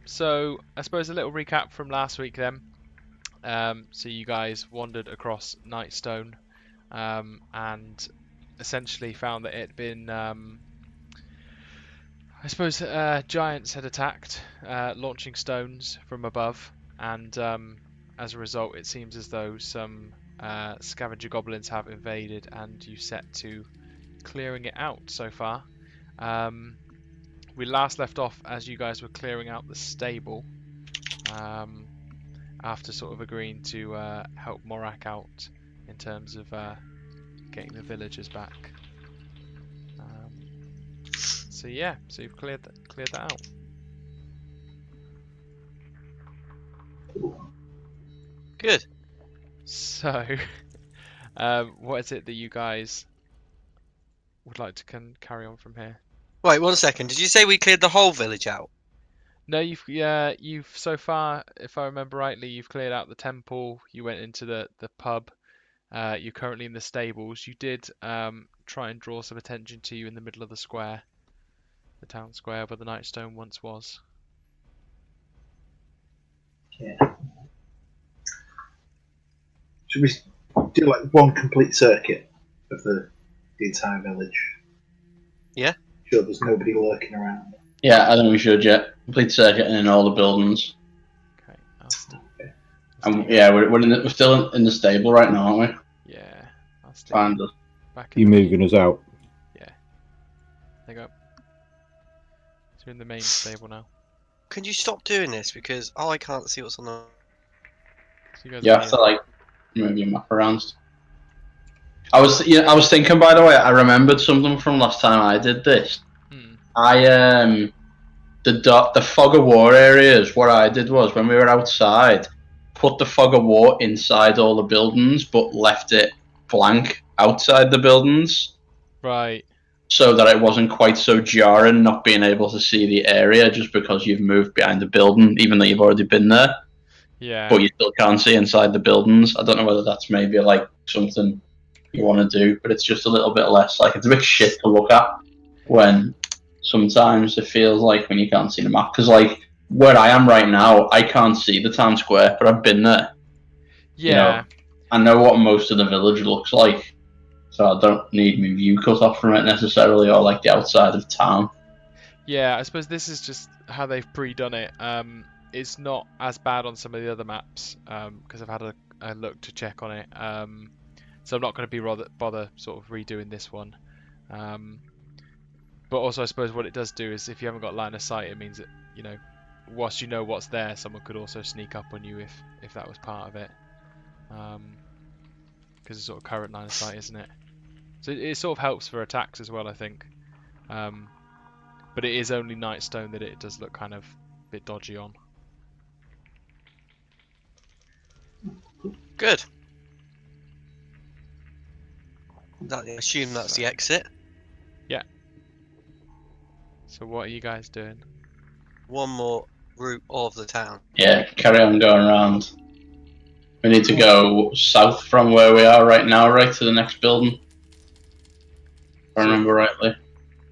So I suppose a little recap from last week then. So you guys wandered across Nightstone, and essentially found that it had been, I suppose, giants had attacked, launching stones from above, and as a result, it seems as though some scavenger goblins have invaded, and you set to clearing it out so far. Um, we last left off as you guys were clearing out the stable, um, after sort of agreeing to help Morak out in terms of getting the villagers back. So yeah, so you've cleared that out. Good. So, what is it that you guys would like to carry on from here? Wait, 1 second. Did you say we cleared the whole village out? No, you've so far, if I remember rightly, you've cleared out the temple. You went into the pub. You're currently in the stables. You did try and draw some attention to you in the middle of the square, the town square where the Nightstone once was. Yeah. Should we do like one complete circuit of the entire village? Yeah. Sure, there's nobody lurking around. Yeah, I think we should, yeah. Complete circuit in all the buildings. Okay, Yeah, we're still in the stable right now, aren't we? Yeah, I'll stick Find you us. back in You the main. moving us out? Yeah. There you go. So you're in the main stable now. Can you stop doing this? Because I can't see what's on the... So you guys You are have here. to like move your map around. I was thinking, by the way, I remembered something from last time I did this. The fog of war areas. What I did was when we were outside, put the fog of war inside all the buildings, but left it blank outside the buildings, Right. so that it wasn't quite so jarring not being able to see the area just because you've moved behind the building, even though you've already been there. Yeah. But you still can't see inside the buildings. I don't know whether that's maybe like something you want to do, but it's just a little bit less like it's a bit shit to look at when sometimes it feels like when you can't see the map. Because like where I am right now, I can't see the town square, but I've been there. Yeah. You know, I know what most of the village looks like, so I don't need my view cut off from it necessarily, or like the outside of town. Yeah, I suppose this is just how they've pre-done it. It's not as bad on some of the other maps, because I've had a look to check on it. So I'm not going to be bother sort of redoing this one. But also I suppose what it does do is if you haven't got line of sight, it means that, you know, whilst you know what's there, someone could also sneak up on you if that was part of it. Because it's sort of current line of sight, isn't it? So it sort of helps for attacks as well, I think. But it is only Nightstone that it does look kind of a bit dodgy on. Good. I assume that's the exit. So what are you guys doing? One more route of the town. Yeah, carry on going around. We need to go south from where we are right now, right to the next building. If I remember rightly.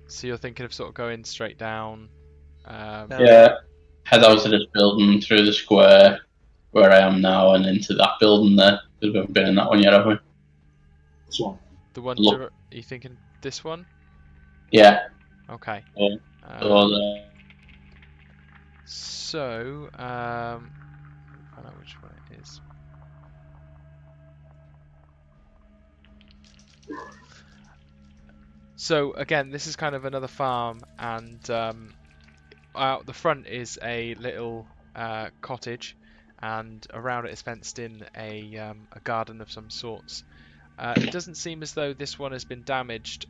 So you're thinking of sort of going straight down? Yeah, head out to this building, through the square, where I am now, and into that building there. Because we haven't been in that one yet, have we? This one. The one, Look. are you thinking this one? Yeah. Okay. Yeah. So, find out which one it is. So again, this is kind of another farm, and out the front is a little cottage, and around it is fenced in a garden of some sorts. It doesn't seem as though this one has been damaged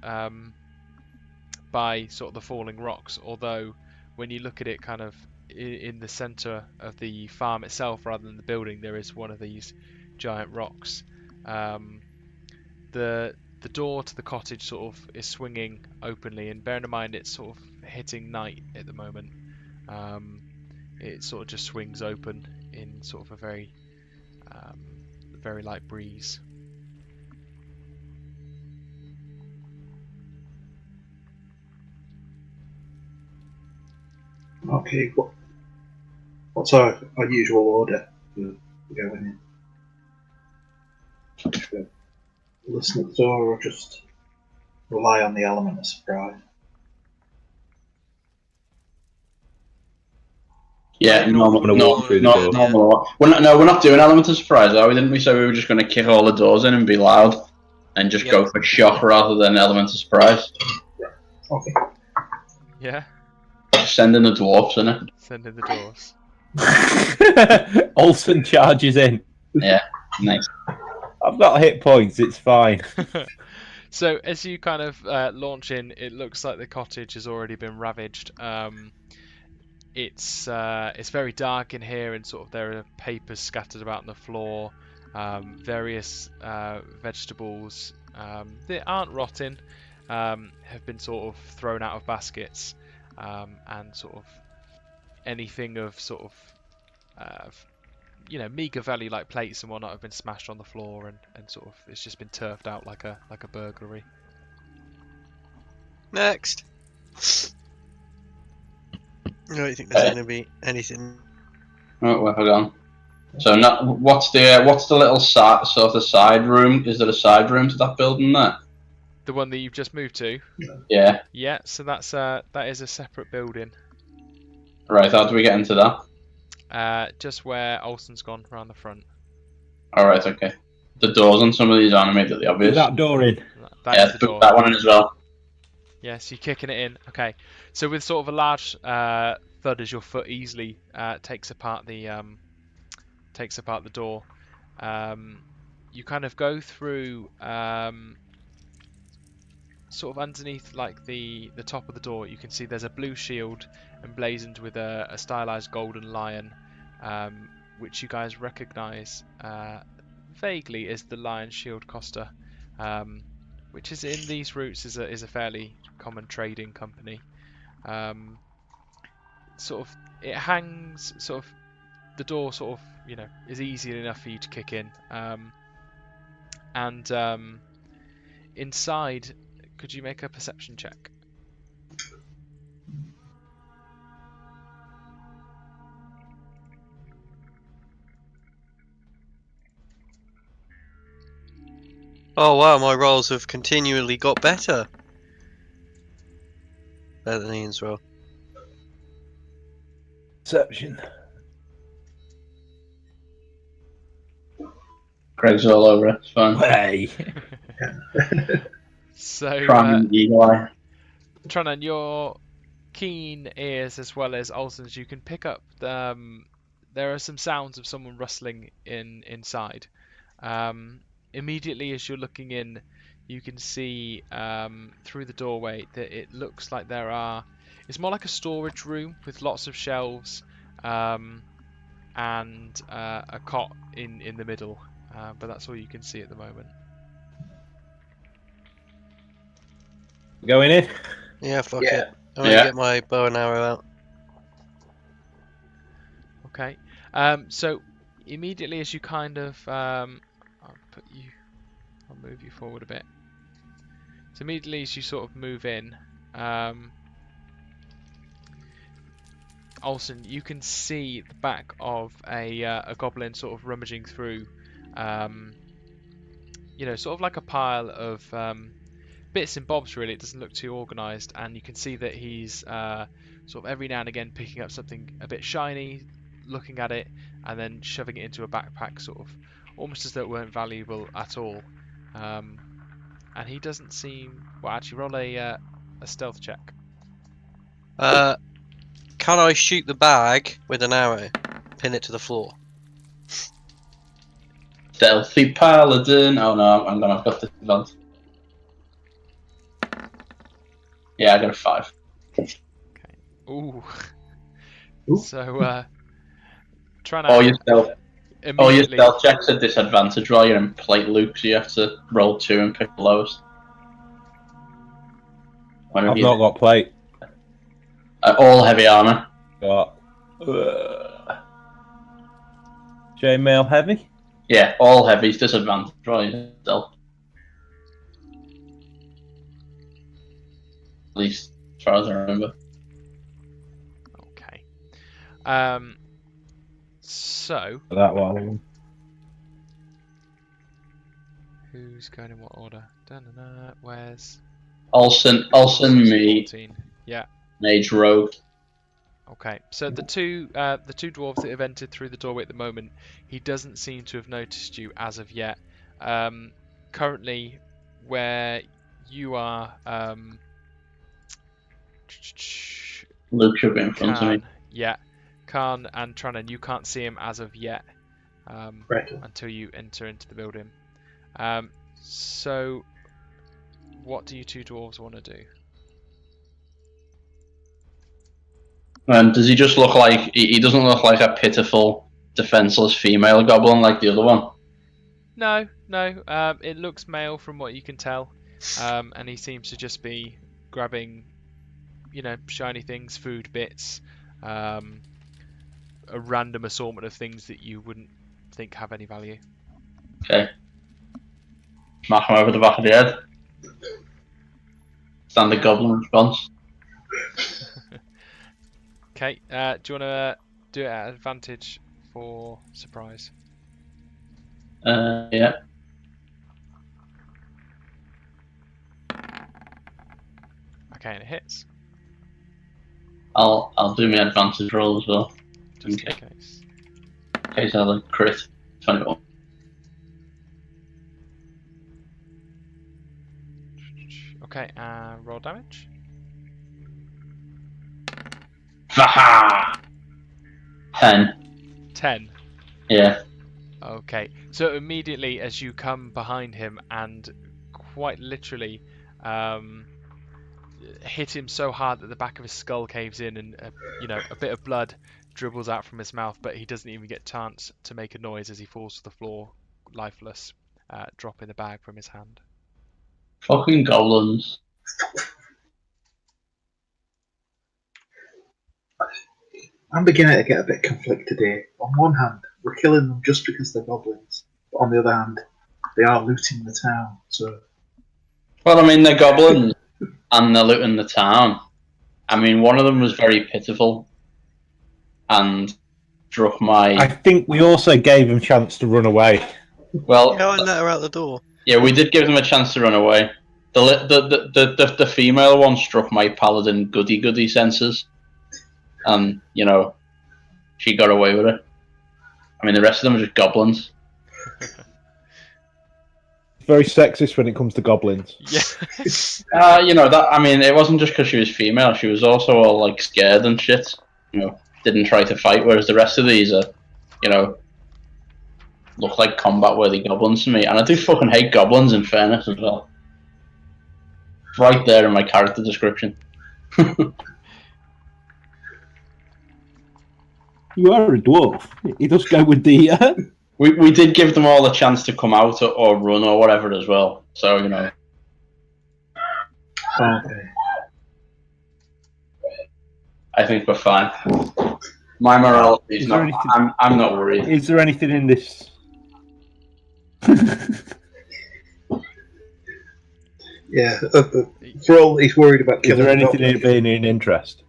by sort of the falling rocks, although when you look at it kind of in the center of the farm itself rather than the building, there is one of these giant rocks. The door to the cottage sort of is swinging openly, and bearing in mind it's sort of hitting night at the moment, it sort of just swings open in sort of a very light breeze. Okay, What's our usual order for going in? Should we listen at the door or just rely on the element of surprise? Yeah, normal. gonna walk through the No, door. normal. We're not doing element of surprise, are we? Didn't we say we were just going to kick all the doors in and be loud, and just go for shock rather than element of surprise? Okay. Yeah, Just send in the dwarfs, innit? send in the doors. Olsen charges in. Yeah, nice. I've got hit points. It's fine. So as you kind of launch in, it looks like the cottage has already been ravaged. It's very dark in here, and sort of there are papers scattered about on the floor, various vegetables that aren't rotting have been sort of thrown out of baskets, and sort of anything of sort of meager value like plates and whatnot have been smashed on the floor, and sort of it's just been turfed out like a burglary. Next. I don't think there's going to be anything. Oh, where have I gone? So, what's the little sort of side room? Is there a side room to that building there? The one that you've just moved to? Yeah. Yeah, so that is a separate building. Right. How do we get into that? Just where Olsen's gone around the front. All right. Okay. The doors on some of these aren't immediately obvious. Is that door in? That Yeah, is the door. put that one in as well. Yeah, so you're kicking it in. Okay, so with sort of a large thud as your foot easily takes apart the door, you kind of go through sort of underneath like the top of the door. You can see there's a blue shield emblazoned with a stylized golden lion, which you guys recognise vaguely as the Lion Shield Costa, which is in these routes is a fairly common trading company. Sort of it hangs sort of the door sort of is easy enough for you to kick in, and inside, could you make a perception check? Oh wow, my rolls have continually got better. Better than Ian's roll. Perception. Craig's all over it. It's fine. Hey. So Cramming the eagle eye. Tronan, your keen ears as well as Olsen's, you can pick up there are some sounds of someone rustling inside. Immediately as you're looking in, you can see through the doorway that it looks like it's more like a storage room with lots of shelves, and a cot in the middle, but that's all you can see at the moment. Going in? Yeah, fuck Yeah. it. I'm gonna get my bow and arrow out. Okay. So immediately as you kind of I'll move you forward a bit. So immediately as you sort of move in, Olsen, you can see the back of a goblin sort of rummaging through, sort of like a pile of bits and bobs. Really, it doesn't look too organised, and you can see that he's sort of every now and again picking up something a bit shiny, looking at it, and then shoving it into a backpack, sort of almost as though it weren't valuable at all. And he doesn't seem. Well, actually, roll a stealth check. Can I shoot the bag with an arrow? Pin it to the floor. Stealthy paladin. Oh no, I've got this advantage. Yeah, I got a 5. Okay. Ooh. Ooh. So, trying All to your stealth immediately. checks are disadvantage while you're in plate loop, so you have to roll 2 and pick the lowest. I've not got plate. All heavy armor. Got chainmail heavy. Yeah, all heavy's disadvantage while you're stealth. At least as far as I remember. Okay. So, That one. who's going in what order? Da-na-na, where's Olsen, me, 14? Yeah. Mage Rogue. Okay. So the two dwarves that have entered through the doorway at the moment, he doesn't seem to have noticed you as of yet. Currently, where you are, Luke should be in front of me. Khan, yeah, Khan and Trannan, you can't see him as of yet, Right. until you enter into the building. So, what do you two dwarves want to do? Does he just look like he doesn't look like a pitiful, defenseless female goblin like the other one? No. It looks male from what you can tell, and he seems to just be grabbing, shiny things, food bits, a random assortment of things that you wouldn't think have any value. Okay. Smack him over the back of the head. Standard goblin response. Okay, do you want to do it at advantage for surprise? Yeah. Okay, and it hits, I'll do my advantage roll as well. just Okay. in case. In case I have a crit. 21. Okay, roll damage. Vaha! 10. 10. Yeah. Okay, so immediately as you come behind him and quite literally hit him so hard that the back of his skull caves in and a bit of blood dribbles out from his mouth, but he doesn't even get a chance to make a noise as he falls to the floor lifeless, dropping the bag from his hand. Fucking goblins. I'm beginning to get a bit conflicted here. On one hand, we're killing them just because they're goblins, but on the other hand, they are looting the town. So, Well, I mean, they're goblins and they're looting the town. I mean, one of them was very pitiful and struck my. I think we also gave him a chance to run away. Well, Yeah, I let her out the door. yeah, we did give them a chance to run away. The female one struck my paladin goody senses, and she got away with it. I mean, the rest of them are just goblins. Very sexist when it comes to goblins. Yeah. That. I mean, it wasn't just because she was female. She was also all like scared and shit. Didn't try to fight. Whereas the rest of these are, look like combat-worthy goblins to me. And I do fucking hate goblins, in fairness, as well. It's right there in my character description. You are a dwarf. He does go with the. We did give them all a chance to come out or run or whatever as well. So, okay. I think we're fine. My morality is not. Anything... I'm not worried. Is there anything in this? Yeah, for all he's worried about killing. Is there anything in being in interest?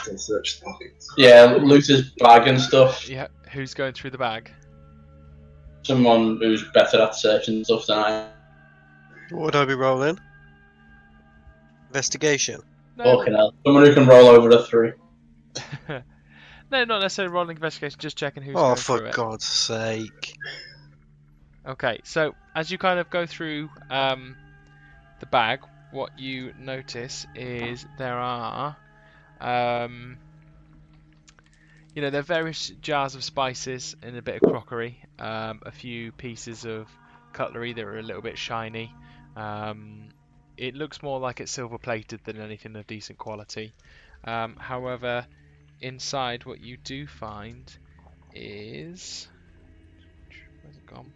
Still search the pockets. Yeah, loot his bag and stuff. Yeah. Who's going through the bag? Someone who's better at searching stuff than I am. What would I be rolling? Investigation. No. Fucking hell. Someone who can roll over a 3. No, not necessarily rolling investigation. Just checking who's going through it. Oh, for God's sake! Okay, so as you kind of go through the bag, what you notice is there are, there are various jars of spices and a bit of crockery, a few pieces of cutlery that are a little bit shiny. It looks more like it's silver plated than anything of decent quality. However, inside what you do find is... Where's it gone?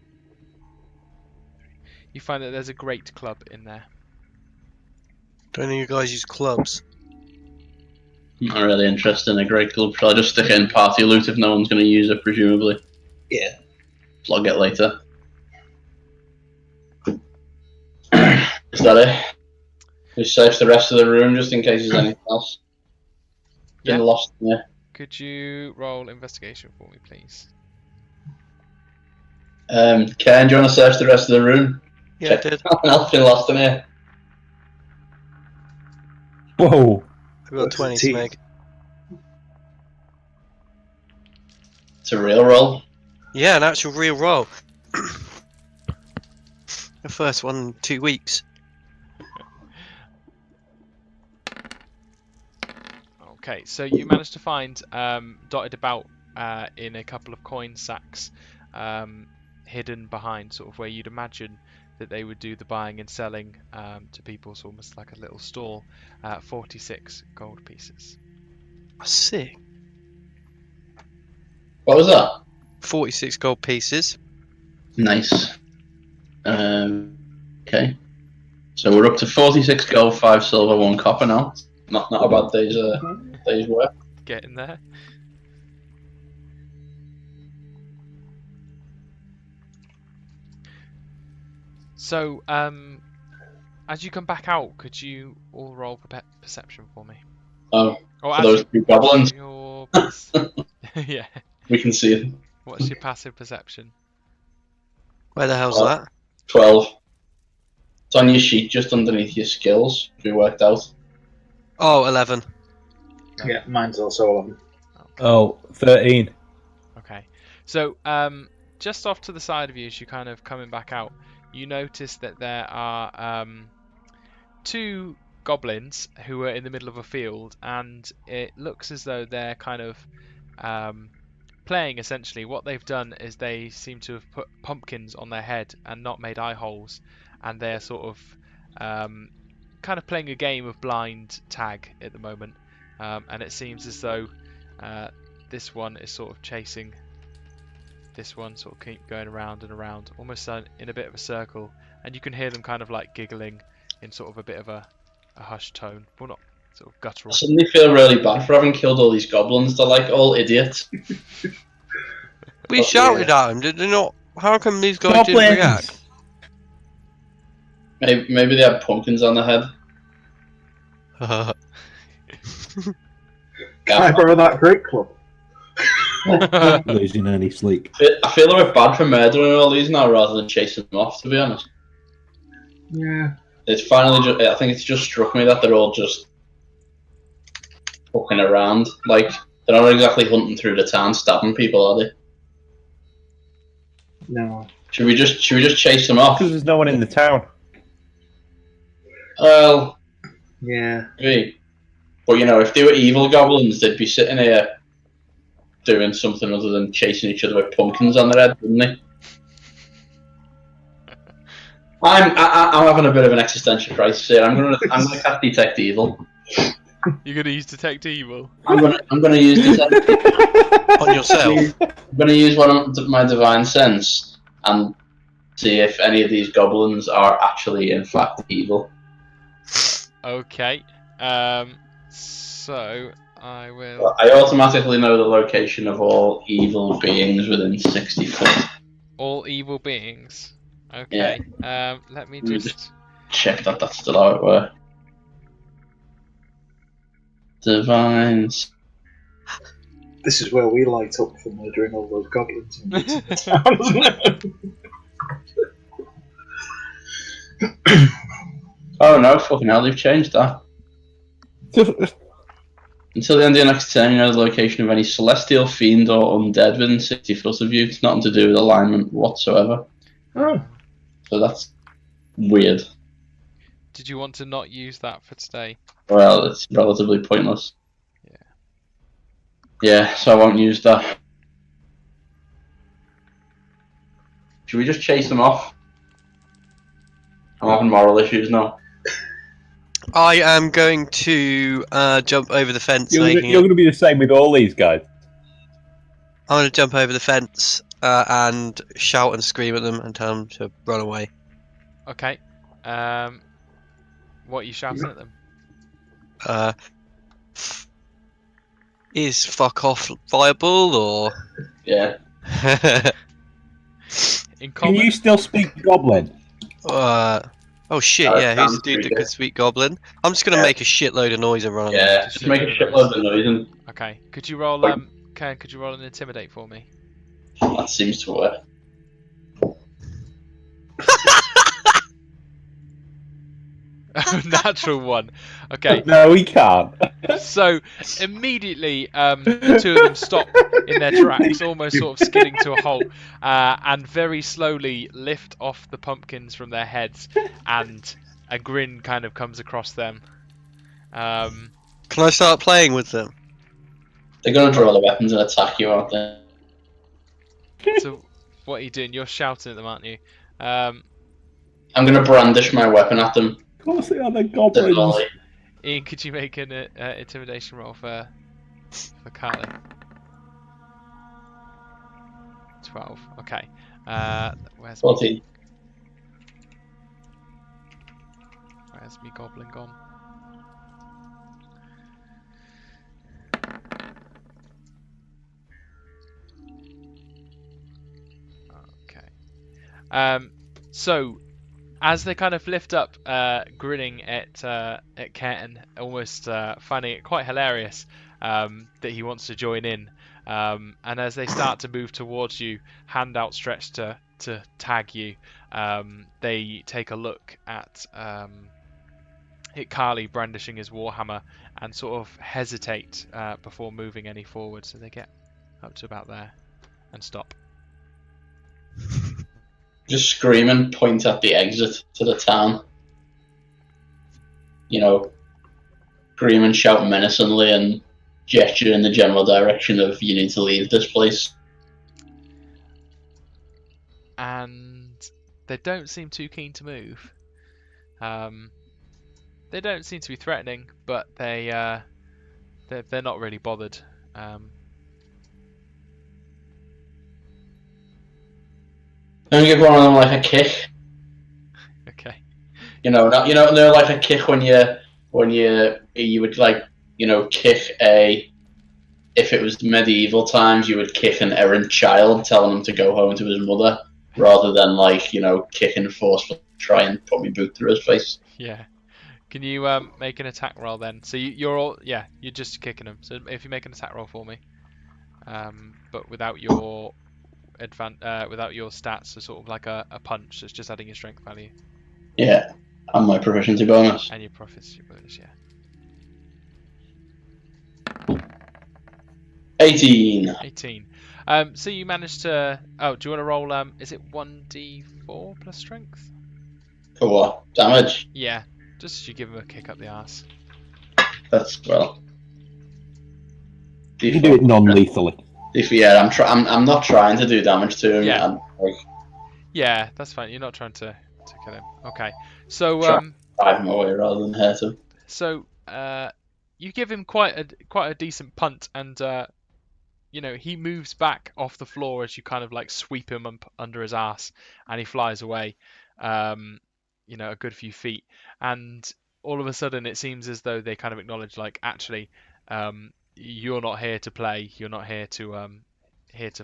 You find that there's a great club in there. Don't any of you guys use clubs? Not really interested in a great club. Shall I just stick it in party loot if no one's going to use it, presumably? Yeah. Plug it later. Is that it? We search the rest of the room just in case there's anything else. Yeah. Been lost in there. Could you roll investigation for me, please? Ken, do you want to search the rest of the room? Yeah, I Check did. anyone else been lost in here. Whoa. I've got What's 20 the to tea? make. It's a real roll. Yeah, an actual real roll. The first one in 2 weeks. Okay, so you managed to find dotted about in a couple of coin sacks, hidden behind sort of where you'd imagine that they would do the buying and selling to people. It's almost like a little stall. 46 gold pieces. Sick. What was that? 46 gold pieces. Nice. Okay. So we're up to 46 gold, 5 silver, 1 copper now. Not a bad day's work. Get in there. So, as you come back out, could you all roll perception for me? Oh, Or for those two goblins, your yeah. we can see it. What's your passive perception? Where the hell's Well, that? 12. It's on your sheet just underneath your skills, if you worked out. Oh, 11. Yeah, mine's also 11. Oh, 13. Okay. So, just off to the side of you, as you're kind of coming back out, you notice that there are two goblins who are in the middle of a field, and it looks as though they're kind of playing. Essentially, what they've done is they seem to have put pumpkins on their head and not made eye holes, and they're sort of kind of playing a game of blind tag at the moment. And it seems as though this one is sort of chasing this one, sort of keep going around and around, almost in a bit of a circle, and you can hear them kind of like giggling in sort of a bit of a hushed tone. Well, not sort of I guttural. suddenly feel really bad for having killed all these goblins. They're like all idiots. We Oh, shouted at them, did they not? How come these guys didn't Goblins! react? Maybe they had pumpkins on their head. Can I borrow that great club? Losing any sleep. I feel a bit bad for murdering all these now rather than chasing them off, to be honest. Yeah. It's finally just, I think it's just struck me that they're all just fucking around. Like, they're not exactly hunting through the town stabbing people, are they? No. Should we just chase them off? Because there's no one in the town. Well, Yeah. maybe. But you know, if they were evil goblins, they'd be sitting here doing something other than chasing each other with pumpkins on their head, wouldn't they? I'm having a bit of an existential crisis here. I'm gonna cast Detect Evil. You're gonna use Detect Evil. I'm gonna use Detect Evil. On yourself. I'm gonna use one of my Divine Sense and see if any of these goblins are actually in fact evil. Okay. So I will. Well, I automatically know the location of all evil beings within 60 foot. All evil beings. Okay. Let me me just. Check that that's still how it works. Divines. This is where we light up for murdering all those goblins and looting the town, isn't it? Oh no, fucking hell, they've changed that. Until the end of your next turn, you know the location of any celestial, fiend, or undead within 60 foot of you. It's nothing to do with alignment whatsoever. Oh. So that's weird. Did you want to not use that for today? Well, it's relatively pointless. Yeah. Yeah, so I won't use that. Should we just chase them off? I'm having moral issues now. I am going to jump over the fence. You're making going to be the same with all these guys. I'm going to jump over the fence and shout and scream at them and tell them to run away. Okay. What are you shouting at them? Is fuck off viable or? Yeah. In Can common. you still speak Goblin? Oh shit! No, Yeah, who's the can't dude do that it. could speak goblin? I'm just gonna make a shitload of noise and run away. Yeah, just make a shitload of noise and Okay. Could you roll Ken, could you roll an intimidate for me? that seems to work. Natural one. Okay, No, we can't. so immediately the two of them stop in their tracks, almost sort of skidding to a halt, and very slowly lift off the pumpkins from their heads, and a grin kind of comes across them. Can I start playing with them? They're gonna draw the weapons and attack you, aren't they? So what are you doing? You're shouting at them, aren't you? Um, I'm gonna brandish my weapon at them. Of course they are, the goblins. Volley. Ian, could you make an intimidation roll for Carly? 12. Okay. Where's 14. me goblin gone? Okay. So as they kind of lift up, grinning at Ken, almost finding it quite hilarious that he wants to join in, and as they start to move towards you, hand outstretched to tag you, they take a look at Carly brandishing his warhammer and sort of hesitate before moving any forward. So they get up to about there and stop. Just scream and point at the exit to the town. You know, scream and shout menacingly and gesture in the general direction of you need to leave this place. And they don't seem too keen to move. They don't seem to be threatening, but they're not really bothered. Don't give one of them like a kick. Okay. They're like a kick when you would like, kick a. If it was medieval times, you would kick an errant child, telling him to go home to his mother, rather than kicking forcefully, try and put me boot through his face. Yeah. Can you make an attack roll then? So you're just kicking them. So if you make an attack roll for me, but without your without your stats, so sort of like a punch, it's just adding your strength value. Yeah, and my proficiency bonus. And your proficiency bonus, yeah. 18. 18. So you managed to. Oh, do you want to roll? Is it 1d4 plus strength? For what? Damage? Yeah, just as you give him a kick up the arse. That's You can do it non-lethally. Yeah, I'm not trying to do damage to him. Yeah. Yeah, that's fine. You're not trying to kill him. Okay. So drive him away rather than hurt him. So you give him quite a decent punt, and he moves back off the floor as you kind of like sweep him up under his ass, and he flies away. A good few feet, and all of a sudden it seems as though they kind of acknowledge, like, actually, you're not here to play. You're not here to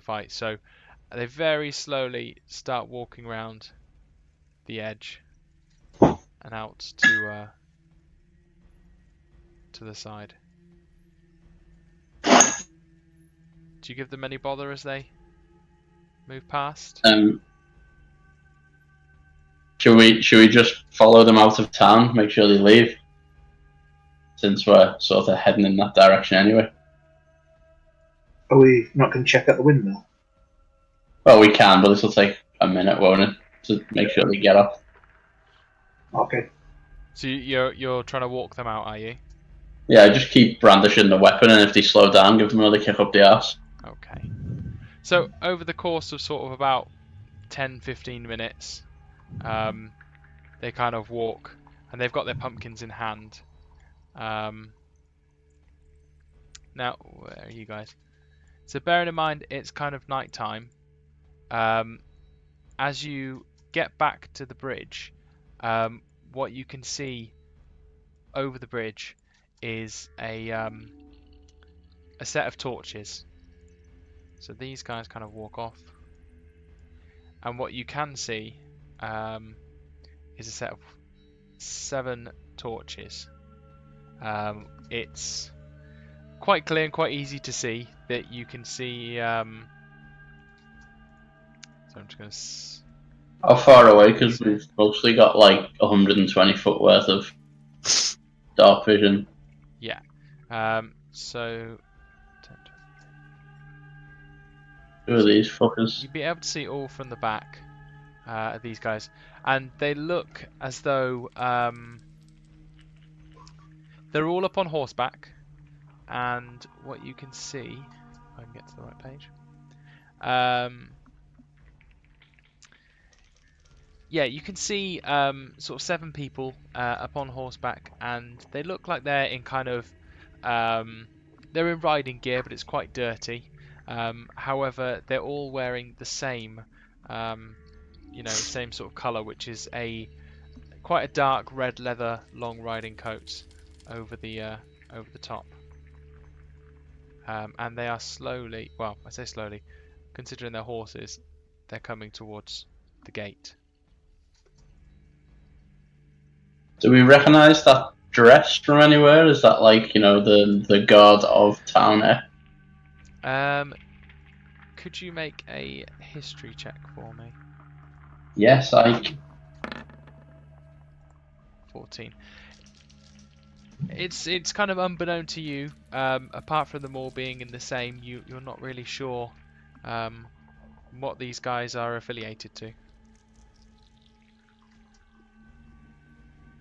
fight. So they very slowly start walking around the edge and out to the side. Do you give them any bother as they move past? Should we just follow them out of town? Make sure they leave, since we're sort of heading in that direction anyway. Are we not going to check out the windmill? Well, we can, but this will take a minute, won't it, to make sure they get up. Okay. So you're trying to walk them out, are you? Yeah, just keep brandishing the weapon, and if they slow down, give them another kick up the arse. Okay. So over the course of sort of about 10-15 minutes, they kind of walk, and they've got their pumpkins in hand. Now, where are you guys? So bearing in mind it's kind of night time, as you get back to the bridge, what you can see over the bridge is a set of torches. So these guys kind of walk off, and what you can see is a set of 7 torches. It's quite clear and quite easy to see that you can see. So I'm just going to. How far away? Because we've mostly got like 120 foot worth of dark vision. Yeah. So Who are these fuckers? you'd be able to see all from the back. These guys, and they look as though they're all up on horseback. And what you can see, if I can get to the right page. Yeah, you can see sort of 7 people up on horseback, and they look like they're in kind of they're in riding gear, but it's quite dirty. However, they're all wearing the same, same sort of colour, which is quite a dark red leather long riding coat over the top. And they are slowly, well, I say slowly, considering their horses, they're coming towards the gate. Do we recognise that dress from anywhere? Is that like, the guard of town here? Could you make a history check for me? Yes, 14. It's kind of unbeknown to you. Apart from them all being in the same, you're not really sure what these guys are affiliated to.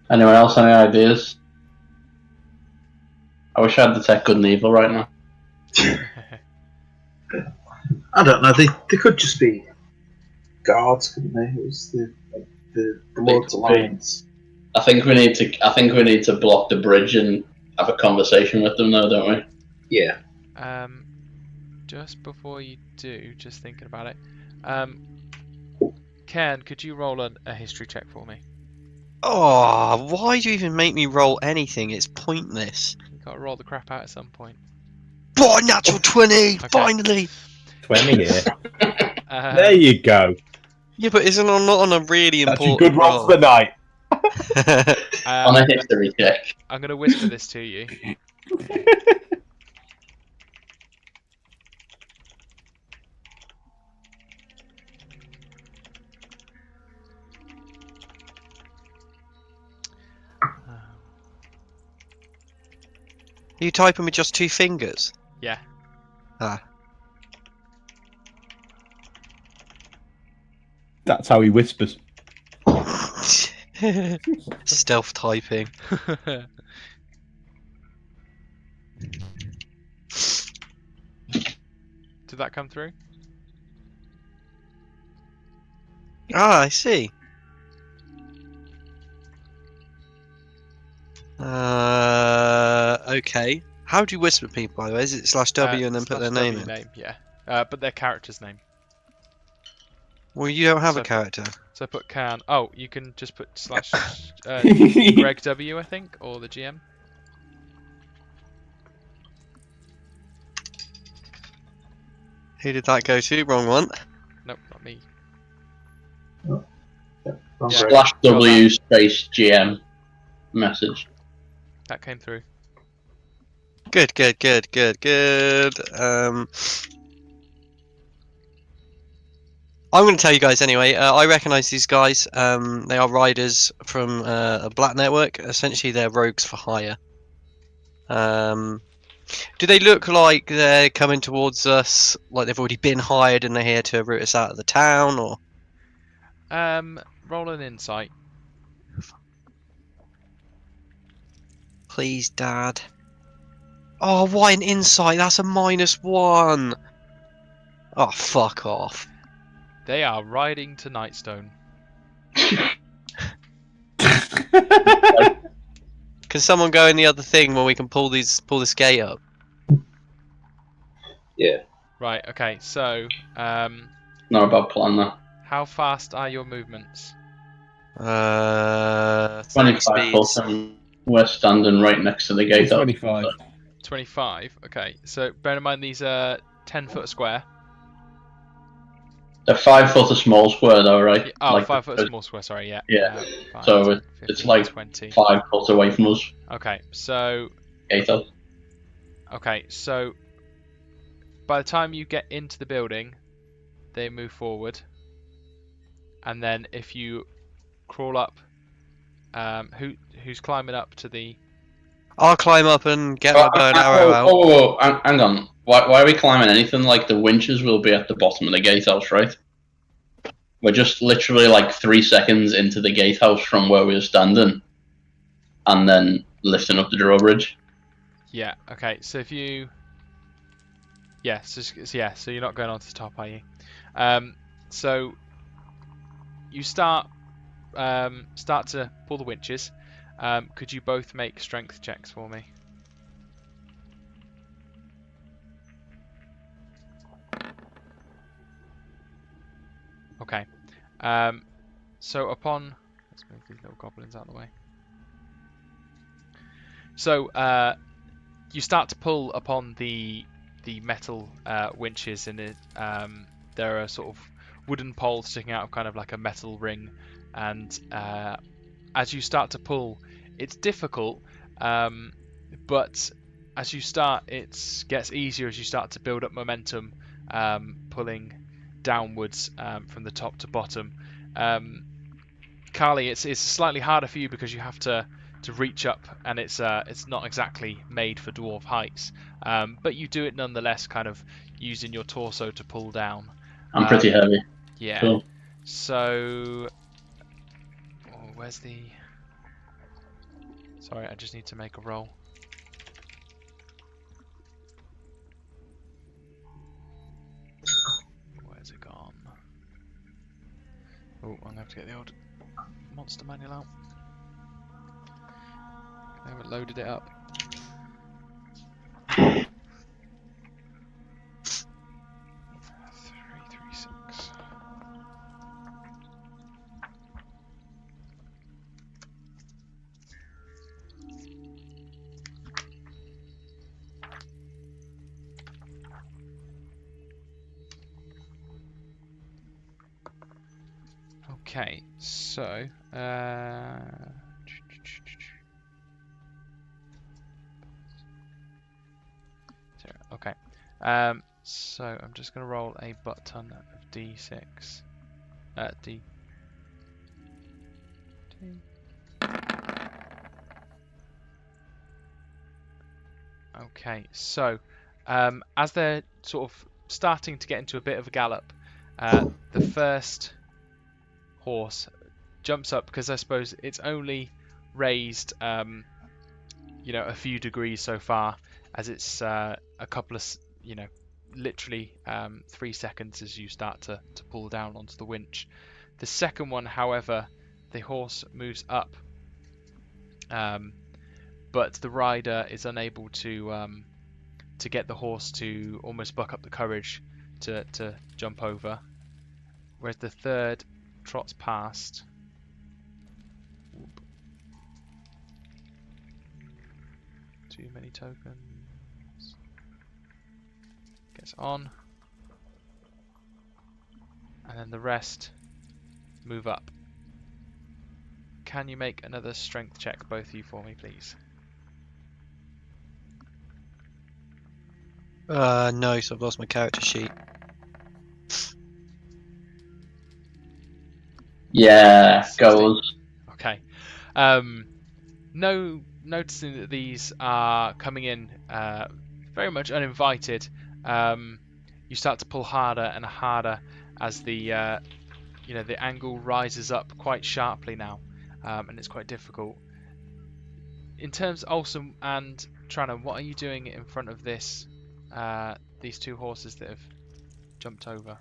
Anyone else any ideas? I wish I had detect good and evil right now. I don't know. They could just be guards, couldn't they? It was the Lord's Alliance. I think we need to block the bridge and have a conversation with them, though, don't we? Yeah. Just before you do, just thinking about it. Ken, could you roll a history check for me? Oh, why do you even make me roll anything? It's pointless. You gotta roll the crap out at some point. Boy, natural 20! Okay. Finally! 20 here. There you go. Yeah, but isn't it not on a really That's your important good roll for the night. On a history check. I'm gonna whisper this to you. Are you typing with just 2 fingers? Yeah. Ah. That's how he whispers. Stealth typing. Did that come through? Ah, I see. Okay. How do you whisper people, by the way? Is it /W and then put their name in? Yeah. But their character's name. Well, you don't have So a character. So I put can. Oh, you can just put Greg W, I think, or the GM. Who did that go to? Wrong one. Nope, not me. Yeah. /W space GM message. That came through. Good. I'm going to tell you guys anyway. I recognise these guys. They are riders from a black network. Essentially, they're rogues for hire. Do they look like they're coming towards us, like they've already been hired and they're here to root us out of the town, or? Roll an insight. Please, Dad. Oh, why an insight? That's a -1. Oh, fuck off. They are riding to Nightstone. Can someone go in the other thing where we can pull this gate up? Yeah. Right. Okay. So, Not a bad plan, that. how fast are your movements? 30 25 speeds. foot, and we're standing right next to the gate. 25. 25. Okay. So, bear in mind these are 10-foot square. They're 5 foot a small square, though, right? Oh, Like, 5 foot small square. Sorry. Yeah. Yeah. 5, So 10, it's 15, like 20. 5 foot away from us. Okay. So. Gate up. Okay. So. By the time you get into the building, they move forward, and then if you crawl up, who's climbing up to the I'll climb up and get my bow and arrow out. Hang on. Why are we climbing anything? Like, the winches will be at the bottom of the gatehouse, right? We're just literally like 3 seconds into the gatehouse from where we were standing, and then lifting up the drawbridge. Yeah. Okay. So if you, so you're not going onto the top, are you? So you start to pull the winches. Could you both make strength checks for me? Okay. So let's move these little goblins out of the way. So you start to pull upon the metal winches, and there are sort of wooden poles sticking out of kind of like a metal ring, and as you start to pull, it's difficult, but as you start, it gets easier as you start to build up momentum, pulling downwards from the top to bottom. Carly, it's slightly harder for you because you have to reach up, and it's not exactly made for dwarf heights, but you do it nonetheless, kind of using your torso to pull down. I'm pretty heavy. Yeah. Cool. So, where's the? Sorry, I just need to make a roll. Where's it gone? Oh, I'm gonna have to get the old monster manual out. I haven't loaded it up. 336. Okay, so okay. So I'm just gonna roll a butt ton of d6. D. Okay, so as they're sort of starting to get into a bit of a gallop, the first horse jumps up, because I suppose it's only raised a few degrees so far, as it's a couple of literally 3 seconds as you start to pull down onto the winch. The second one, however, the horse moves up, but the rider is unable to get the horse to almost buck up the courage to jump over, whereas the third trots past. Whoop. Too many tokens. Gets on, and then the rest move up. Can you make another strength check, both of you, for me, please? No, so I've lost my character sheet. Yeah, 16. goes. Okay. Noticing that these are coming in very much uninvited, you start to pull harder and harder as the angle rises up quite sharply now, and it's quite difficult. In terms of Olsen and Tranum, what are you doing in front of these two horses that have jumped over?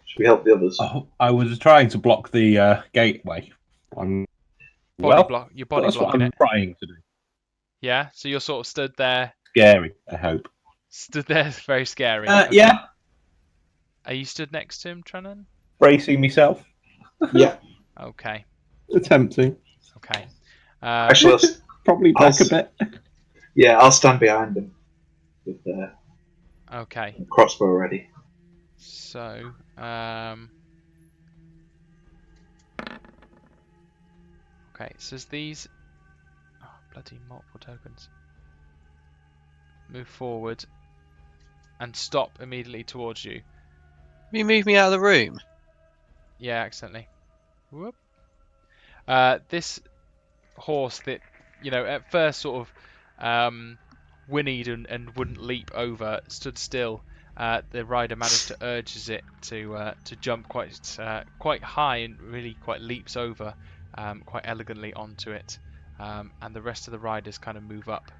Should we help the others? I was trying to block the gateway. You're That's blocking what I'm it. trying to do. Yeah, so you're sort of stood there. Scary, I hope. Stood there, very scary. Okay. Yeah. Are you stood next to him, Tranum? Bracing myself. Yeah. Okay. Attempting. Okay. Actually, probably block a bit. Yeah, I'll stand behind him with the crossbow ready. So, okay, so these bloody multiple tokens move forward and stop immediately towards you. You move me out of the room. Yeah, accidentally. Whoop. This horse that, at first sort of whinnied and wouldn't leap over, stood still. The rider managed to urges it to jump quite high and really quite leaps over quite elegantly onto it, and the rest of the riders kind of move up.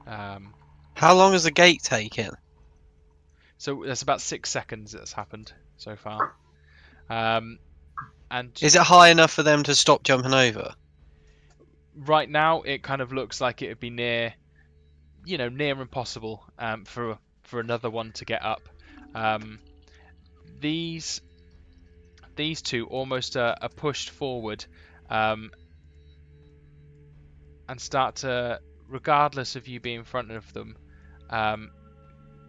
How long has the gate taken? So that's about 6 seconds that's happened so far. And Is it high enough for them to stop jumping over? right now it kind of looks like it would be near impossible for another one to get up. These two almost are pushed forward, and start to, regardless of you being in front of them,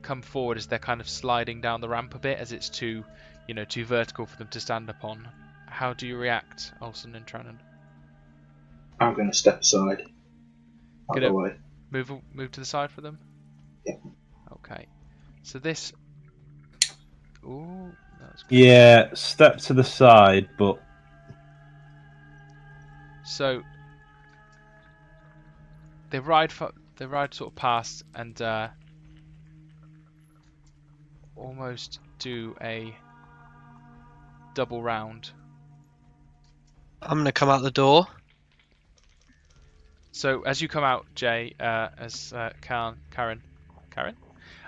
come forward as they're kind of sliding down the ramp a bit, as it's too vertical for them to stand upon. How do you react, Olsen and Trannan? I'm going to step aside. Out of the way. Move to the side for them? Yeah. Okay. So this... Ooh, that's good. Yeah, step to the side, but... So... They ride sort of past and almost do a double round. I'm going to come out the door. So as you come out, Jay, as Karen,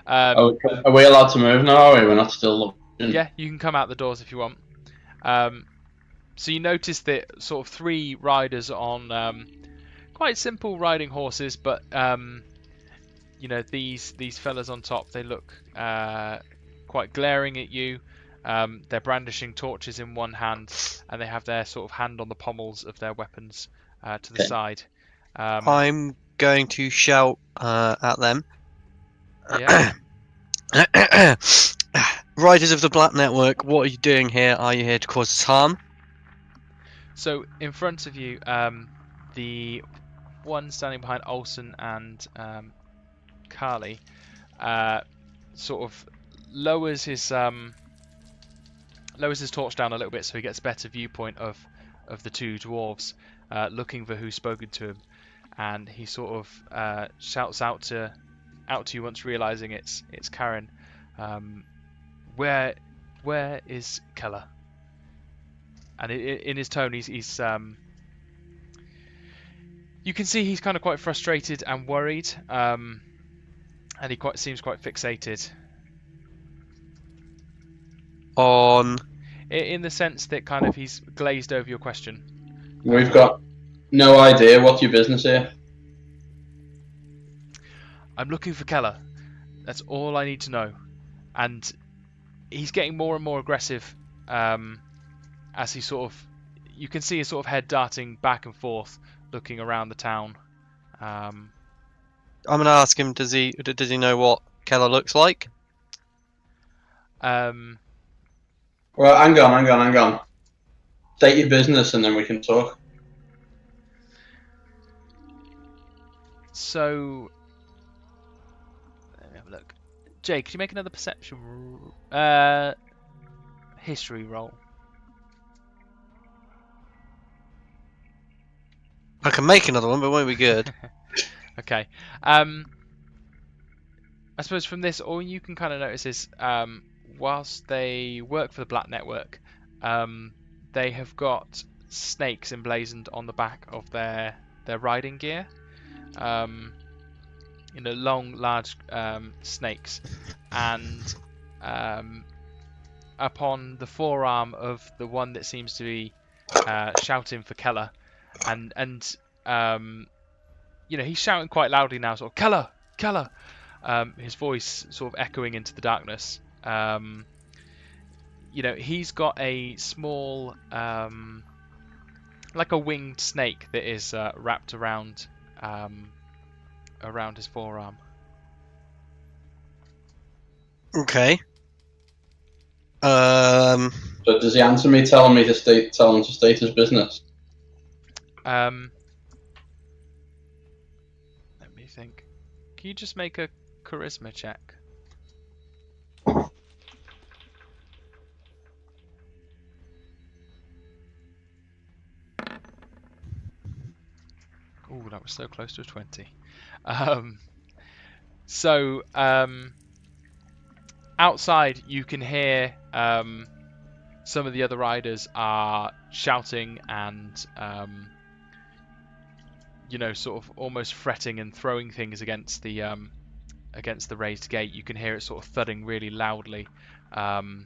Are we allowed to move now? Or are we not still looking? yeah, you can come out the doors if you want. So you notice that sort of 3 riders on quite simple riding horses, but these fellas on top, they look quite glaring at you. They're brandishing torches in one hand, and they have their sort of hand on the pommels of their weapons to the side. I'm going to shout at them. Yeah. Riders of the Black Network, what are you doing here? Are you here to cause us harm? So in front of you, the one standing behind Olsen and Carly sort of lowers his torch down a little bit so he gets a better viewpoint of the 2 dwarves, looking for who's spoken to him, and he sort of shouts out to you once realizing it's Karen. Where is Keller? And in his tone, he's you can see he's kind of quite frustrated and worried, and he seems quite fixated. On... In the sense that kind of he's glazed over your question. We've got no idea. What's your business here? I'm looking for Keller. That's all I need to know. And he's getting more and more aggressive as he sort of... You can see his sort of head darting back and forth, looking around the town. I'm going to ask him, does he know what Keller looks like? Well, hang on. State your business and then we can talk. So... Let me have a look. Jay, could you make another perception... history roll? I can make another one, but it won't be good. Okay. I suppose from this, all you can kind of notice is, whilst they work for the Black Network, they have got snakes emblazoned on the back of their riding gear. Long, large snakes, and upon the forearm of the one that seems to be shouting for Keller, and he's shouting quite loudly now, sort of Keller, his voice sort of echoing into the darkness. He's got a small, like a winged snake that is wrapped around his forearm. Okay. So does he answer me tell him to state his business? Let me think. Can you just make a charisma check? Ooh, that was so close to a 20. So outside, you can hear some of the other riders are shouting and sort of almost fretting and throwing things against the raised gate. You can hear it sort of thudding really loudly, and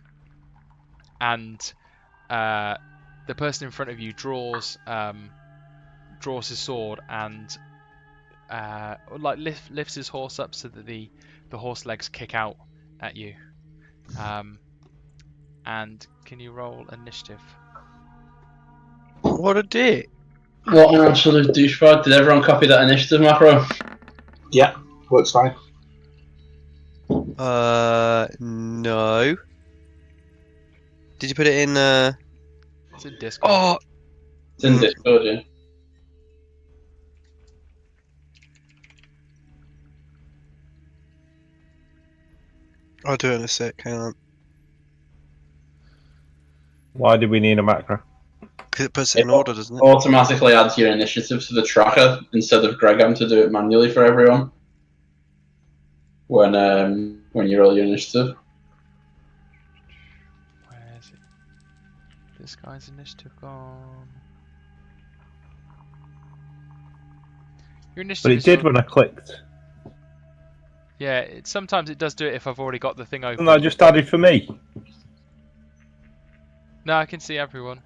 the person in front of you draws his sword and lifts his horse up so that the horse legs kick out at you. And can you roll initiative? What a dick. What an absolute douchebag. Did everyone copy that initiative macro? Yeah, works fine. No. Did you put it in? It's in Discord. Oh, It's in Discord, yeah. I'll do it in a sec. Hang on. Why did we need a macro? Because it puts it in order, doesn't it? Automatically adds your initiative to the tracker instead of Greg having to do it manually for everyone. When you roll your initiative. Where is it? This guy's initiative gone. Your initiative. But it did when I clicked. Yeah, sometimes it does do it if I've already got the thing open. And I just added for me. No, I can see everyone.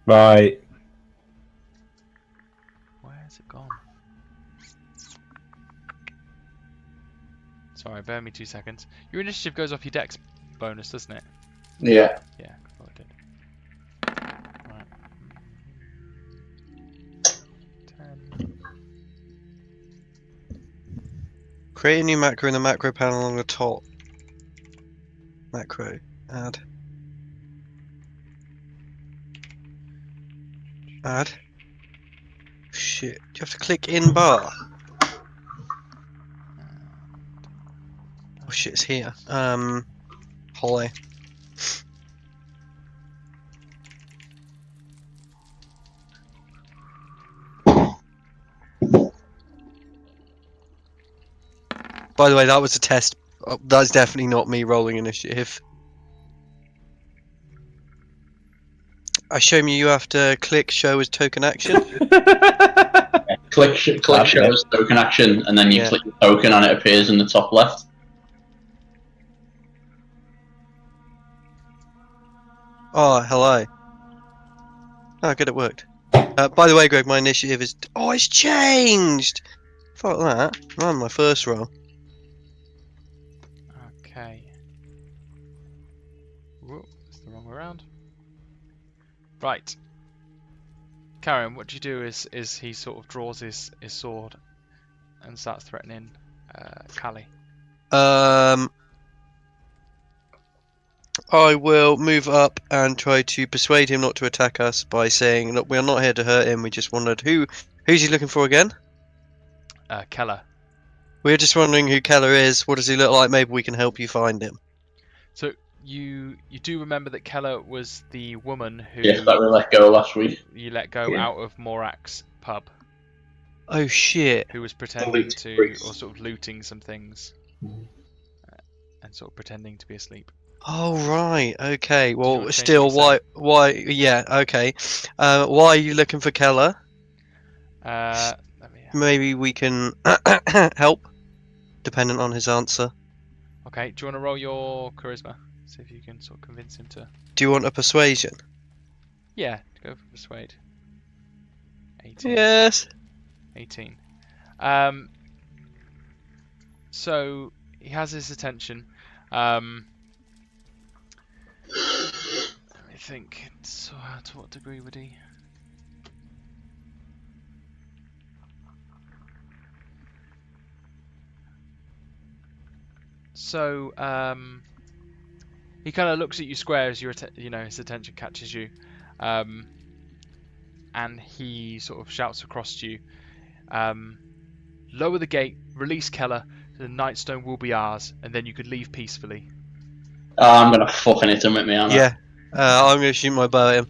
Right. Where's it gone? Sorry, bear me 2 seconds. Your initiative goes off your dex bonus, doesn't it? Yeah. Yeah, I thought it did. Right. 10. Create a new macro in the macro panel on the top. Macro. Add. Add. Shit. Do you have to click in bar? Oh shit, it's here. Holly. By the way, that was a test. That's definitely not me rolling initiative. I show me you have to click show as token action. Click show as token action, and then you click the token and it appears in the top left. Oh, hello. Oh, good, it worked. By the way, Greg, my initiative is... Oh, it's changed! Fuck that. I'm on my first roll. Okay. Whoa, that's the wrong way around. Right. Karen, what you do is he sort of draws his sword and starts threatening Callie. I will move up and try to persuade him not to attack us by saying, look, we're not here to hurt him, we just wondered who's he looking for again? Keller. We're just wondering who Keller is, what does he look like, maybe we can help you find him. So you do remember that Keller was the woman who that we let go last week. you let go out of Morak's pub. Oh shit. Who was pretending to, or sort of looting some things. And sort of pretending to be asleep. Oh right, okay. Do you wanna Well, change still, what why? Yeah, okay. Why are you looking for Keller? Let me. Maybe we can help, dependent on his answer. Okay, do you want to roll your charisma? See if you can sort of convince him to. Do you want a persuasion? Yeah, go for persuade. 18. Yes. 18. So he has his attention. Let me think. So, to what degree would he? So, he kind of looks at you square as his attention catches you, and he sort of shouts across to you, "Lower the gate, release Keller, the Nightstone will be ours, and then you could leave peacefully." I'm gonna fucking hit him with me, aren't I? Yeah. I'm gonna shoot my bow at him.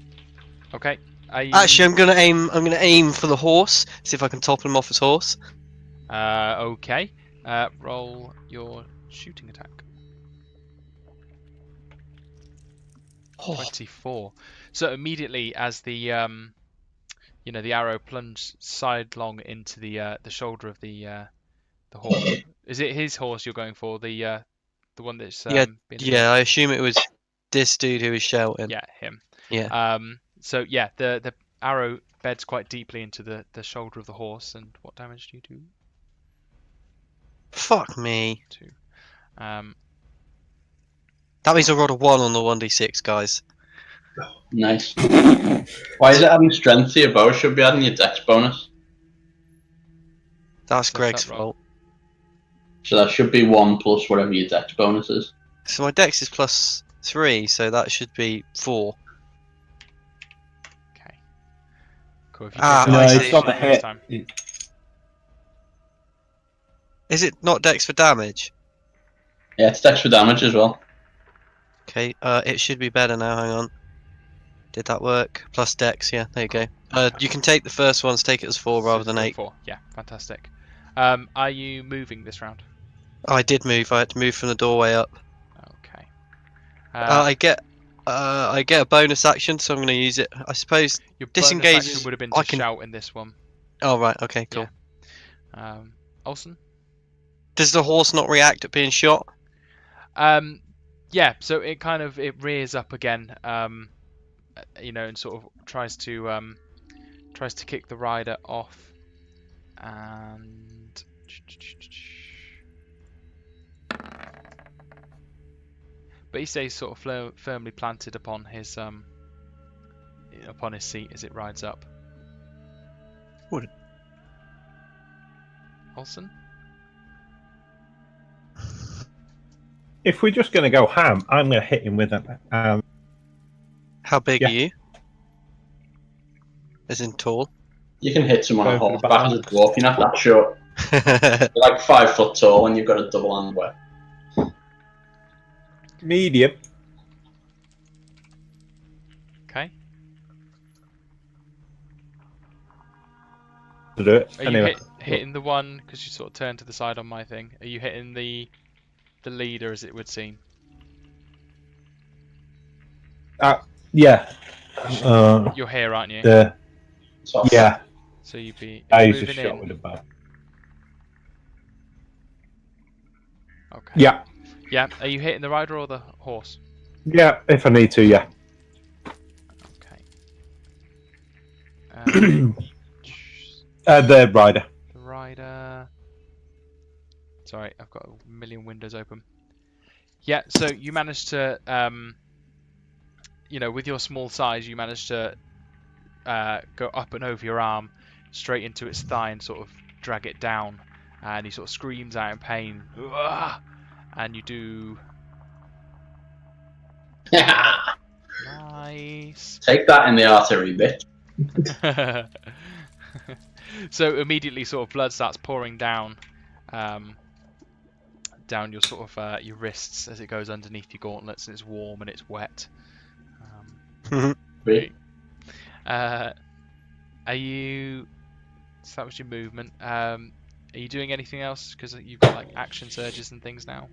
Okay. Are you... Actually, I'm gonna aim. I'm gonna aim for the horse. See if I can topple him off his horse. Okay. Roll your shooting attack. Oh, 24. So immediately as the the arrow plunged sidelong into the shoulder of the horse. Is it his horse you're going for? The one that's yeah, being yeah. I assume it was this dude who was shouting. yeah, him. Yeah. So yeah, the arrow beds quite deeply into the shoulder of the horse. And what damage do you do? Fuck me. 2. That means I rolled a 1 on the 1d6, guys. Nice. Why is it adding strength to your bow? Should be adding your dex bonus. That's So Greg's that roll. fault. So that should be 1 plus whatever your dex bonus is. So my dex is +3, so that should be 4. Okay. Cool. If you Ah, take no, that it's damage on the this hit. time. Is it not dex for damage? Yeah, it's dex for damage as well. Okay, it should be better now. Hang on. Did that work? Plus dex, yeah. There you go. You can take the first ones. Take it as 4 rather So than 8. 4. Yeah, fantastic. Are you moving this round? Oh, I did move. I had to move from the doorway up. Okay. I get a bonus action, so I'm going to use it. I suppose. Your disengage bonus action is- would have been I to can- shout in this one. Oh right. Okay. Cool. Yeah. Olsen? Does the horse not react at being shot? Yeah. So it rears up again. And sort of tries to kick the rider off, and but he stays sort of firmly planted upon his seat as it rides up. Would- Olsen? If we're just going to go ham, I'm going to hit him with an. How big Yeah. are you? As in tall. You can hit someone on Go for the horseback as a balance. dwarf. You're not that short. You're like 5 foot tall and you've got a double hand weapon. Medium. Okay. To do it. Are you Anyway. hitting the one because you sort of turned to the side on my thing? Are you hitting the leader as it would seem? Yeah. You're here, aren't you? So Yeah. So you'd be I used a moving shot in. with a bow. Okay. Yeah. Yeah. Are you hitting the rider or the horse? Yeah, if I need to, yeah. Okay. The The rider. rider. Sorry, I've got a million windows open. Yeah. So you managed to, with your small size, you managed to go up and over your arm, straight into its thigh, and sort of drag it down. And he sort of screams out in pain. "Uah!" And you do nice. Take that in the artery bit. So immediately, sort of blood starts pouring down, down your sort of your wrists as it goes underneath your gauntlets, and it's warm and it's wet. Wait. Are you? So that was your movement. Are you doing anything else? Because you've got like action surges and things now.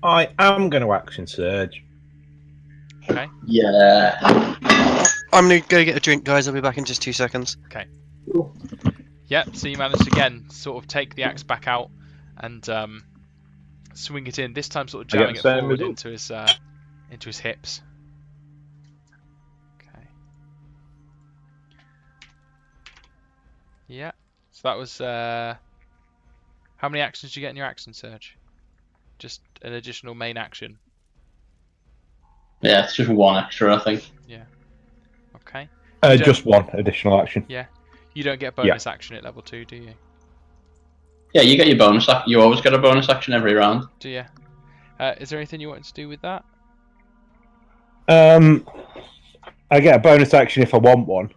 I am going to action surge. Okay. Yeah. I'm gonna go get a drink, guys. I'll be back in just 2 seconds. Yep. So you managed to again sort of take the axe back out and swing it in. This time, sort of I get jamming the it same forward result. into his hips. Okay. Yeah. So that was how many actions did you get in your action surge? Just an additional main action. Yeah, it's just 1 extra, I think. Okay. Just 1 additional action. You don't get bonus action at level 2, do you? Yeah, you get your bonus action. You always get a bonus action every round. Do you? Is there anything you want to do with that? I get a bonus action if I want one.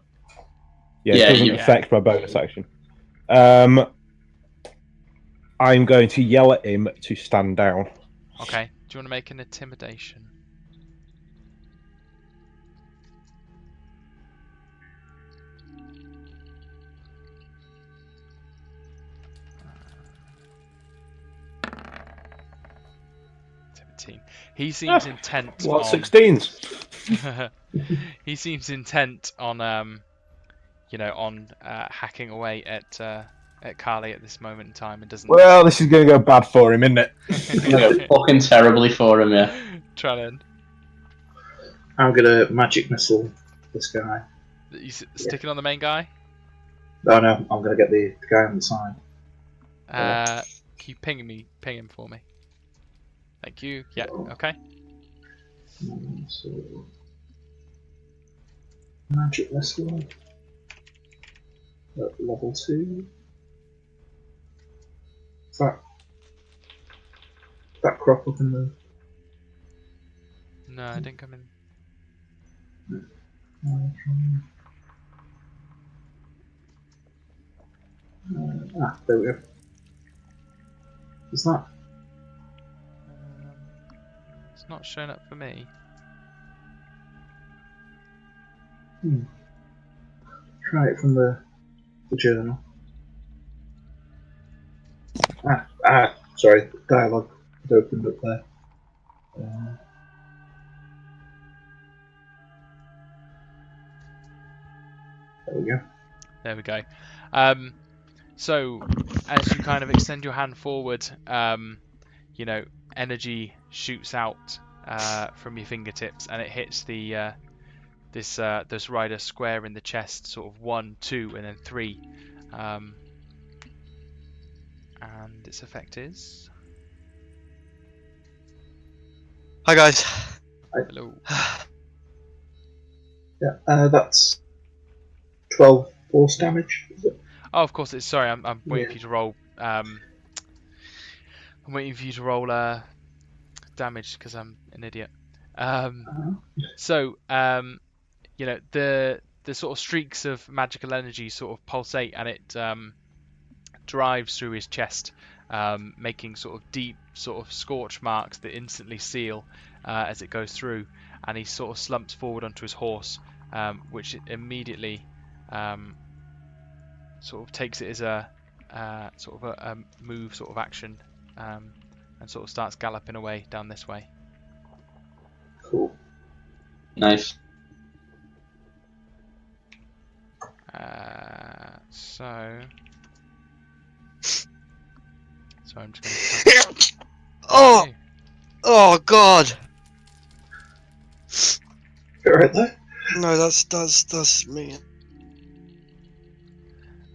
Yeah, Yeah, it doesn't you- affect my bonus action. I'm going to yell at him to stand down. Okay. Do you want to make an intimidation? He seems intent What, on 16s? he seems intent on hacking away at Carly at this moment in time and doesn't Well, this is going to go bad for him, isn't it? It's gonna go fucking terribly for him, yeah. Trellin, I'm gonna magic missile this guy. you sticking on the main guy? Oh no, I'm gonna get the guy on the side. Can you ping him for me? Thank you. Yeah, okay. So, magic missile. At level 2. That crop up in the. No, I didn't come in. There we go. Is that? It's not showing up for me. Try it from the journal. Sorry, dialogue had opened up there. There we go. There we go. So as you kind of extend your hand forward, energy shoots out from your fingertips, and it hits the this rider square in the chest, sort of 1, 2, and then 3. And its effect is. Hi guys. Hello. Yeah, that's 12 force damage. Is it? Oh, of course. It's sorry. I'm waiting for you to roll. I'm waiting for you to roll damage because I'm an idiot. So the sort of streaks of magical energy sort of pulsate, and it drives through his chest, making sort of deep sort of scorch marks that instantly seal as it goes through, and he sort of slumps forward onto his horse, which immediately sort of takes it as a sort of a move sort of action, and sort of starts galloping away down this way. Cool. Nice. So I'm just going to. Oh God. You're right there. No, that's me.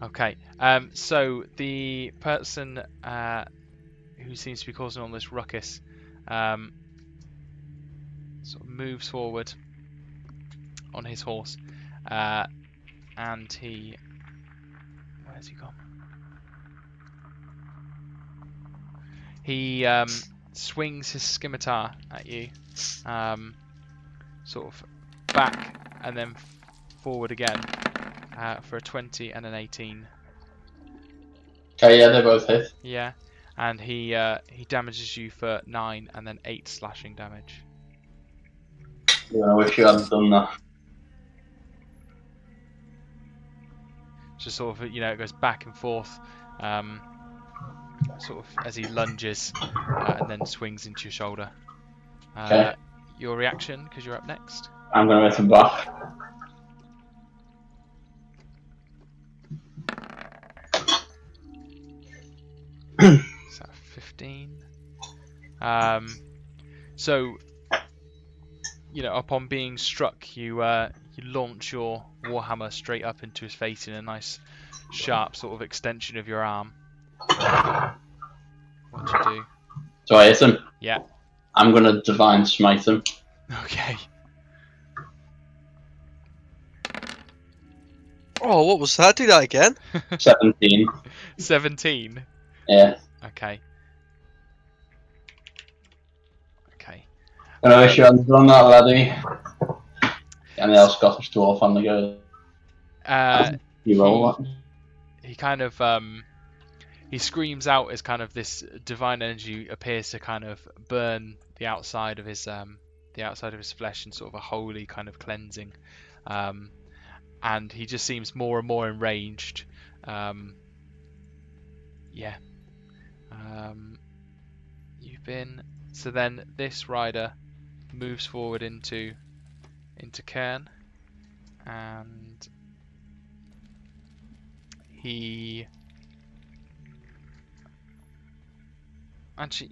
Okay. So the person who seems to be causing all this ruckus sort of moves forward on his horse, and he. Where's he gone? He swings his scimitar at you, sort of back and then forward again for a 20 and an 18. Okay, yeah, they both hit. Yeah, and he damages you for 9 and then 8 slashing damage. Yeah, I wish you hadn't done that. Just sort of, it goes back and forth, sort of as he lunges and then swings into your shoulder. Okay. Your reaction, because you're up next. I'm gonna hit him back. Is that 15? So, upon being struck, you launch your warhammer straight up into his face in a nice, sharp sort of extension of your arm. What do you do? Do I hit him? Yeah. I'm gonna divine smite him. Okay. Oh, what was that? Do that again. 17. 17. Yeah. Okay. Okay. And I wish you hadn't done that, laddie. And the Scottish dwarf on the go. You roll that. He kind of he screams out as kind of this divine energy appears to kind of burn the outside of his flesh in sort of a holy kind of cleansing, and he just seems more and more enraged. Yeah. You've been so then this rider moves forward into Cairn, and he actually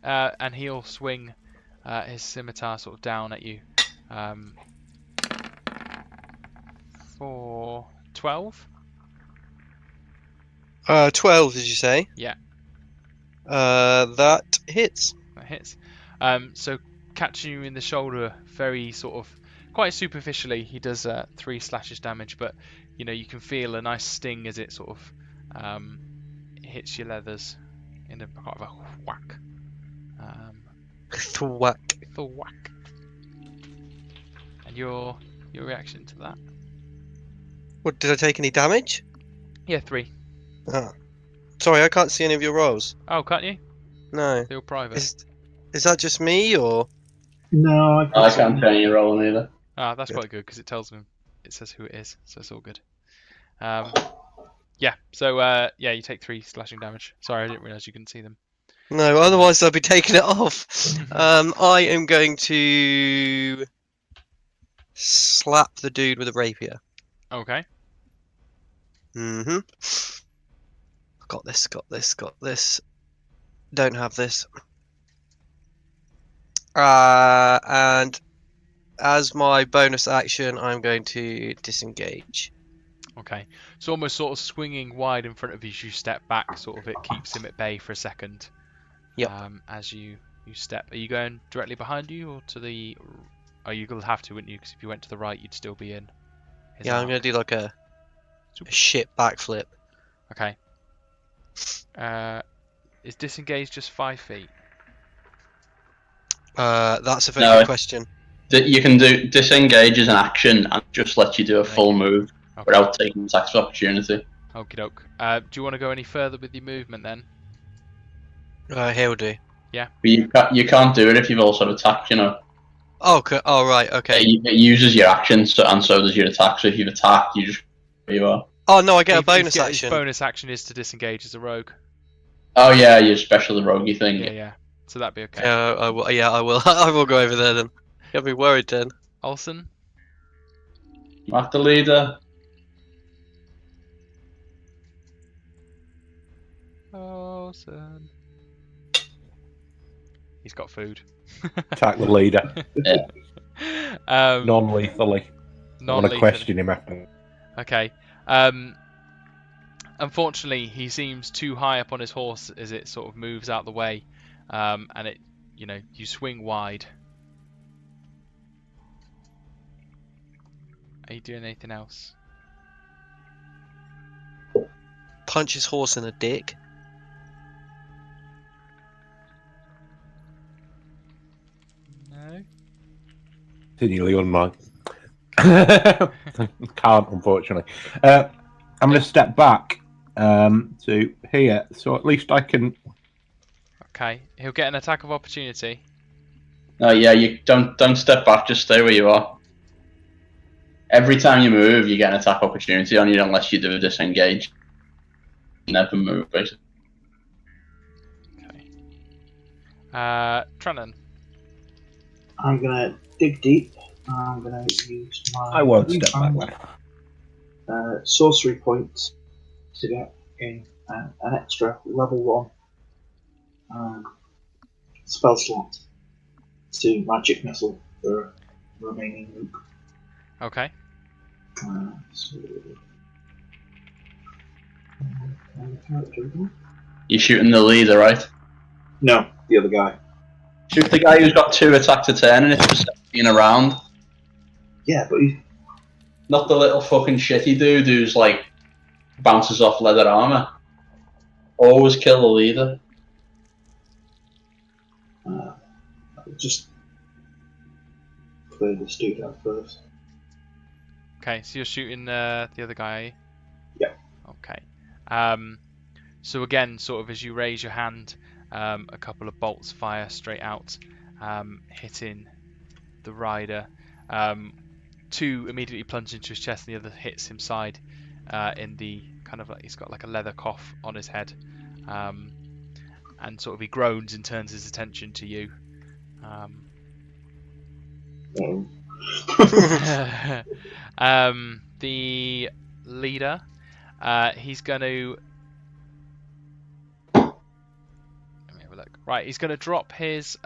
and he'll swing his scimitar sort of down at you for 12. 12, did you say? Yeah. That hits. That hits. So catching you in the shoulder, very sort of quite superficially, he does 3 slashes damage, but you can feel a nice sting as it sort of hits your leathers in a kind of a whack. Thwack. Thwack. And your reaction to that? What, did I take any damage? Yeah, 3. Oh. Sorry, I can't see any of your rolls. Oh, can't you? No. They're all private. Is that just me, or? No, I can't tell you rolling either. Ah, that's Good. quite good because it says who it is, so it's all good. Yeah. So yeah, you take 3 slashing damage. Sorry, I didn't realise you couldn't see them. No, otherwise I'd be taking it off. I am going to slap the dude with a rapier. Okay. Mm-hmm. Got this. Don't have this. And as my bonus action, I'm going to disengage. Okay. It's almost sort of swinging wide in front of you as you step back. Sort of, it keeps him at bay for a second. Yep. As you step, are you going directly behind you or to the? Oh, you'll have to, wouldn't you? Because if you went to the right, you'd still be in. Yeah, I'm going to do like a Super. shit backflip. Okay. Is disengage just 5 feet? That's a very No, good question. You can do disengage as an action and just let you do a full move Okay. without taking attacks of opportunity. Okie doke. Do you want to go any further with your movement then? He'll do. But you can't do it if you've also attacked, Oh, oh right, okay. It uses your actions, and so does your attack. So if you've attacked, you just where you are. Oh no, I get a bonus His action. bonus action is to disengage as a rogue. Oh yeah, your special roguey thing. Yeah. So that'd be okay. I will. Yeah, I will. I will go over there then. You'll be worried then. Olsen? Mark the leader. Olsen. He's got food. Attack the leader. Non-lethally. I want to question him after. Okay. Unfortunately, he seems too high up on his horse as it sort of moves out the way, and it, you swing wide. Are you doing anything else? Punch his horse in the dick. No. Continually on mine. Can't, unfortunately. I'm going to step back to here, so at least I can. Okay. He'll get an attack of opportunity. No, yeah, you don't step back. Just stay where you are. Every time you move, you get an attack opportunity on you unless you do a disengage. Never move, basically. Okay. Trennan. I'm gonna dig deep. I'm gonna use my. I won't step back, man. Sorcery points to get in an extra level 1 spell slot to magic missile for remaining loop. Okay. You're shooting the leader, right? No, the other guy. Shoot the guy who's got 2 attacks a turn and it's just being around. Yeah, but he's Not the little fucking shitty dude who's like bounces off leather armor. Always kill the leader. just clear this dude out first. Okay, so you're shooting the other guy. Yeah. Okay. So again, sort of as you raise your hand, a couple of bolts fire straight out, hitting the rider. Two immediately plunge into his chest, and the other hits him side in the kind of like he's got like a leather cough on his head, and sort of he groans and turns his attention to you. The leader, he's going to. Let me have a look. Right, he's going to drop his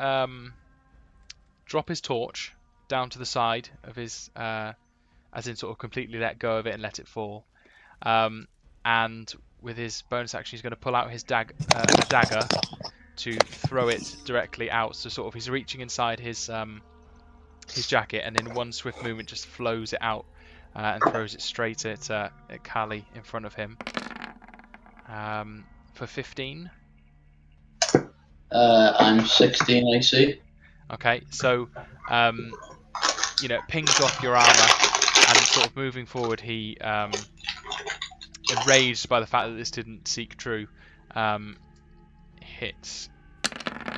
torch down to the side of his, as in sort of completely let go of it and let it fall. And with his bonus action, he's going to pull out his a dagger to throw it directly out. So sort of he's reaching inside his jacket, and in one swift movement just flows it out and throws it straight at Kali in front of him. For 15. I'm 16 AC. Okay, so it pings off your armor, and sort of moving forward, he enraged by the fact that this didn't seek true, hits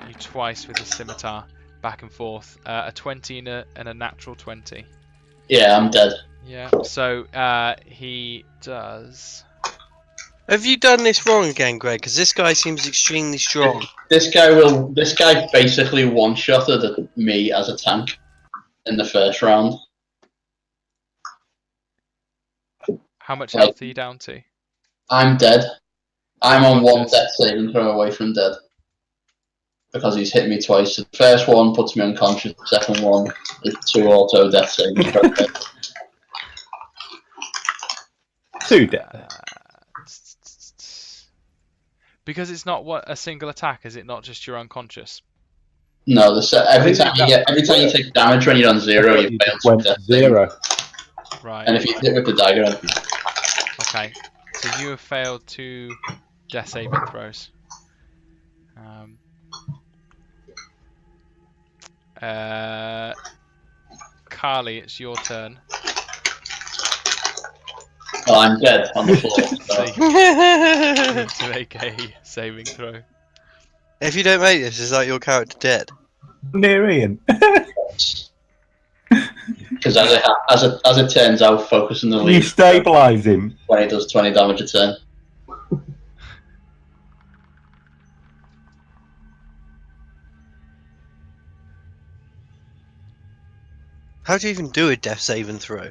you twice with his scimitar, back and forth. A 20 and a natural 20. Yeah, I'm dead. Yeah. So he does. Have you done this wrong again, Greg? Because this guy seems extremely strong. This guy basically one-shotted at me as a tank in the first round. How much health are you down to? I'm dead. I'm on one death saving throw away from dead. Because he's hit me twice. The first one puts me unconscious, the second one is 2 auto death saving throws. 2 death. Because it's not a single attack, is it not just you're unconscious? No, every time you take damage when you're on 0, you fail to death 0. Right. And if you hit with the dagger. Okay. So you have failed 2 death saving throws. Carly, it's your turn. Well, I'm dead on the floor. So. You need to make a saving throw. If you don't make this, is that your character dead? Near Ian. Because as it turns out, focusing the lead. You stabilise him. When he does 20 damage a turn. How do you even do a death saving throw?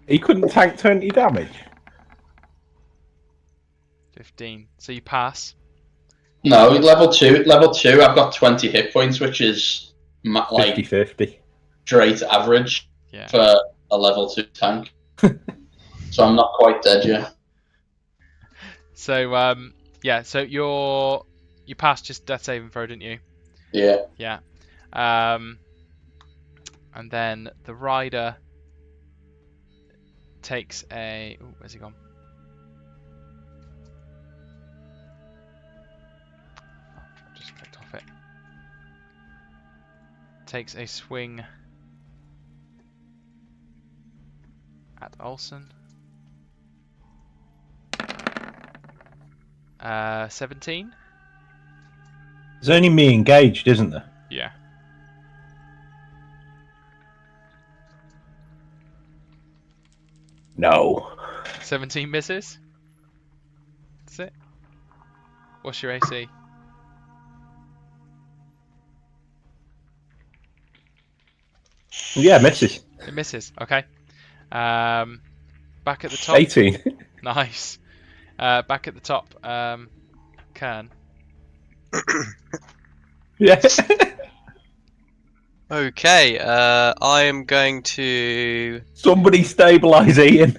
He couldn't tank 20 damage. 15. So you pass. No, level 2. Level 2, I've got 20 hit points, which is like 50-50. straight average for a level 2 tank. So I'm not quite dead yet. So so you passed just death saving throw, didn't you? Yeah. Yeah. And then the rider takes a. Oh, where's he gone? I just clicked off it. Takes a swing at Olsen. 17. There's only me engaged, isn't there? Yeah. No. 17 misses. That's it. What's your AC? Yeah, misses. It misses. Okay. Back at the top. 18. Nice. Back at the top. Kern. Yeah. Okay, I am going to. Somebody stabilise Ian.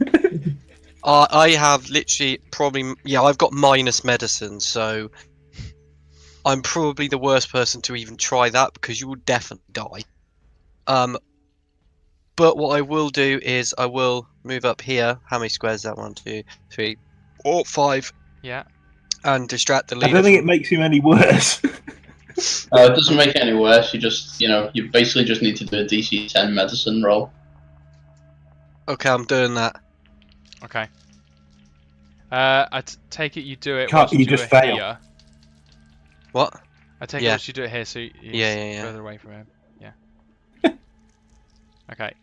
I have literally probably. Yeah, I've got minus medicine, so I'm probably the worst person to even try that because you will definitely die. But what I will do is I will move up here. How many squares is that? 1, 2, 3, 4, 5. Yeah. And distract the I leader. don't think it makes him any worse. It doesn't make it any worse. You basically just need to do a DC 10 medicine roll. Okay, I'm doing that. Okay. Take it you do it Can't whilst you you do just it fail? here. What? I take it Yeah. whilst you do it here, so he's Yeah. further away from him. Yeah. Okay.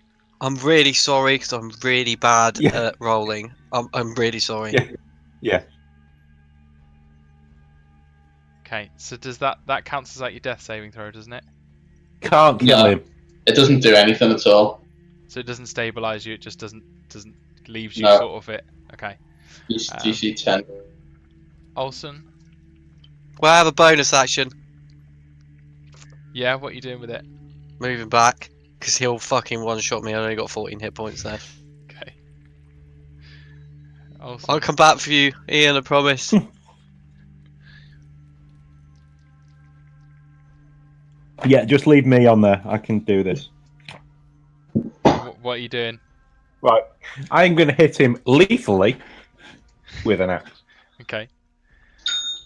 I'm really sorry because I'm really bad Yeah. at rolling. I'm really sorry. Yeah. Yeah. Okay. So does that counts as like your death saving throw, doesn't it? Can't kill No. him. It doesn't do anything at all. So it doesn't stabilize you. It just doesn't leaves you No. sort of it. Okay. DC 10. Olsen. Well, I have a bonus action. Yeah. What are you doing with it? Moving back because he'll fucking one shot me. I only got 14 hit points left. Okay. Olsen. I'll come back for you, Ian. I promise. Yeah, just leave me on there. I can do this. What are you doing? Right. I'm going to hit him lethally with an axe. Okay.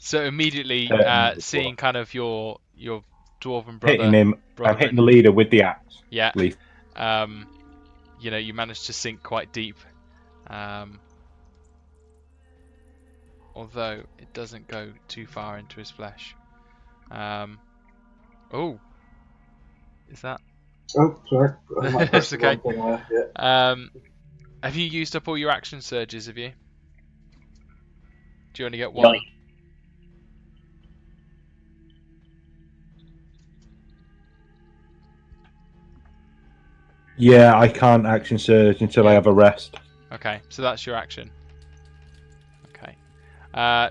So immediately, seeing kind of your dwarven brother Hitting him. brother I'm hitting in- the leader with the axe. Yeah. Lethal. You know, you manage to sink quite deep. Although it doesn't go too far into his flesh. Oh, is that? Oh, sorry. I might press It's the okay. wrong thing there. Yeah. Have you used up all your action surges? Have you? Do you only get one? No. Yeah, I can't action surge until I have a rest. Okay, so that's your action. Okay.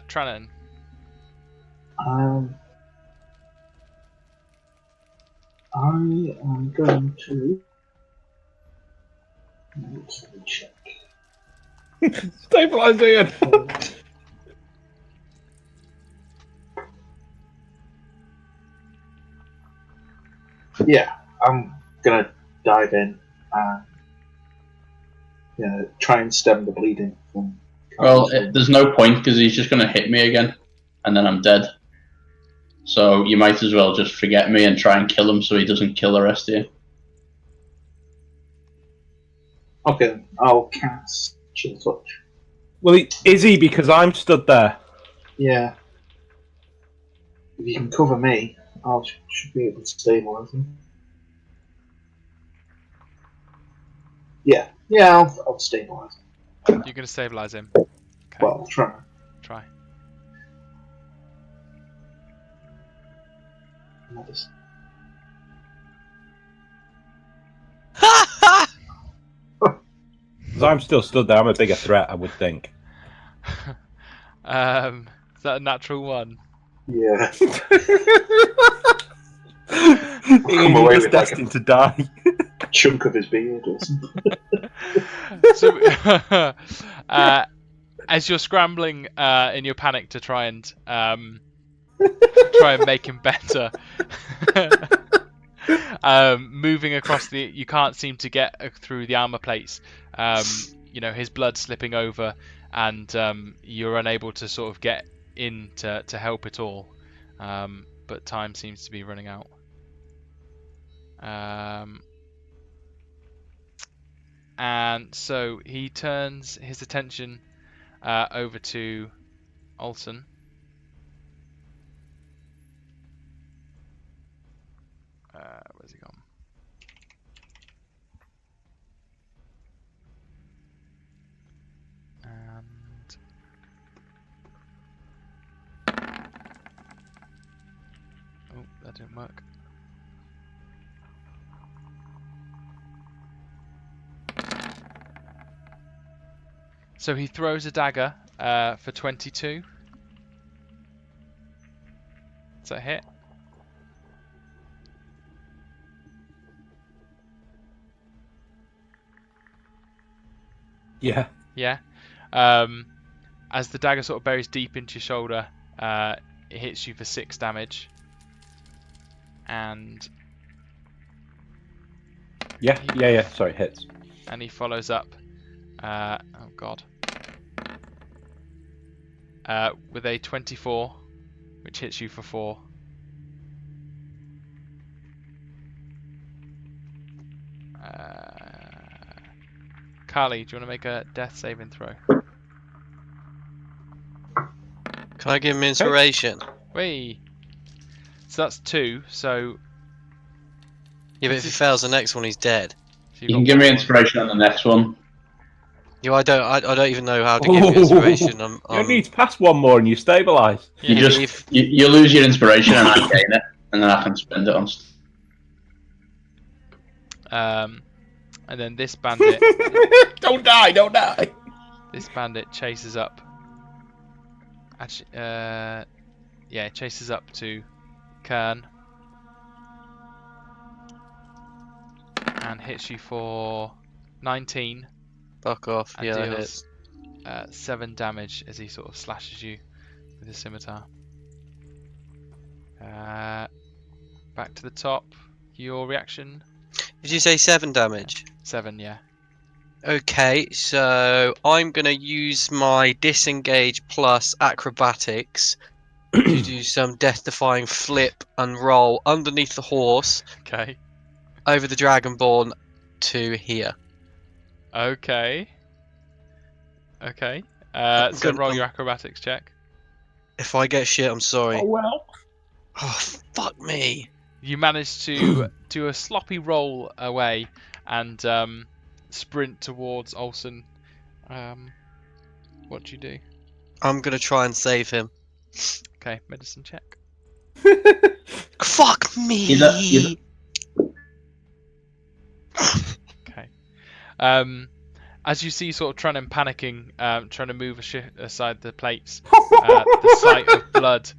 Trannon. I am going to. Let's check. Stabilize Ian. Yeah, I'm gonna dive in and try and stem the bleeding from. Well, there's no point because he's just going to hit me again, and then I'm dead. So you might as well just forget me and try and kill him so he doesn't kill the rest of you. Okay, I'll cast Chill Touch. Well, is he? Because I'm stood there. Yeah. If you can cover me, I should be able to stabilize him. Yeah, I'll stabilize him. You're going to stabilize him. Okay. Well, I'll try. Try. Medicine. Because I'm still stood there. I'm a bigger threat, I would think. Is that a natural one? Yeah. Ian, away you're just with, like, destined to die. Chunk of his beard or something. So, as you're scrambling in your panic to try and make him better, moving across you can't seem to get through the armor plates. You know, his blood slipping over, and you're unable to sort of get in to help at all. But time seems to be running out. And so he turns his attention over to Olsen. Where's he gone? And oh, that didn't work. So he throws a dagger for 22. Does that hit? Yeah. Yeah. As the dagger sort of buries deep into your shoulder, it hits you for 6 damage. And Yeah. Sorry, hits. and he follows up. Oh god. With a 24, which hits you for 4. Carly, do you want to make a death saving throw? Can I give him inspiration? Whee! So that's 2. So Yeah, but if he fails the next one, he's dead. so You got can give me 1 more. inspiration on the next one. Yeah, I don't even know how to give you inspiration. You need to pass one more and you stabilise. You Yeah. just you lose your inspiration and I gain it, and then I can spend it on. And then this bandit, Don't die, don't die. this bandit chases up. Actually, yeah, chases up to Kern and hits you for 19. Fuck off. And Yeah, that deals hits. 7 damage as he sort of slashes you with his scimitar. Back to the top. Your reaction? Did you say 7 damage? 7, yeah. Okay, so I'm gonna use my disengage plus acrobatics to do some death-defying flip and roll underneath the horse Okay. over the dragonborn to here. Okay. Okay. I'm So gonna- roll your acrobatics check. If I get shit, I'm sorry. Oh well. Oh, fuck me. You manage to do a sloppy roll away and sprint towards Olsen. What do you do? I'm gonna try and save him. Okay, medicine check. Fuck me! He's Okay. As you see, sort of trying and panicking, trying to move aside the plates, the sight of blood,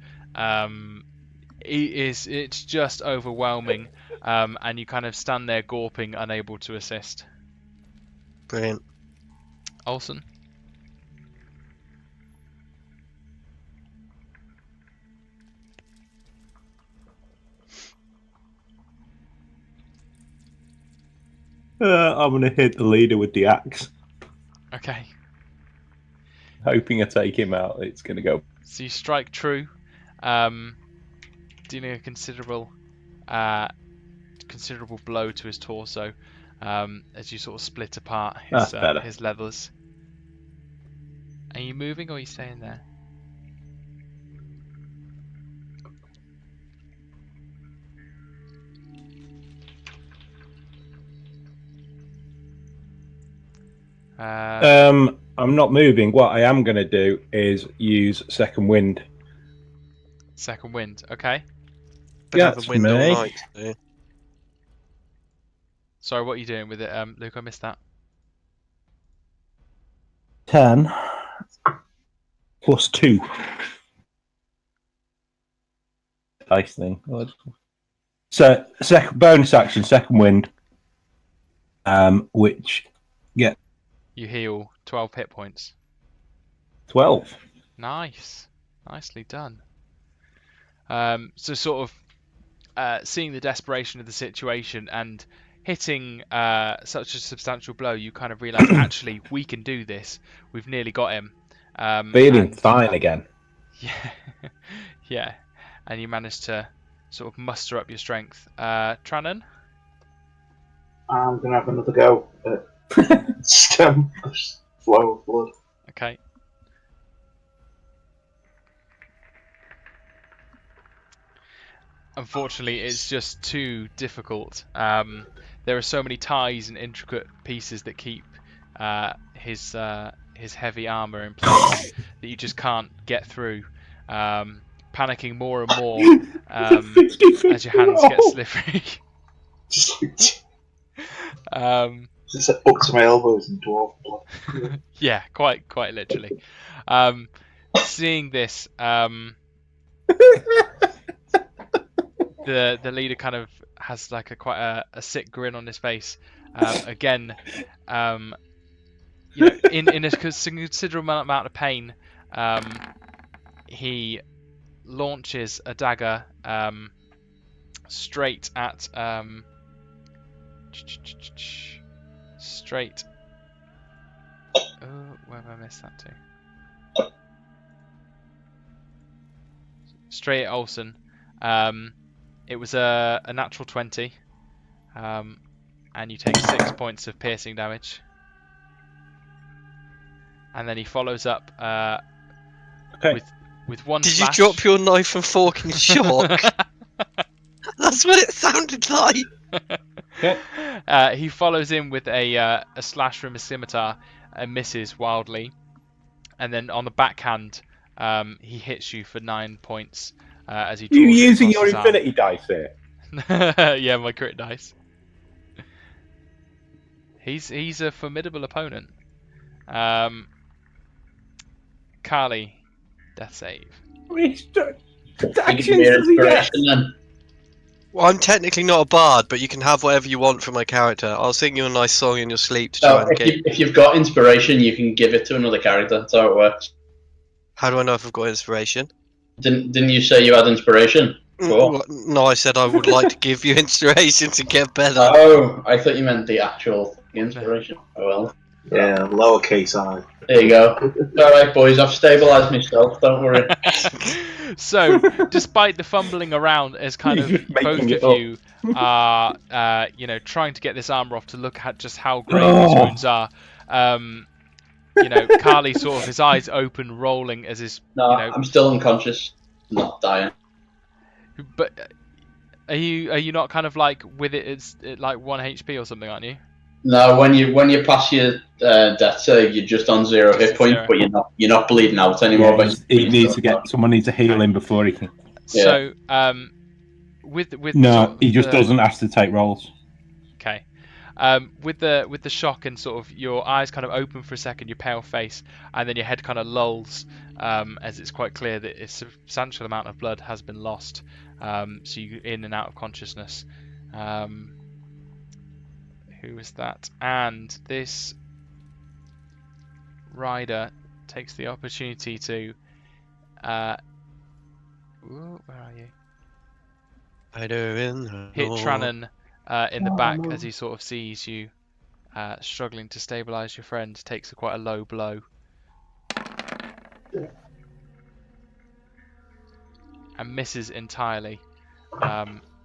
it's just overwhelming, and you kind of stand there gawping, unable to assist. Brilliant. Olsen. I'm going to hit the leader with the axe. Okay. Hoping I take him out. It's going to go. So you strike true, dealing a considerable blow to his torso, as you sort of split apart That's better. his leathers. Are you moving or are you staying there? I'm not moving. What I am going to do is use second wind. Second wind, okay. Been Yeah, having it's wind all me. night, so- Sorry, what are you doing with it, Luke? I missed that. 10 plus 2. Dice thing. So, bonus action, second wind, which get You heal 12 hit points. 12. Nice. Nicely done. So sort of seeing the desperation of the situation and hitting such a substantial blow, you kind of realise, actually, we can do this. We've nearly got him. Feeling and- fine again. Yeah. Yeah. And you managed to sort of muster up your strength. Trannan? I'm going to have another go at stem the flow of blood. Okay. Unfortunately, it's just too difficult. There are so many ties and intricate pieces that keep his heavy armor in place that you just can't get through. Panicking more and more as your hands get slippery. Just like, Um, up to my elbows in dwarf blood. yeah, quite literally. Seeing this, the leader kind of has like quite a sick grin on his face. Again, you know, in a considerable amount of pain, he launches a dagger straight at straight. Oh, where have I missed that to? Straight at Olsen. It was a natural 20, and you take 6 points of piercing damage. And then he follows up Okay. with one Did you flash. drop your knife and fork in shock? That's what it sounded like. Okay. He follows in with a slash from his scimitar and misses wildly, and then on the backhand, he hits you for 9 points as he draws You it using across your his infinity dice here? arm. Yeah, my crit dice. He's a formidable opponent. Carly, death save. Which You give actions me an does he get? inspiration then. Well, I'm technically not a bard, but you can have whatever you want from my character. I'll sing you a nice song in your sleep to try So and get. if you've got inspiration, you can give it to another character. That's how it works. How do I know if I've got inspiration? Didn't you say you had inspiration? Cool. No, I said I would like to give you inspiration to get better. Oh, I thought you meant the actual inspiration. Oh well. Yeah, lowercase I. There you go. Alright, boys, I've stabilised myself, don't worry. So, despite the fumbling around, as kind He's of just making both it of up. you are, trying to get this armor off to look at just how grave his wounds are, Carly sort of his eyes open, rolling as his, No, I'm still unconscious. I'm not dying. But are you not kind of like with it? It's like 1 HP or something, aren't you? No, when you pass your death save, you're just on 0 hit points, Zero. but you're not bleeding out anymore. Yeah, but he needs to get someone needs to heal him before he can. So, with No, sort of he just the- doesn't have to take rolls. Okay. With the shock and sort of your eyes kind of open for a second, your pale face, and then your head kind of lulls, as it's quite clear that a substantial amount of blood has been lost. So you're in and out of consciousness. Who is that? And this rider takes the opportunity to. Where are you? Hit Trannan in the back as he sort of sees you struggling to stabilise your friend. Takes quite a low blow. And misses entirely.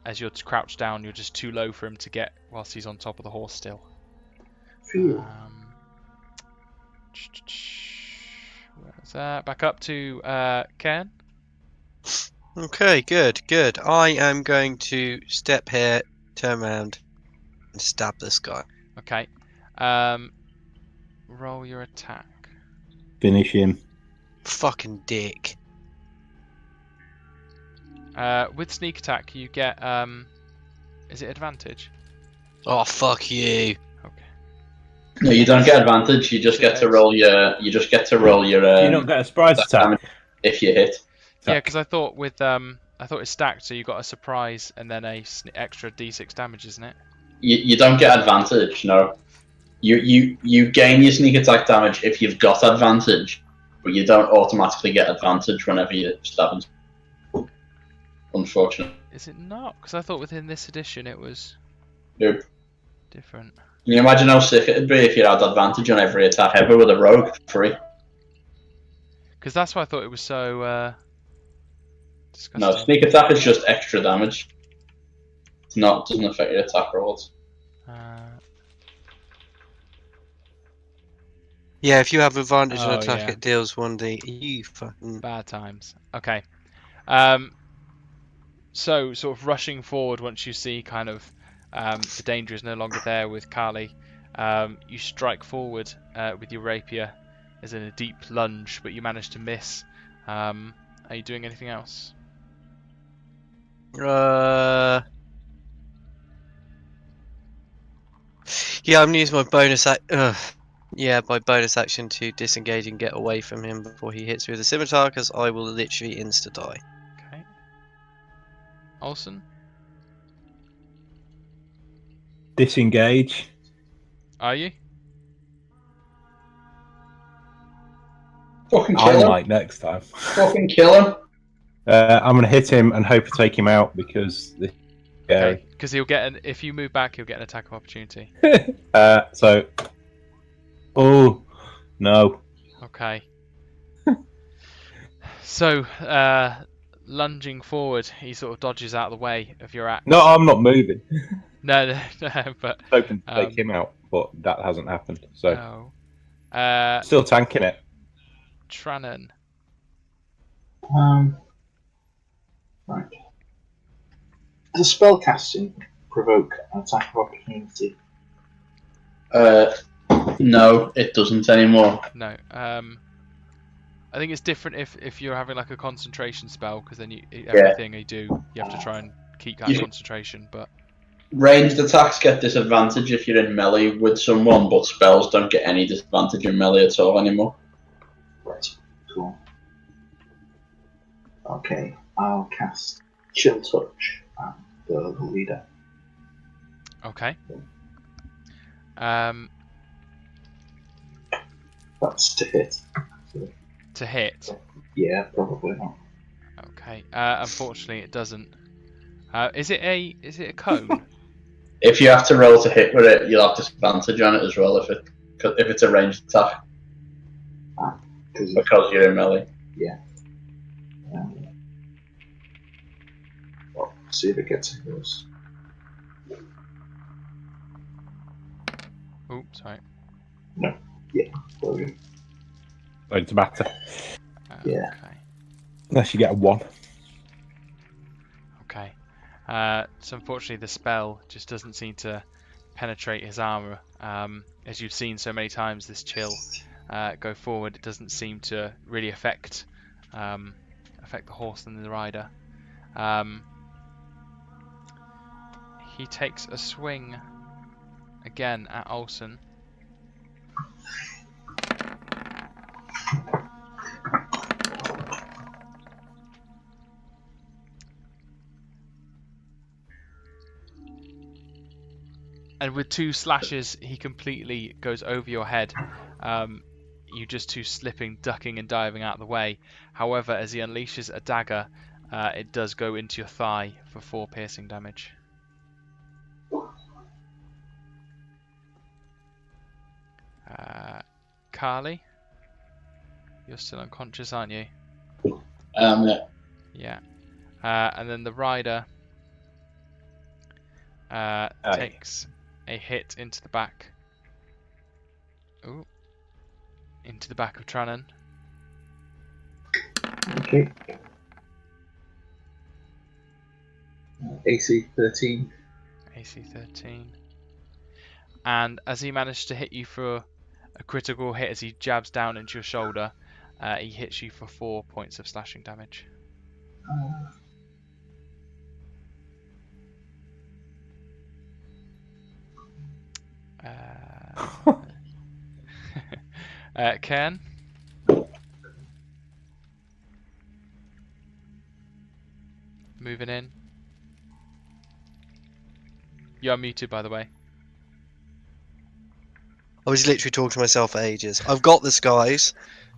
As you're crouched down, you're just too low for him to get whilst he's on top of the horse still. Phew. Where's that? Back up to Ken. Okay, good. I am going to step here, turn around, and stab this guy. Okay. Roll your attack. Finish him. Fucking dick. With sneak attack, you get is it advantage? Oh, fuck you. Okay. No, you don't get advantage. You just get to roll your. You just get to roll your. You don't get a surprise attack. damage if you hit. Yeah, because I thought with I thought it's stacked, so you got a surprise and then a extra d6 damage, isn't it? You don't get advantage. No. You gain your sneak attack damage if you've got advantage, but you don't automatically get advantage whenever you're stabbing. Unfortunately. Is it not? Because I thought within this edition it was Nope. different. Can you imagine how sick it'd be if you had advantage on every attack ever with a rogue for free? Because that's why I thought it was so disgusting. No, sneak attack is just extra damage. It's not doesn't affect your attack rolls. Yeah, if you have advantage on Oh, attack, yeah. it deals 1d. You fucking. Bad times. Okay. So sort of rushing forward once you see kind of the danger is no longer there with Carly, you strike forward with your rapier as in a deep lunge, but you manage to miss. Are you doing anything else? Yeah, I'm gonna use my bonus my bonus action to disengage and get away from him before he hits me with a scimitar, because I will literally insta die. Okay. Olsen? Disengage. Are you? Fucking I kill him. might next time. Fucking kill him. I'm going to hit him and hope to take him out because this. Okay. Because he'll get if you move back, he'll get an attack of opportunity. So. Oh no. Okay. So, lunging forward, he sort of dodges out of the way of your axe. No, I'm not moving. No, but Hoping to take him out, but that hasn't happened. So no. still tanking it. Trannan. Right. Does spellcasting provoke an attack of opportunity? No, it doesn't anymore. No. I think it's different if you're having like a concentration spell, because then everything you do, you have to try and keep that You- concentration. But Ranged attacks get disadvantage if you're in melee with someone, but spells don't get any disadvantage in melee at all anymore. Right. Cool. Okay, I'll cast Chill Touch at the leader. okay. That's to hit. To hit. Yeah, probably not. Okay. Unfortunately, it doesn't. Is it a cone? If you have to roll to hit with it, you'll have disadvantage on it as well if it's a ranged attack because you're in melee. Well, see if it gets close. Oh, sorry. Sorry. Going to matter. Yeah. Okay. Unless you get a 1. Okay. So unfortunately, the spell just doesn't seem to penetrate his armor. As you've seen so many times, this chill go forward. It doesn't seem to really affect the horse and the rider. He takes a swing again at Olsen. And with 2 slashes, he completely goes over your head. You just 2 slipping, ducking, and diving out of the way. However, as he unleashes a dagger, it does go into your thigh for 4 piercing damage. Carly, you're still unconscious, aren't you? Yeah. Yeah. And then the rider takes a hit into the back. Ooh. Into the back of Trannan. Okay. AC 13. AC 13. And as he managed to hit you for a critical hit as he jabs down into your shoulder, he hits you for 4 points of slashing damage. Ken? Moving in. You are muted, by the way. I was literally talking to myself for ages. I've got this, guys.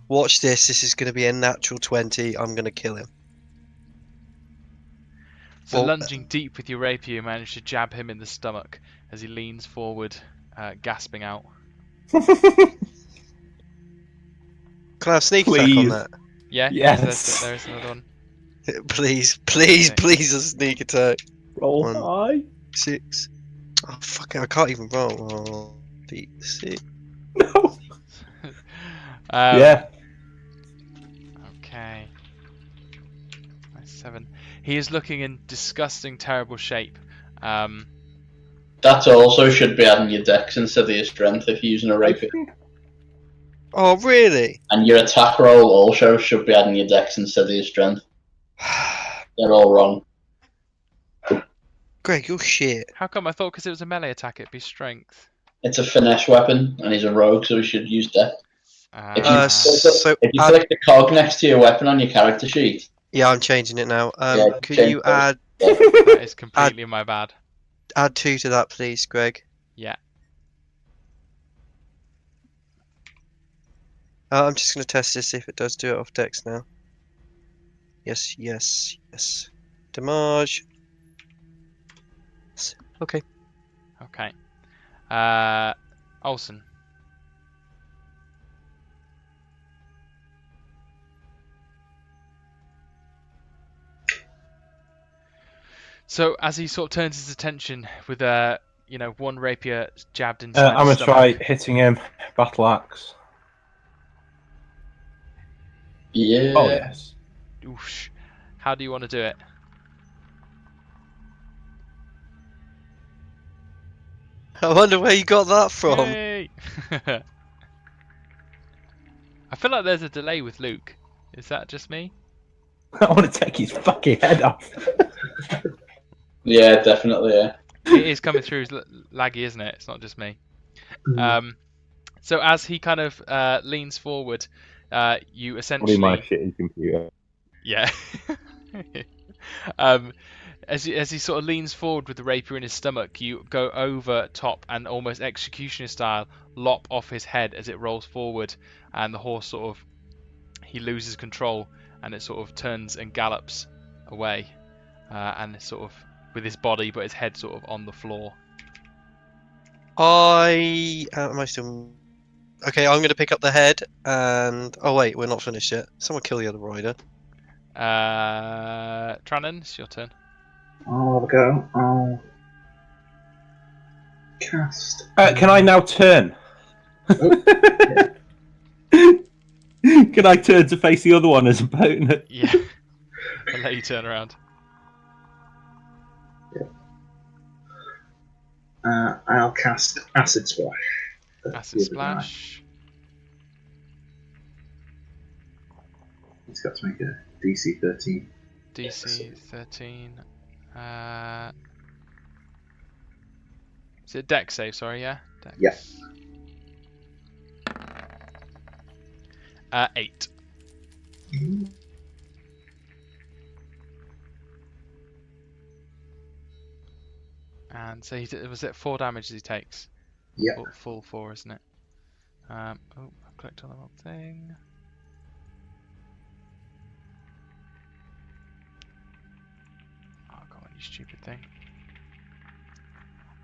Watch this. This is going to be a natural 20. I'm going to kill him. So Well, lunging deep with your rapier, you manage to jab him in the stomach as he leans forward, gasping out. Can I have sneak attack on Please. that? Yeah, Yes. there's another one. Please, Okay. please, a sneak attack. Roll 1, high. 6. Oh, fuck it. I can't even roll. Oh, 6. No. Um, Yeah. Okay. 7. He is looking in disgusting, terrible shape. That also should be adding your dex instead of your strength if you're using a rapier. Oh, really? And your attack roll also should be adding your dex instead of your strength. They're all wrong. Greg, you're shit. How come? I thought because it was a melee attack, it'd be strength. It's a finesse weapon, and he's a rogue, so he should use dex. So If you click the cog next to your weapon on your character sheet, yeah, I'm changing it now. Yeah, Could change you those. That is completely my bad. add 2 to that, please, Greg? Yeah. I'm just going to test this, see if it does do it off dex now. Yes, yes, yes. Damage. Okay. Okay. Olsen. So as he sort of turns his attention with one rapier jabbed inside I'm his gonna try stomach. hitting him. Battle axe. yeah. Oh yes. Oosh. How do you want to do it? I wonder where you got that from. Yay! I feel like there's a delay with Luke. Is that just me? I want to take his fucking head off. Yeah, definitely. Yeah. It is coming through as laggy, isn't it? It's not just me. So as he kind of leans forward, you Probably my essentially, shitty computer. yeah. As he sort of leans forward with the rapier in his stomach, you go over top and almost executioner style lop off his head as it rolls forward, and the horse sort of he loses control and it sort of turns and gallops away, and it's sort of with his body but his head sort of on the floor. Am I still? Okay, I'm going to pick up the head and. Oh wait, we're not finished yet. Someone kill the other rider. Trannan, it's your turn. I'll have a go. I'll cast. Can I now turn? Can I turn to face the other one as opponent? Yeah. I'll let you turn around. I'll cast Acid Splash. Acid Splash. He's got to make a DC 13. DC 13. Is it Dex save? Sorry, yeah? Dex. Yeah. 8. And so was it 4 damage he takes? Yeah. Full 4, isn't it? Oh, I've clicked on the wrong thing. Oh, come on, you stupid thing.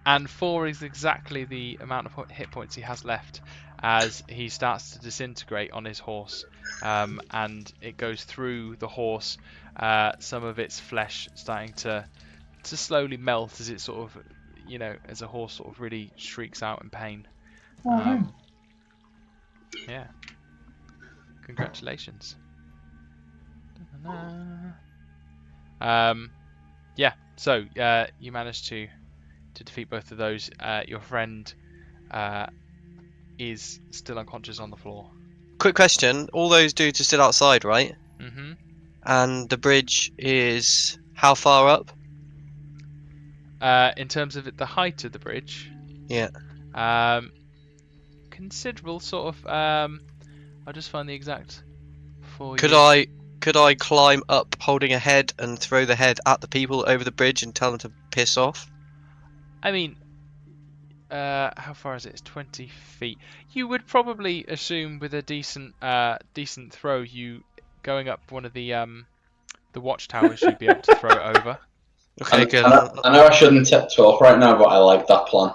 And 4 is exactly the amount of hit points he has left as he starts to disintegrate on his horse. And it goes through the horse, some of its flesh starting to slowly melt as it sort of, as a horse sort of really shrieks out in pain. Yeah. Congratulations. Yeah, so you managed to defeat both of those. Your friend is still unconscious on the floor. Quick question: all those dudes are still outside, right? Mm-hmm. And the bridge is how far up? In terms of the height of the bridge, Yeah. Considerable, sort of. I'll just find the exact for Could you. I climb up holding a head and throw the head at the people over the bridge and tell them to piss off? I mean, how far is it? It's 20 feet. You would probably assume with a decent throw, you going up one of the watchtowers, you'd be able to throw it over. Okay, good. I know I shouldn't talk right now, but I like that plan.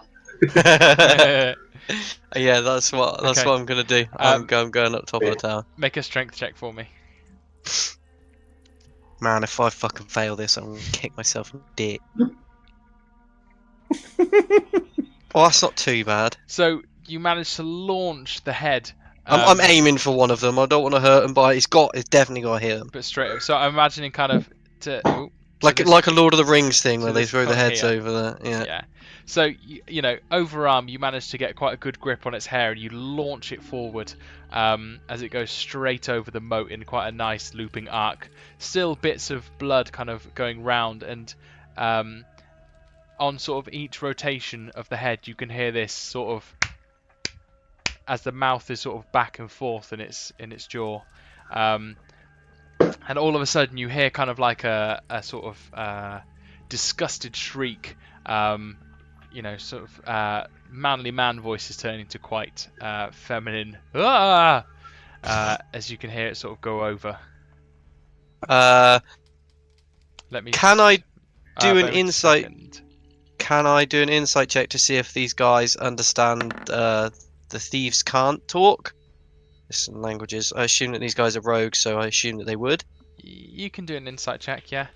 Yeah, that's what I'm gonna do. I'm going up top of the tower. Make a strength check for me. Man, if I fucking fail this, I'm gonna kick myself in the dick. Oh, that's not too bad. So you managed to launch the head. I'm aiming for one of them. I don't want to hurt him, but it's definitely got to hit him. But straight up. So I'm imagining kind of like a Lord of the Rings thing where they this throw the front heads here. over there. Yeah. Yeah. So overarm, you manage to get quite a good grip on its hair, and you launch it forward as it goes straight over the moat in quite a nice looping arc. Still bits of blood kind of going round, and on sort of each rotation of the head, you can hear this sort of as the mouth is sort of back and forth in its jaw. And all of a sudden you hear kind of like a sort of disgusted shriek, sort of manly man voices turning to quite feminine as you can hear it sort of go over. Let me. Can I do an bear with me a insight? second. Can I do an insight check to see if these guys understand the thieves can't talk? Listen, languages. I assume that these guys are rogues, so I assume that they would. You can do an insight check, yeah.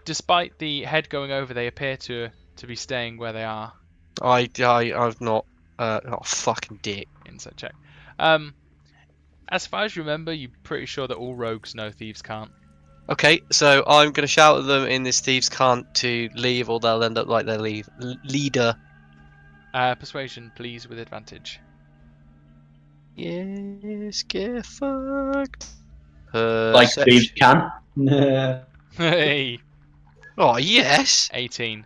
Despite the head going over, they appear to be staying where they are. I've not. Oh, fucking dick. Insight check. As far as you remember, you're pretty sure that all rogues know thieves can't. Okay, so I'm going to shout at them in this thieves' cant to leave, or they'll end up like their leader. Persuasion, please, with advantage. Yes, get fucked. Like thieves can. Hey, Oh yes. 18.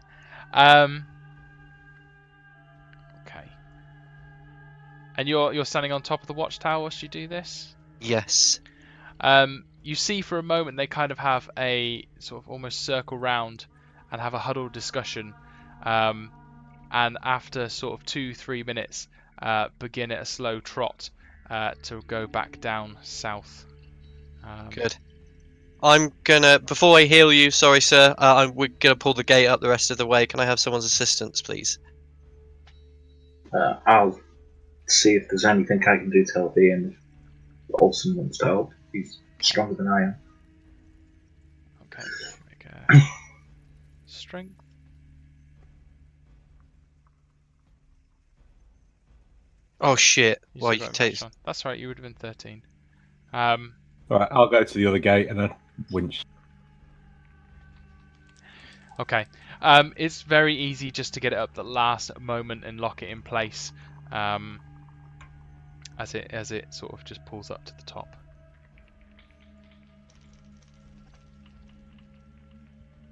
Okay. And you're standing on top of the watchtower whilst you do this? Yes. You see for a moment they kind of have a sort of almost circle round and have a huddled discussion. And after sort of 2-3 minutes, begin at a slow trot to go back down south. Good. I'm gonna, before I heal you, sorry sir, we're gonna pull the gate up the rest of the way. Can I have someone's assistance, please? I'll see if there's anything I can do to help Ian. If Olsen wants to help. He's stronger than I am. Okay, make a strength. Oh shit. You Well, still you got can take. advantage on. That's right, you would have been 13. Right, I'll go to the other gate and then winch. Okay. It's very easy just to get it up the last moment and lock it in place. As it sort of just pulls up to the top.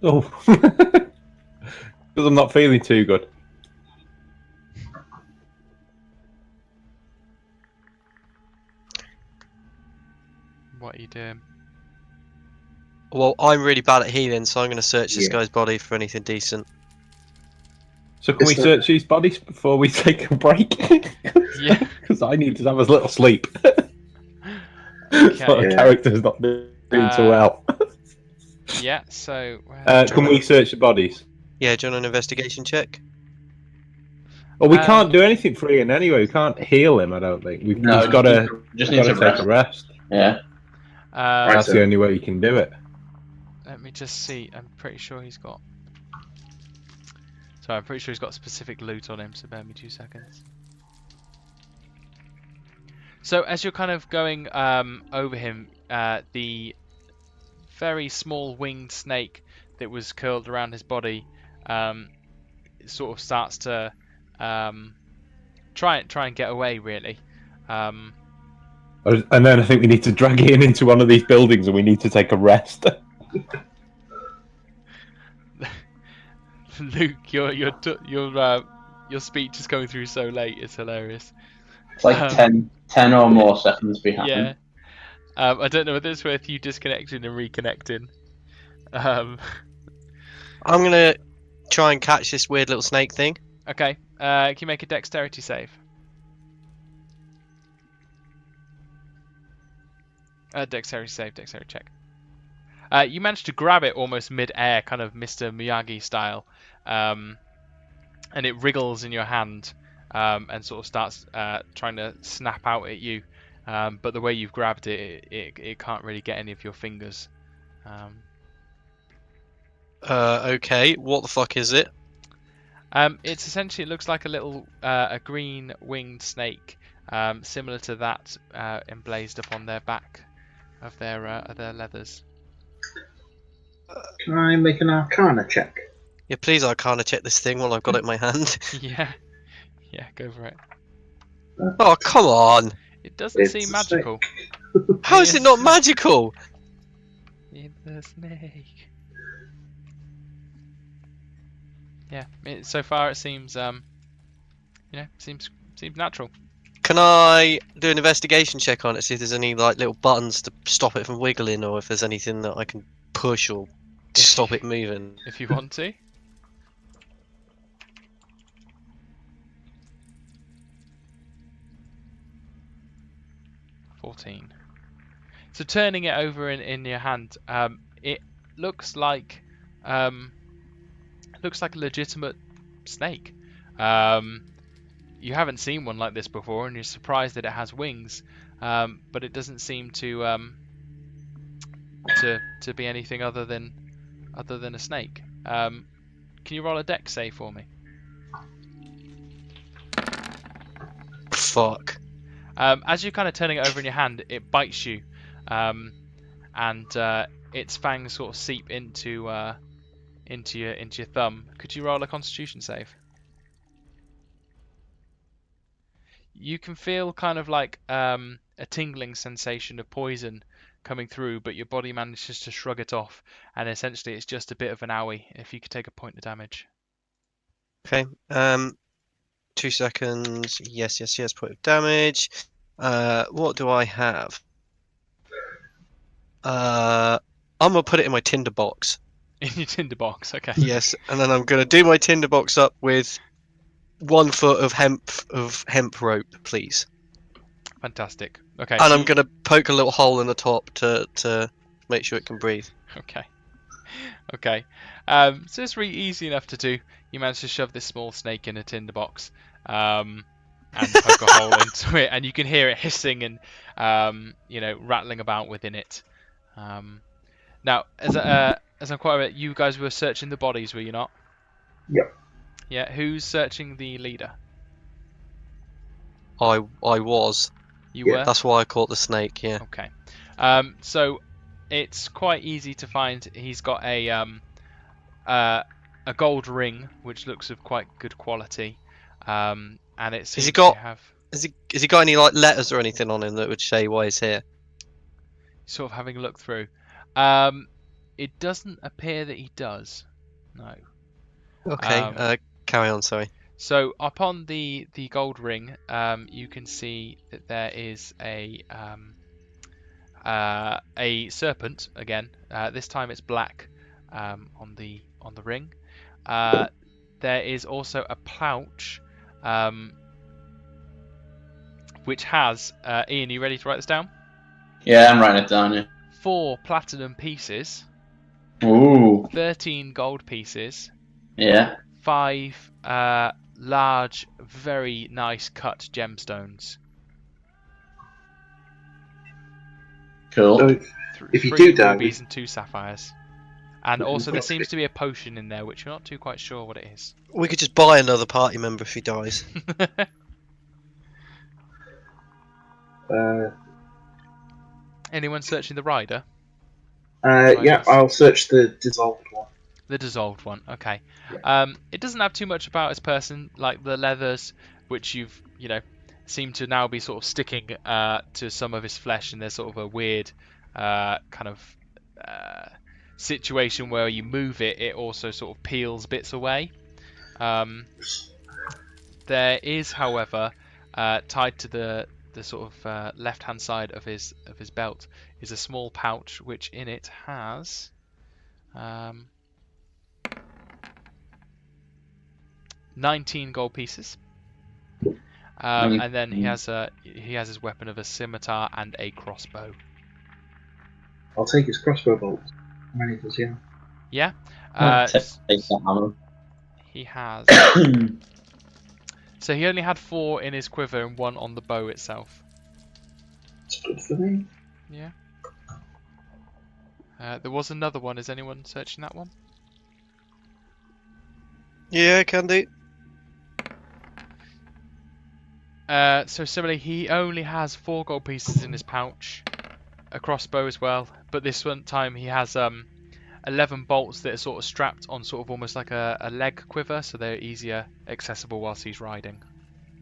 Oh, because I'm not feeling too good. What are you doing? Well, I'm really bad at healing, so I'm gonna search this Yeah. guy's body for anything decent. So can we search these bodies before we take a break? Yeah. Because I need to have a little sleep. Okay. So the character's not doing too well. Yeah, so... Can we search the bodies? Yeah, do you want an investigation check? Well, we can't do anything for Ian anyway. We can't heal him, I don't think. He's got to just need to take a rest. Yeah. That's the only way you can do it. Let me just see. I'm pretty sure he's got... Sorry, I'm pretty sure he's got specific loot on him, so bear me 2 seconds. So as you're kind of going over him, the very small winged snake that was curled around his body sort of starts to try and get away, really. And then I think we need to drag Ian into one of these buildings and we need to take a rest. Luke, your speech is coming through so late. It's hilarious. It's like 10 or more seconds behind. Yeah. I don't know whether it's worth you disconnecting and reconnecting. I'm gonna try and catch this weird little snake thing. Okay. Can you make a dexterity save? Dexterity check. You managed to grab it almost mid-air, kind of Mr. Miyagi style, and it wriggles in your hand and sort of starts trying to snap out at you. But the way you've grabbed it, it can't really get any of your fingers. Okay, what the fuck is it? It's essentially, it looks like a little a green winged snake, similar to that emblazed upon their back of their leathers. Can I make an Arcana check? Yeah, please, I can't check this thing while I've got it in my hand. Yeah, go for it. Oh, come on! It doesn't It's seem a magical. How is it not magical? It's a snake. Yeah, so far it seems, seems natural. Can I do an investigation check on it, see if there's any like little buttons to stop it from wiggling, or if there's anything that I can push or to stop it moving? If you want to. So turning it over in your hand, it looks like a legitimate snake. You haven't seen one like this before, and you're surprised that it has wings, but it doesn't seem to be anything other than a snake. Can you roll a dex save for me? Fuck. As you're kind of turning it over in your hand, it bites you, and its fangs sort of seep into your thumb. Could you roll a Constitution save? You can feel kind of like a tingling sensation of poison coming through, but your body manages to shrug it off, and essentially it's just a bit of an owie. If you could take a point of damage. Okay. 2 seconds. Yes, yes, yes. Point of damage. What do I have? I'm gonna put it in my tinder box. In your tinderbox, okay. Yes, and then I'm gonna do my tinder box up with 1 foot of hemp rope, please. Fantastic. Okay. And so I'm gonna poke a little hole in the top to make sure it can breathe. Okay. Okay. So it's really easy enough to do. You manage to shove this small snake in a tinderbox, and poke a hole into it, and you can hear it hissing and rattling about within it. Now, as I'm quite aware, you guys were searching the bodies, were you not? Yep. Yeah. Who's searching the leader? I was. You Yeah. were. That's why I caught the snake. Yeah. Okay. So it's quite easy to find. He's got a gold ring, which looks of quite good quality, and it seems he got- to have Has he got any like letters or anything on him that would say why he's here? sort of having a look through. It doesn't appear that he does. No. Okay. Carry on. Sorry. So upon the gold ring, you can see that there is a serpent again. This time it's black on the ring. There is also a pouch, which has Ian. You ready to write this down? Yeah, I'm writing it down. Yeah. 4 platinum pieces, Ooh. 13 gold pieces, Yeah. 5 large, very nice cut gemstones. Cool. So if you do die, rubies and 2 sapphires. And also there Let's seems to be a potion in there, which you're not too quite sure what it is. We could just buy another party member if he dies. Anyone searching the rider? yeah, I'll search the dissolved one. The dissolved one, okay. Yeah. It doesn't have too much about his person, like the leathers, which you've, seem to now be sort of sticking to some of his flesh, and there's sort of a weird kind of situation where you move it, it also sort of peels bits away. There is, however, tied to the sort of left-hand side of his belt is a small pouch, which in it has 19 gold pieces. And then he has his weapon of a scimitar and a crossbow. I'll take his crossbow bolt. How many does he have? Yeah. Take that hammer. He has. So he only had 4 in his quiver and 1 on the bow itself. It's good for me. Yeah. There was another one. Is anyone searching that one? Yeah, can do. So similarly, he only has 4 gold pieces in his pouch, a crossbow as well. But this one time he has 11 bolts that are sort of strapped on sort of almost like a leg quiver, so they're easier accessible whilst he's riding.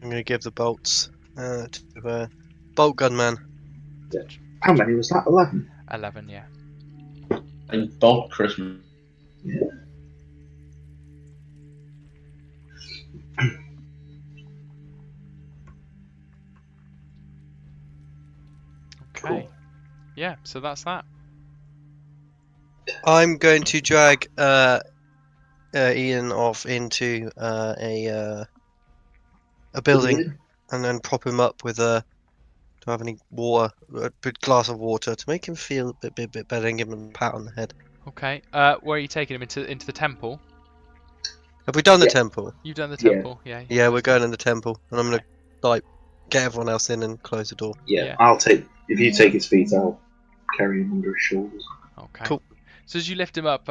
I'm gonna give the bolts to bolt gun man. How many was that? 11? 11, yeah. And bolt Christmas. Yeah. Okay. Cool. Yeah, so that's that. I'm going to drag Ian off into a building and then prop him up with a. Do I have any water? A big glass of water to make him feel a bit better and give him a pat on the head. Okay. Where are you taking him into the temple? Have we done the Yeah. temple? You've done the Yeah. temple, yeah. Yeah, we're going in the temple, and I'm gonna get everyone else in and close the door. Yeah, Yeah. if you take his feet, I'll carry him under his shoulders. Okay. Cool. So as you lift him up,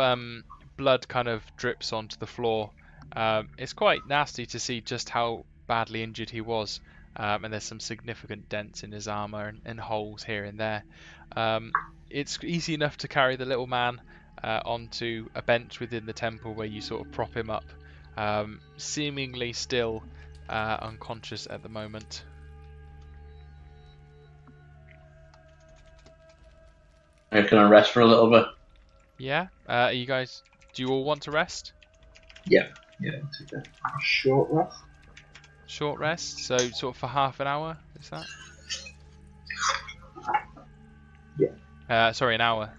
blood kind of drips onto the floor. It's quite nasty to see just how badly injured he was, and there's some significant dents in his armor and holes here and there. it's easy enough to carry the little man onto a bench within the temple where you sort of prop him up, seemingly still unconscious at the moment. I'm gonna rest for a little bit. Yeah. You guys, do you all want to rest? Yeah, take a short rest. Short rest, so sort of for half an hour, is that? Yeah. Sorry, an hour.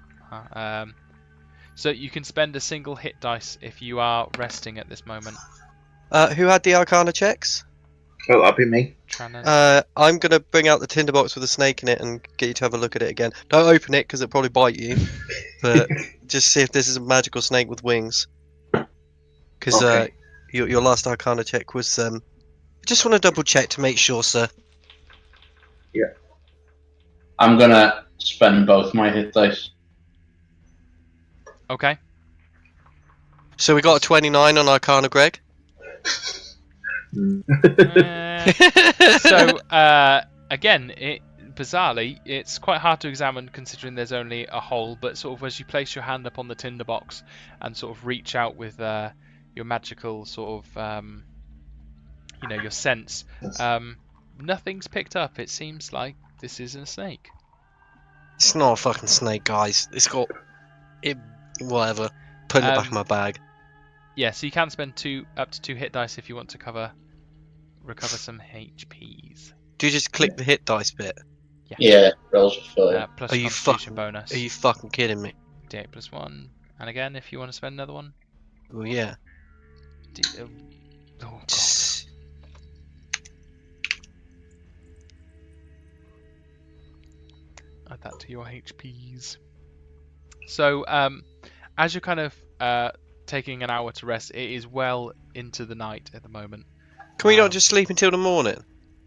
So you can spend a single hit dice if you are resting at this moment. Who had the Arcana checks? Oh, that'd be me. Trannan. I'm gonna bring out the tinderbox with a snake in it and get you to have a look at it again. Don't open it because it'll probably bite you, but just see if this is a magical snake with wings. Because Okay. your last Arcana check was just want to double check to make sure, sir. I'm gonna spend both my hit dice. Okay. So we got a 29 on Arcana, Greg. So again, bizarrely, it's quite hard to examine considering there's only a hole. But sort of as you place your hand up on the tinderbox and sort of reach out with your magical sort of, your sense, nothing's picked up. It seems like this isn't a snake. It's not a fucking snake, guys. It's got it. Whatever. Put it back in my bag. Yeah, so you can spend up to two hit dice if you want to recover some HPs. Do you just click the hit dice bit? Yeah, rolls for failure. Plus Are your you constitution bonus. Are you fucking kidding me? D8 plus 1. And again, if you want to spend another one. Well, yeah. Oh, God. Just... Add that to your HPs. So, as you're kind of taking an hour to rest, it is well into the night at the moment. Can we not just sleep until the morning?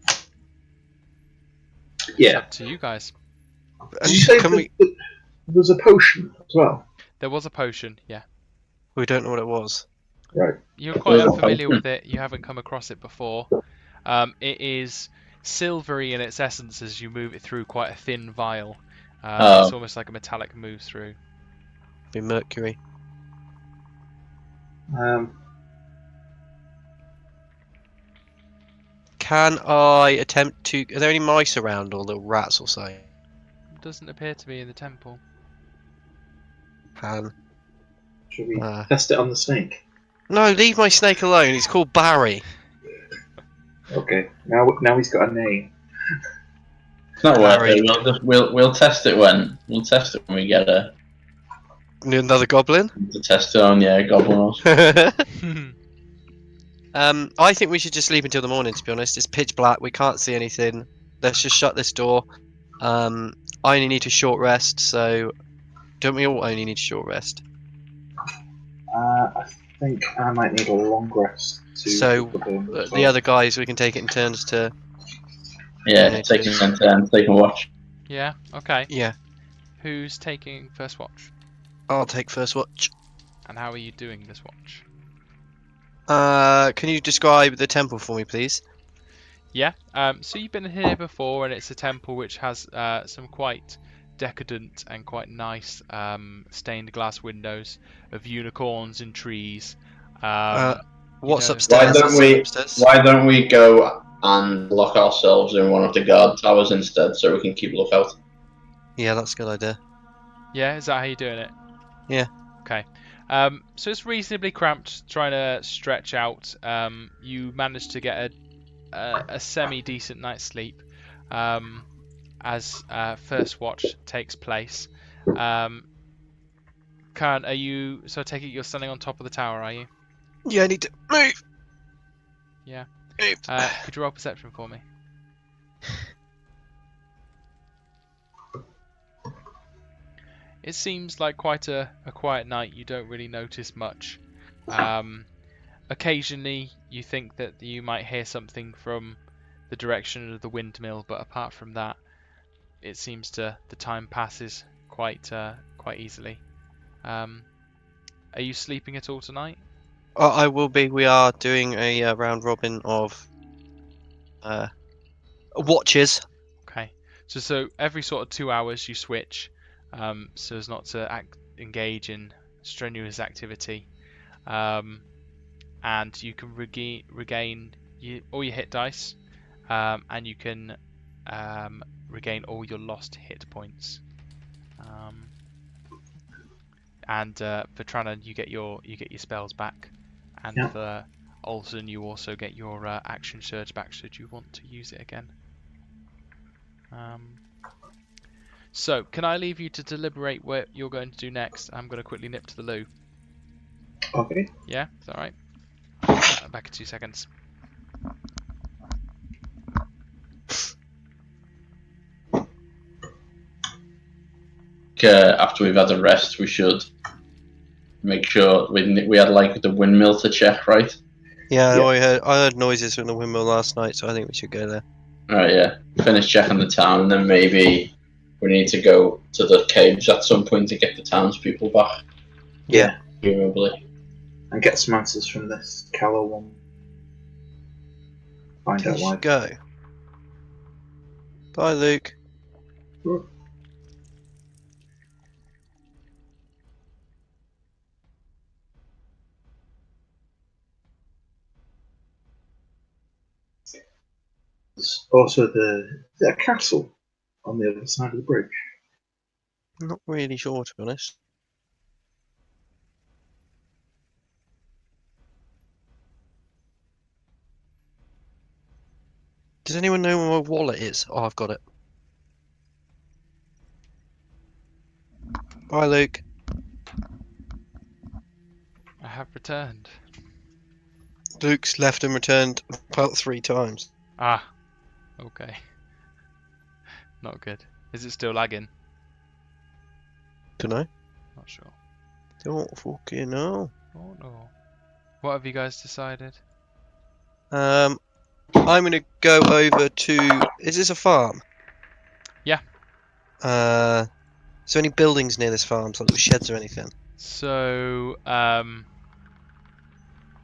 It's Yeah. up to you guys. Did you say Can we? there's a potion as well? There was a potion, yeah. We don't know what it was. Right. You're quite There's a unfamiliar potion. with it. You haven't come across it before. It is silvery in its essence as you move it through quite a thin vial. It's almost like a metallic moves through. Be mercury. Can I attempt to? Are there any mice around or little rats or something? Doesn't appear to be in the temple. Can. Should we test it on the snake? No, leave my snake alone. He's called Barry. Okay. Now he's got a name. It's not worth Harry. it. We'll test it when we get Another goblin. to test it on goblin. I think we should just sleep until the morning. To be honest, it's pitch black. We can't see anything. Let's just shut this door. I only need a short rest, so don't we all only need a short rest? I think I might need a long rest. So the other guys, we can take it in turns to. Yeah, take a watch. Yeah, okay. Yeah, Who's taking first watch? I'll take first watch. And how are you doing this watch? Can you describe the temple for me, please? Yeah, so you've been here before, and it's a temple which has some quite decadent and quite nice stained glass windows of unicorns and trees. What's know- upstairs? Why don't we go and lock ourselves in one of the guard towers instead, so we can keep lookout? Yeah, that's a good idea. Yeah, is that how you're doing it? Yeah. Okay. So it's reasonably cramped, trying to stretch out. You managed to get a semi-decent night's sleep as first watch takes place. Karen, are you? So I take it you're standing on top of the tower, are you? Yeah, I need to move. Yeah. Move. Could you roll perception for me? It seems like quite a quiet night. You don't really notice much. Occasionally, you think that you might hear something from the direction of the windmill, but apart from that, it seems the time passes quite easily. Are you sleeping at all tonight? I will be. We are doing a round robin of watches. Okay. So every sort of 2 hours you switch. so as not to engage in strenuous activity. And you can regain all your hit dice, and you can regain all your lost hit points. And for Trannan, you get your spells back, and Yeah. for Olsen, you also get your action surge back should you want to use it again. So, can I leave you to deliberate what you're going to do next? I'm going to quickly nip to the loo. Okay. Yeah, is that right? Back in 2 seconds. After we've had a rest, we should make sure we had like the windmill to check, right? Yeah, Yeah. I heard noises from the windmill last night, so I think we should go there. Alright, yeah. Finish checking the town, and then maybe we need to go to the caves at some point to get the townspeople back. Yeah. Presumably. And get some answers from this Callow one. Find out why. Go. Bye, Luke. Sure. There's also the castle on the other side of the bridge. I'm not really sure, to be honest. Does anyone know where my wallet is? Oh, I've got it. Bye, Luke. I have returned. Luke's left and returned about 3 times. Ah, okay. Not good. Is it still lagging? Dunno. Not sure. Don't fucking know. Oh no. What have you guys decided? I'm gonna go over to. Is this a farm? Yeah. Is there any buildings near this farm, so little sheds or anything? So, I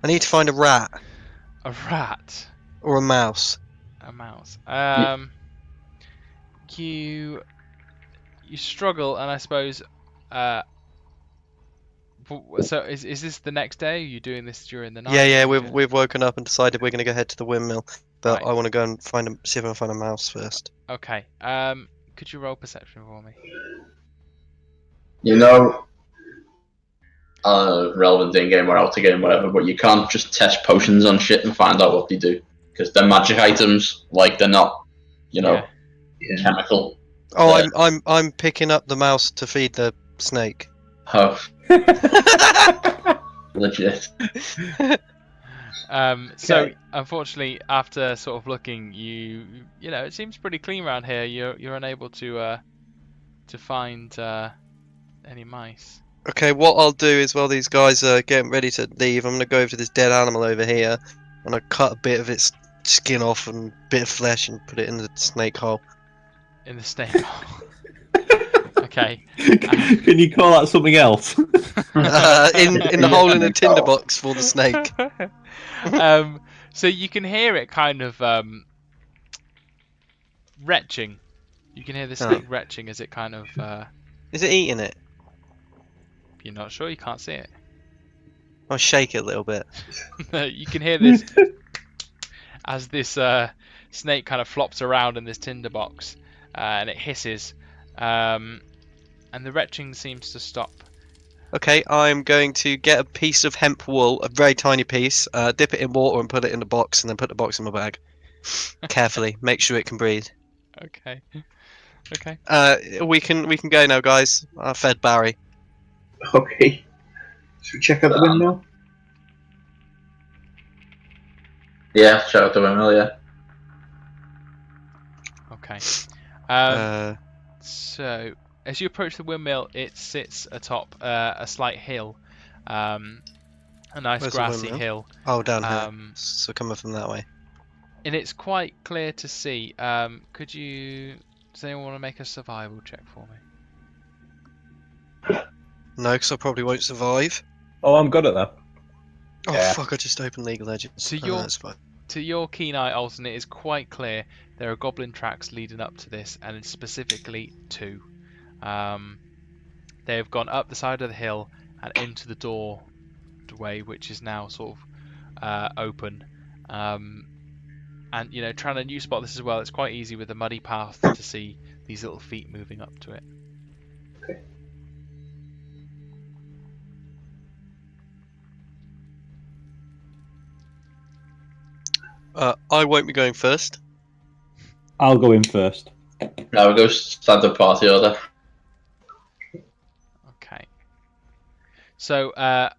need to find a rat a rat, or a mouse. a mouse. You struggle, and I suppose. So is this the next day? Are you doing this during the night? Yeah, Or are you doing- we've woken up and decided we're gonna go head to the windmill, but Right. I want to go and see if I can find a mouse first. Okay. Could you roll perception for me? You know, relevant in game or out of game, whatever, but you can't just test potions on shit and find out what they do. Because they're magic items, like they're not, Yeah. chemical. Oh, I'm picking up the mouse to feed the snake. Oh, legit. So Okay. unfortunately, after sort of looking, you know it seems pretty clean around here. You're unable to find any mice. Okay, what I'll do is while these guys are getting ready to leave, I'm gonna go over to this dead animal over here, and I cut a bit of its skin off and bit of flesh and put it in the snake hole. In the snake hole. Okay. Can you call that something else? In the hole in the tinderbox for the snake. So you can hear it kind of retching. You can hear the snake retching as it kind of. Is it eating it? You're not sure. You can't see it. I'll shake it a little bit. You can hear this as this snake kind of flops around in this tinderbox, and it hisses, and the retching seems to stop. Okay, I'm going to get a piece of hemp wool, a very tiny piece, dip it in water and put it in the box, and then put the box in my bag. Carefully, make sure it can breathe. Okay. Okay. We can go now, guys. I fed Barry. Okay. Should we check out the windmill? Yeah, shout out the windmill, yeah. Okay. So as you approach the windmill, it sits atop a slight hill, a nice Where's the grassy windmill? hill, Oh, down here. So coming from that way. and it's quite clear to see. Does anyone want to make a survival check for me? No, because I probably won't survive. Oh, I'm good at that. Oh Yeah. fuck! I just opened League of Legends. So Oh, you're- that's fine. To your keen eye, Alton, it is quite clear there are goblin tracks leading up to this, and specifically 2. They have gone up the side of the hill and into the doorway, which is now sort of open. And trying to new spot this as well. It's quite easy with a muddy path to see these little feet moving up to it. Okay. I won't be going first. I'll go in first. Now we'll go standard party order. Okay. So,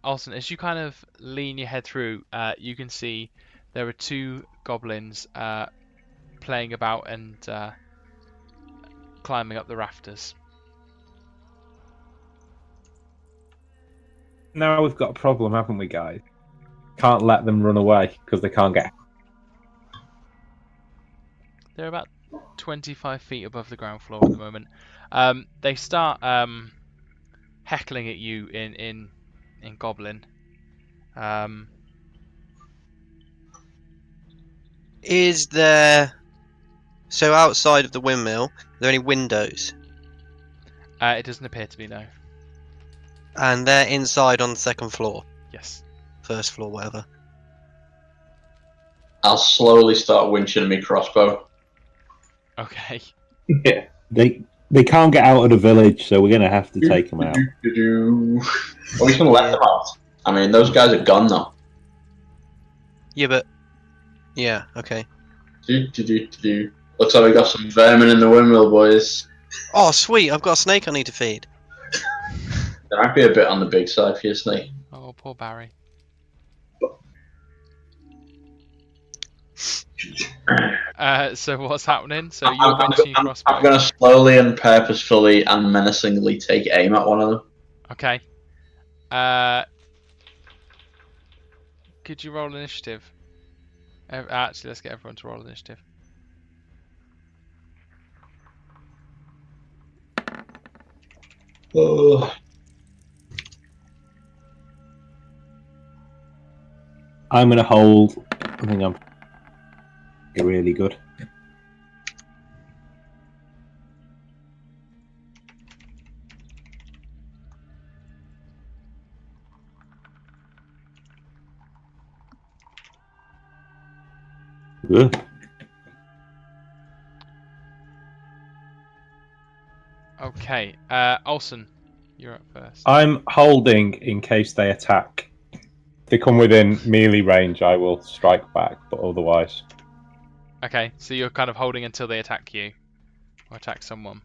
Alton, as you kind of lean your head through, you can see there are two goblins playing about and climbing up the rafters. Now we've got a problem, haven't we, guys? Can't let them run away because they can't get. They're about 25 feet above the ground floor at the moment. They start heckling at you in Goblin. Is there... So outside of the windmill, are there any windows? It doesn't appear to be, no. And they're inside on the second floor. Yes. First floor, whatever. I'll slowly start winching me crossbow. Okay. Yeah. They can't get out of the village, so we're gonna have to take them out. Well, we can let them out. I mean, those guys are gone now. Yeah, but... Yeah, okay. Looks like we got some vermin in the windmill, boys. Oh, sweet, I've got a snake I need to feed. There might be a bit on the big side for your snake. Oh, poor Barry. So what's happening? So you're winching your crossbow. I'm going to slowly and purposefully and menacingly take aim at one of them. Okay. Could you roll initiative? Actually, let's get everyone to roll initiative. Oh. I'm gonna hold. I think I'm really good. Good. Okay. Olsen, you're up first. I'm holding in case they attack. If they come within melee range, I will strike back, but otherwise. Okay, so you're kind of holding until they attack you. Or attack someone.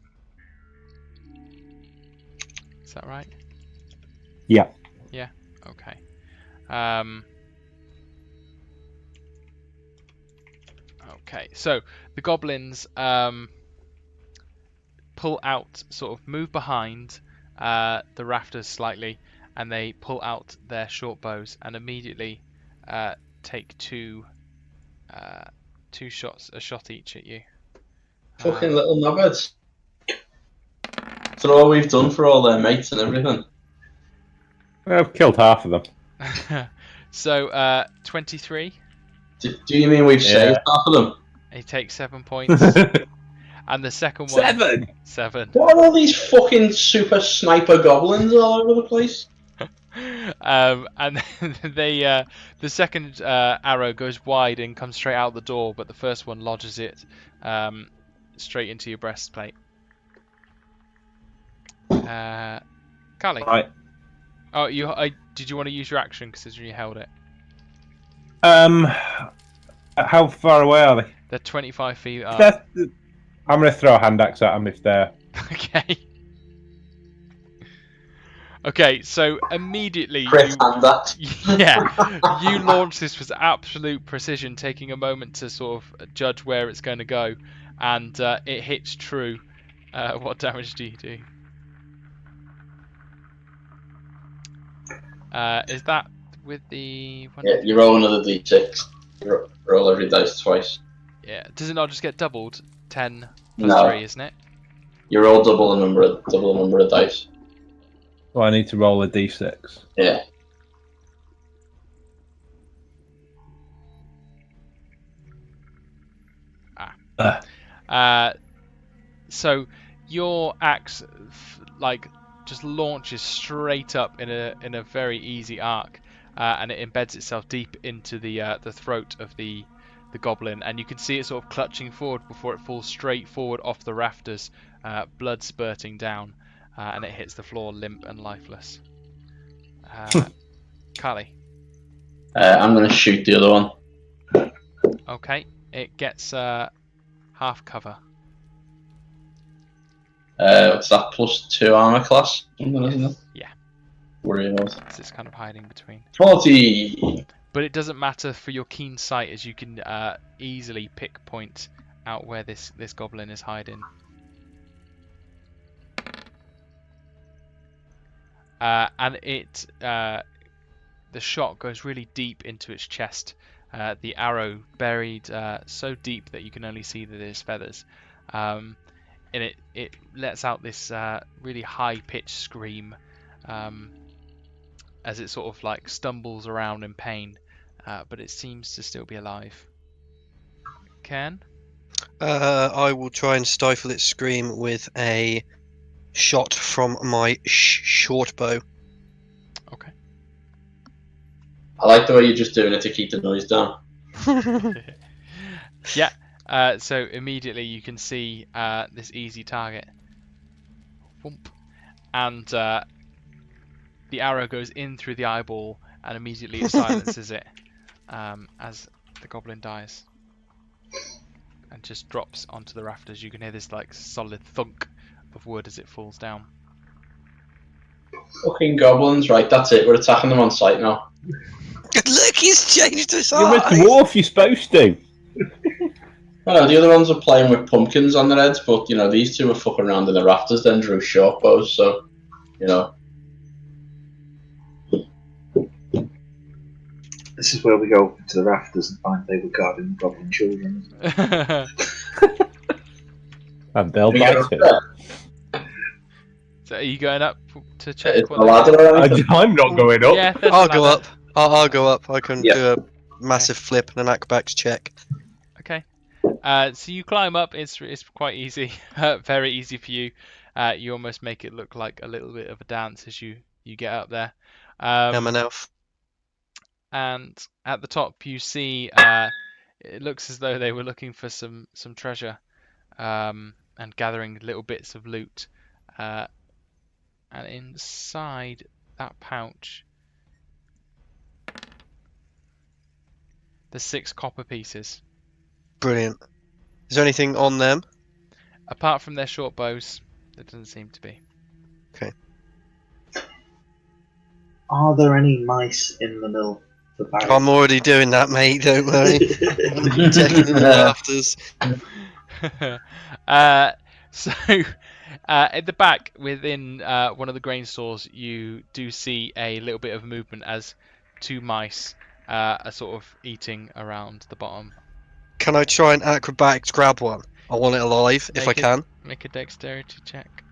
Is that right? Yeah. Yeah? Okay. Okay, so the goblins pull out, sort of move behind the rafters slightly, and they pull out their short bows and immediately take two shots, a shot each at you. Fucking little knobheads. That's all we've done for all their mates and everything. I've killed half of them. So 23. Do you mean we've saved half of them? He takes 7 points. And the second one... 7! 7. What are all these fucking super sniper goblins all over the place? And the second arrow goes wide and comes straight out the door, but the first one lodges it straight into your breastplate. Carly. Right. Oh, did you want to use your action considering you held it? How far away are they? They're 25 feet up. I'm going to throw a hand axe at them if they're... Okay. Okay, so immediately Chris hand axe. you launch this with absolute precision, taking a moment to sort of judge where it's going to go, and it hits true. What damage do you do? Is that with the... Yeah, you roll another d6. You roll every dice twice. Yeah. Does it not just get doubled? 10 plus No. 3, isn't it? You roll double the number of dice. Oh, I need to roll a d6. Yeah. So your axe just launches straight up in a very easy arc, and it embeds itself deep into the throat of the goblin, and you can see it sort of clutching forward before it falls straight forward off the rafters, blood spurting down, and it hits the floor limp and lifeless. Carly. I'm going to shoot the other one. Okay, it gets half cover. What's that? +2 armor class? Something, isn't it? Yeah. Worry about. It's kind of hiding between. 40. But it doesn't matter for your keen sight, as you can easily point out where this goblin is hiding. And the shot goes really deep into its chest. The arrow buried so deep that you can only see that there's feathers. And it lets out this really high-pitched scream as it sort of like stumbles around in pain. But it seems to still be alive. Ken? I will try and stifle its scream with a shot from my short bow. Okay. I like the way you're just doing it to keep the noise down. Yeah. So immediately you can see this easy target. Whoomp. And the arrow goes in through the eyeball, and immediately it silences it as the goblin dies. And just drops onto the rafters. You can hear this like solid thunk of wood as it falls down. Fucking goblins, right, that's it. We're attacking them on sight now. Look, he's changed his You're a eyes. dwarf, you're supposed to. I know, the other ones are playing with pumpkins on their heads, but, you know, these two were fucking around in the rafters, then drew short bows, so, you know. This is where we go to the rafters and find they were guarding the goblin children. And they'll We bite get it. So are you going up to check? Is what the they- ladder or anything? I'm not going up. Yeah, there's a I'll go ladder. up. I'll go up. I can Yeah. do a massive flip and an acrobatics check. Okay. So you climb up. It's quite easy, very easy for you. You almost make it look like a little bit of a dance as you get up there. I'm an elf. And at the top you see it looks as though they were looking for some treasure and gathering little bits of loot. And inside that pouch there's 6 copper pieces. Brilliant. Is there anything on them? Apart from their short bows, there doesn't seem to be. Are there any mice in the mill for Barry? I'm already doing that, mate. Don't worry. I'm checking in the rafters. So at the back within one of the grain stores you do see a little bit of movement as 2 mice are sort of eating around the bottom. Can I try and acrobatics grab one? I want it alive if I Make it- can. Make a dexterity check.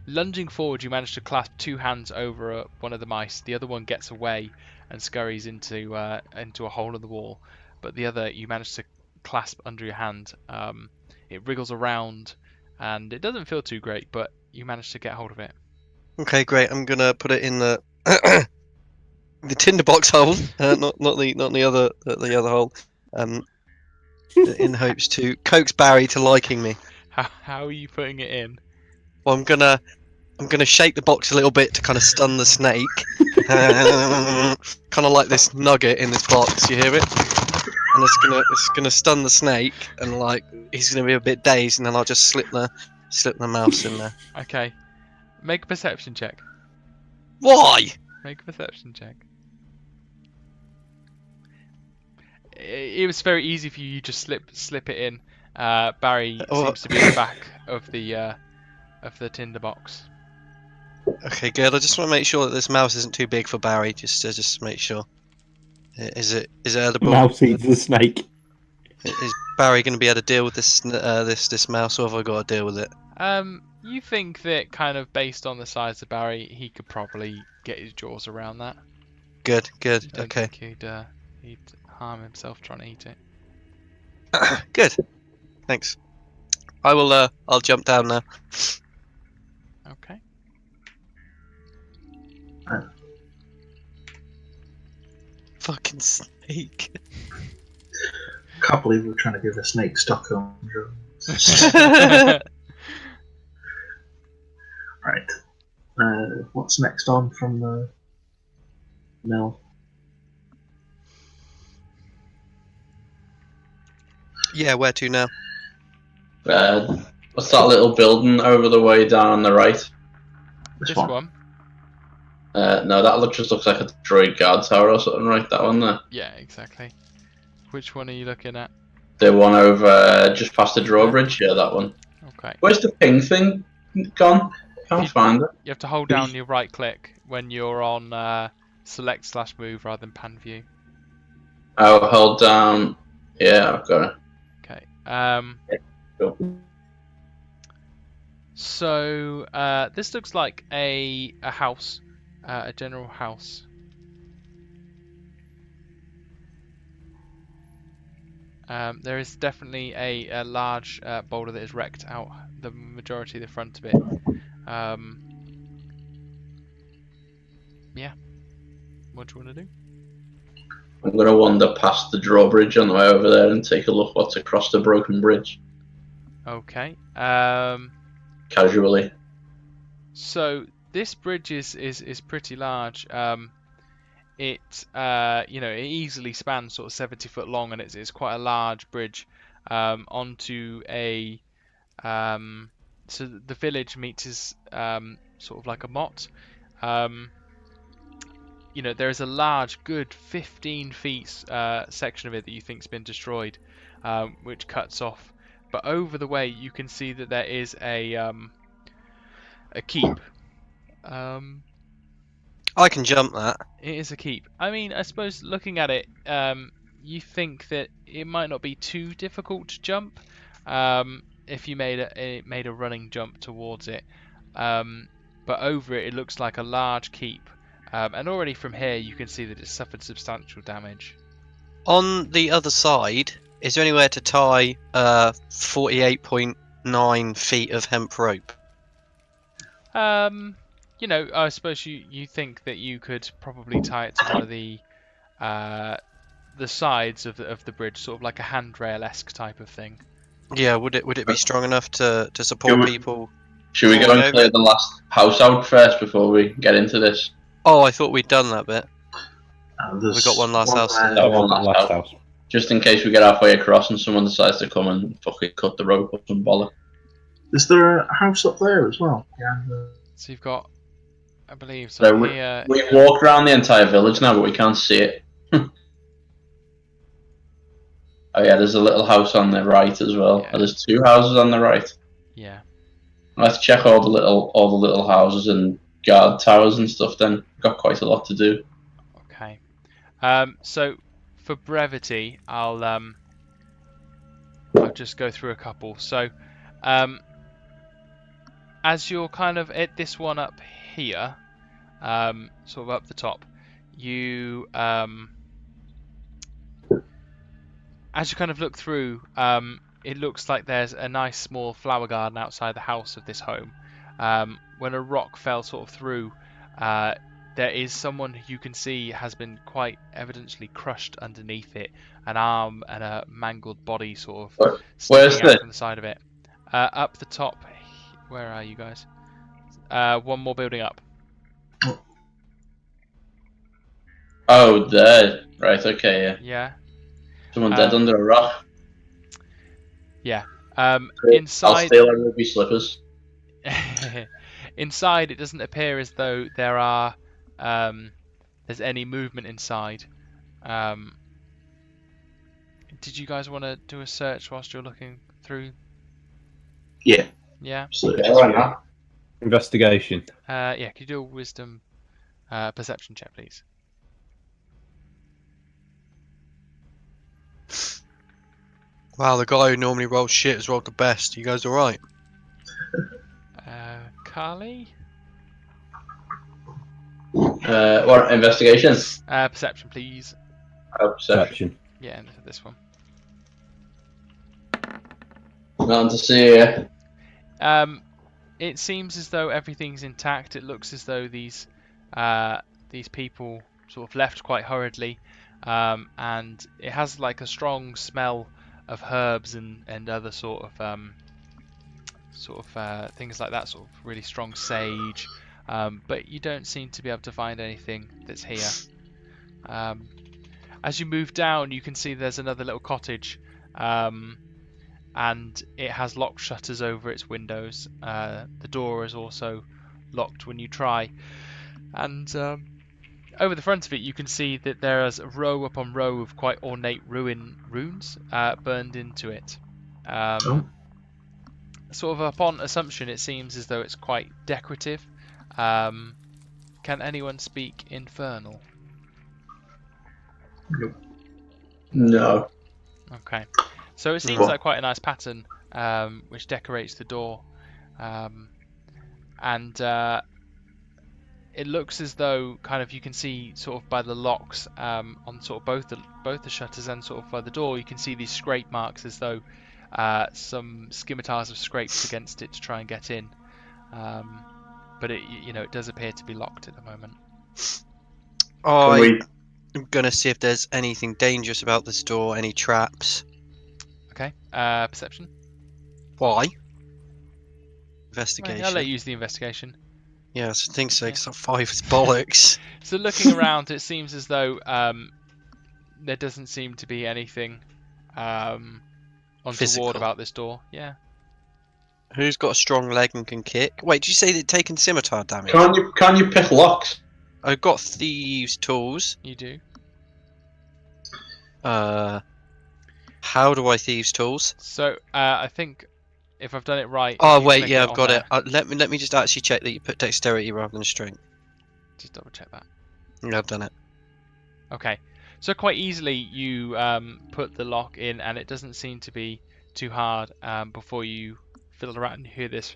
Lunging forward, you manage to clasp 2 hands over one of the mice. The other one gets away and scurries into a hole in the wall, but the other you manage to clasp under your hand. It wriggles around, and it doesn't feel too great, but you manage to get hold of it. Okay, great. I'm gonna put it in the the tinderbox hole, not the other hole. In hopes to coax Barry to liking me. How are you putting it in? Well, I'm gonna shake the box a little bit to kind of stun the snake. Kind of like this nugget in this box. You hear it? And it's gonna stun the snake, and like he's gonna be a bit dazed, and then I'll just slip the mouse in there. Okay, make a perception check. Why? Make a perception check. It was very easy for you. You just slip it in. Barry seems to be in the back of the tinderbox. Okay, good. I just want to make sure that this mouse isn't too big for Barry. Just make sure. Is it edible? Mouse eats the snake. Is Barry going to be able to deal with this this mouse, or have I got to deal with it? You think that kind of based on the size of Barry, he could probably get his jaws around that. Good. Don't Okay. think he'd harm himself trying to eat it. Good. Thanks. I will. I'll jump down now. Okay. Fucking snake. Can't believe we're trying to give a snake Stockholm syndrome. Right. What's next on from the mill? Yeah, where to now? What's that little building over the way down on the right? This This one. one. No, that just looks like a droid guard tower or something, right? That one there. Yeah, exactly. Which one are you looking at? The one over just past the There? drawbridge. Yeah, that one. Okay. Where's the ping thing gone? Can't find it. You have to hold down your right click when you're on select/move rather than pan view. Oh, hold down. Yeah, I've got it. Okay. Cool. So this looks like a house, a general house. There is definitely a large boulder that is wrecked out the majority of the front of it. Yeah. What do you want to do? I'm gonna wander past the drawbridge on the way over there and take a look what's across the broken bridge Okay. casually. So this bridge is pretty large. It it easily spans sort of 70 foot long, and it's quite a large bridge onto a so the village meets is sort of like a motte. There is a large, good 15 feet section of it that you think's been destroyed, which cuts off. But over the way, you can see that there is a keep. I can jump that. It is a keep. I mean, I suppose looking at it, you think that it might not be too difficult to jump if you made a running jump towards it. But over it, it looks like a large keep. And already from here, you can see that it's suffered substantial damage. On the other side, is there anywhere to tie 48.9 feet of hemp rope? I suppose you think that you could probably tie it to one of the sides of the bridge, sort of like a handrail-esque type of thing. Yeah, would it be strong enough to support people? Should we go and clear the last house out first before we get into this? Oh, I thought we'd done that bit. We We got one last house to do. That one last house. Just in case we get halfway across and someone decides to come and fucking cut the rope or some bollock. Is there a house up there as well? Yeah. So you've got, I believe, So here. we've walked around the entire village now, but we can't see it. Oh yeah, there's a little house on the right as well. Yeah. Oh, there's two houses on the right. Yeah. Let's check all the little houses and guard towers and stuff. Then we've got quite a lot to do. Okay. So for brevity, I'll just go through a couple. So, as you're kind of at this one up here, sort of up the top, you as you kind of look through, it looks like there's a nice small flower garden outside the house of this home. When a rock fell sort of through, there is someone who you can see has been quite evidently crushed underneath it, an arm and a mangled body sort of Where's sticking out this? from the side of it. Up the top, where are you guys? One more building up. Oh, there. Right. Okay. Yeah. Yeah. Someone dead under a rock. Yeah. I'll Inside. steal our ruby slippers. Inside, it doesn't appear as though there are there's any movement inside. Did you guys want to do a search whilst you're looking through? Yeah. Yeah. Yeah, why not? Investigation. Yeah. Could you do a wisdom perception check, please? Wow, the guy who normally rolls shit has rolled the best. You guys alright? Carly? What investigation? Perception, please. Perception. Perception. Yeah, and this one. Nothing to see here. It seems as though everything's intact. It looks as though these people sort of left quite hurriedly, and it has like a strong smell of herbs and other sort of things like that, sort of really strong sage. But you don't seem to be able to find anything that's here. As you move down, you can see there's another little cottage. And it has locked shutters over its windows. The door is also locked when you try. And over the front of it, you can see that there is row upon row of quite ornate runes burned into it. Sort of upon assumption, it seems as though it's quite decorative. Can anyone speak Infernal? Nope. No. Okay. So it seems like quite a nice pattern, which decorates the door, and it looks as though kind of you can see sort of by the locks on sort of both the shutters and sort of by the door, you can see these scrape marks as though some scimitars have scraped against it to try and get in, but it does appear to be locked at the moment. I'm gonna see if there's anything dangerous about this door, any traps. Okay, perception. Why? Investigation. I'll let you use the investigation. Yes, I think so, because that 5 is bollocks. So looking around, it seems as though there doesn't seem to be anything untoward about this door. Yeah. Who's got a strong leg and can kick? Wait, did you say they'd taken scimitar damage? Can't you pick locks? I've got thieves' tools. You do. How do I thieves' tools? So I think if I've done it right. Oh if you wait, click yeah, I've got on it. Let me just actually check that you put dexterity rather than strength. Just double check that. Yeah, I've done it. Okay. So quite easily you put the lock in, and it doesn't seem to be too hard before you fiddle around and you hear this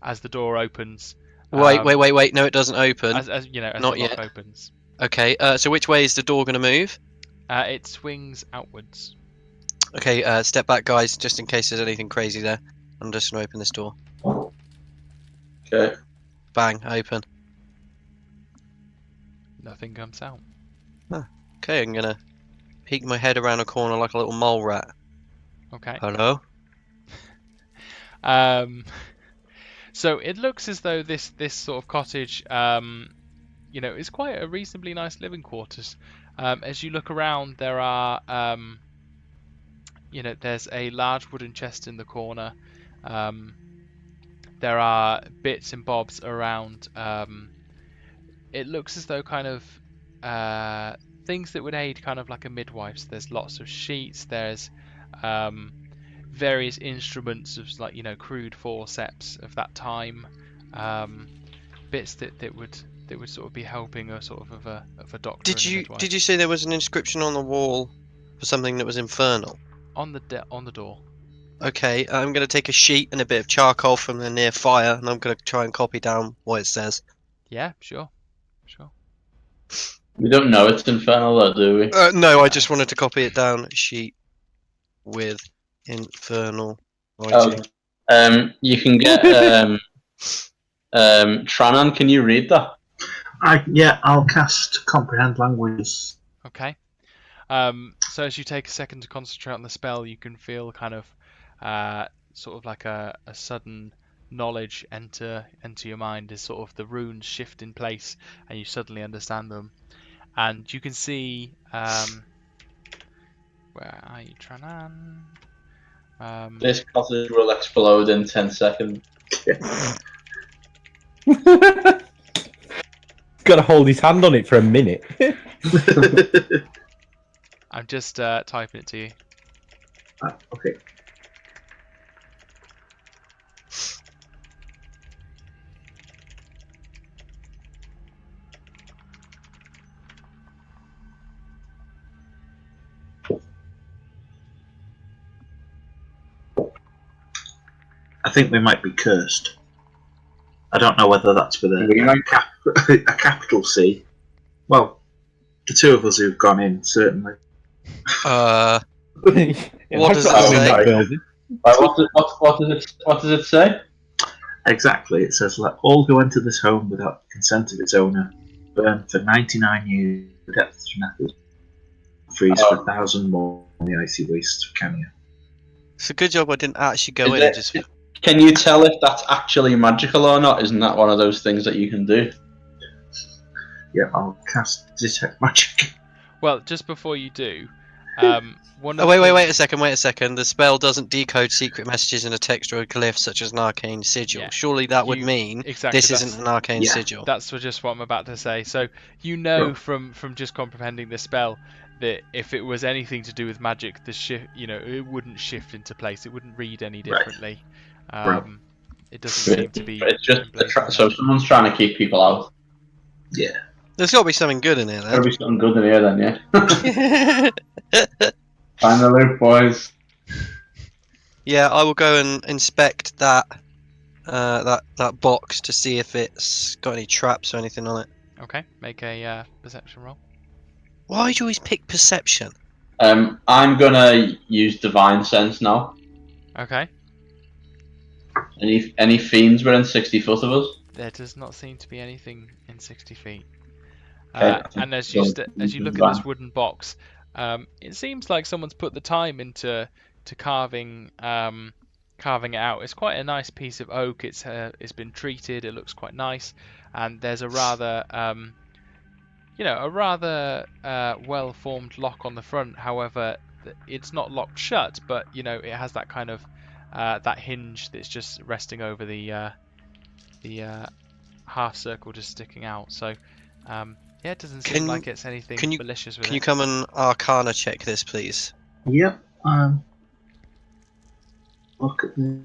as the door opens. Wait. No, it doesn't open. As Not the lock yet. opens. Okay, so which way is the door going to move? It swings outwards. Okay, step back, guys, just in case there's anything crazy there. I'm just going to open this door. Okay. Bang, open. Nothing comes out. Okay, I'm going to peek my head around a corner like a little mole rat. Okay. Hello? So it looks as though this sort of cottage, is quite a reasonably nice living quarters. As you look around, there are, there's a large wooden chest in the corner. There are bits and bobs around. It looks as though kind of things that would aid kind of like a midwife. So there's lots of sheets. There's various instruments of crude forceps of that time. Bits that would sort of be helping a sort of a doctor. Did you say there was an inscription on the wall for something that was infernal? On the door. Okay, I'm going to take a sheet and a bit of charcoal from the near fire, and I'm going to try and copy down what it says. Yeah, sure. We don't know it's infernal, though, do we? No, I just wanted to copy it down. Sheet with infernal writing. You can get Tranan. Can you read that? I'll cast comprehend languages. Okay. So as you take a second to concentrate on the spell, you can feel kind of sort of like a sudden knowledge enter your mind as sort of the runes shift in place and you suddenly understand them. And you can see where are you, Tranan? This cottage will explode in 10 seconds. Got to hold his hand on it for a minute. I'm just typing it to you. Okay. I think we might be cursed. I don't know whether that's with a capital C. Well, the two of us who've gone in, certainly. What does it say? Right, what does it say? Exactly. It says, "Let all who enter this home without the consent of its owner burn for 99 years the depths of method, freeze for Oh, 1,000 more on the icy wastes of Kenya." It's a good job I didn't actually go is in and it? just. Can you tell if that's actually magical or not? Isn't that one of those things that you can do? Yeah, I'll cast Detect Magic. Well, just before you do, one Oh, of the wait a second. The spell doesn't decode secret messages in a text or a glyph such as an arcane sigil. Yeah, Surely that would you mean exactly this isn't an arcane Yeah. sigil. that's just what I'm about to say. So you know Right. from just comprehending the spell that if it was anything to do with magic, the shift, it wouldn't shift into place. It wouldn't read any Right. differently. Right. It doesn't seem to be It's just emblazoned so there. someone's trying to keep people out. Yeah. There's got to be something good in here Gotta be something good in here then, yeah. then. Find the loot, boys. Yeah, I will go and inspect that box to see if it's got any traps or anything on it. Okay, make a perception roll. Why do you always pick perception? I'm gonna use divine sense now. Okay, Any fiends within 60 foot of us? there does not seem to be anything in 60 feet. Okay. And as you look at this wooden box, it seems like someone's put the time into carving it out. It's quite a nice piece of oak. It's been treated. It looks quite nice, and there's a rather well-formed lock on the front. However, it's not locked shut, but it has that kind of that hinge that's just resting over the half circle just sticking out. So yeah, it doesn't seem like it's anything malicious with Can it. you come and Arcana check this, please? Yep. Look at the.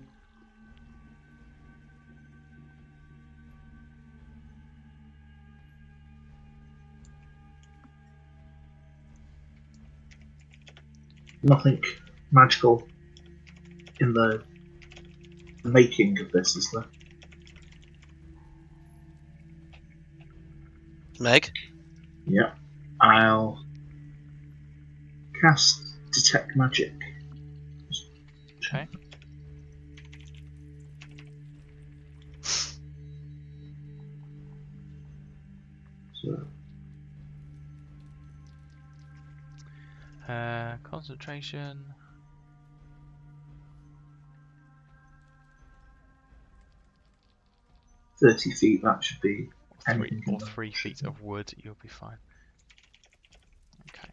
Nothing magical in the making of this, is there? Meg? Yep. I'll cast Detect Magic. Okay. So, Concentration. $30 that should be anything. Or 3 feet of wood, you'll be fine. Okay.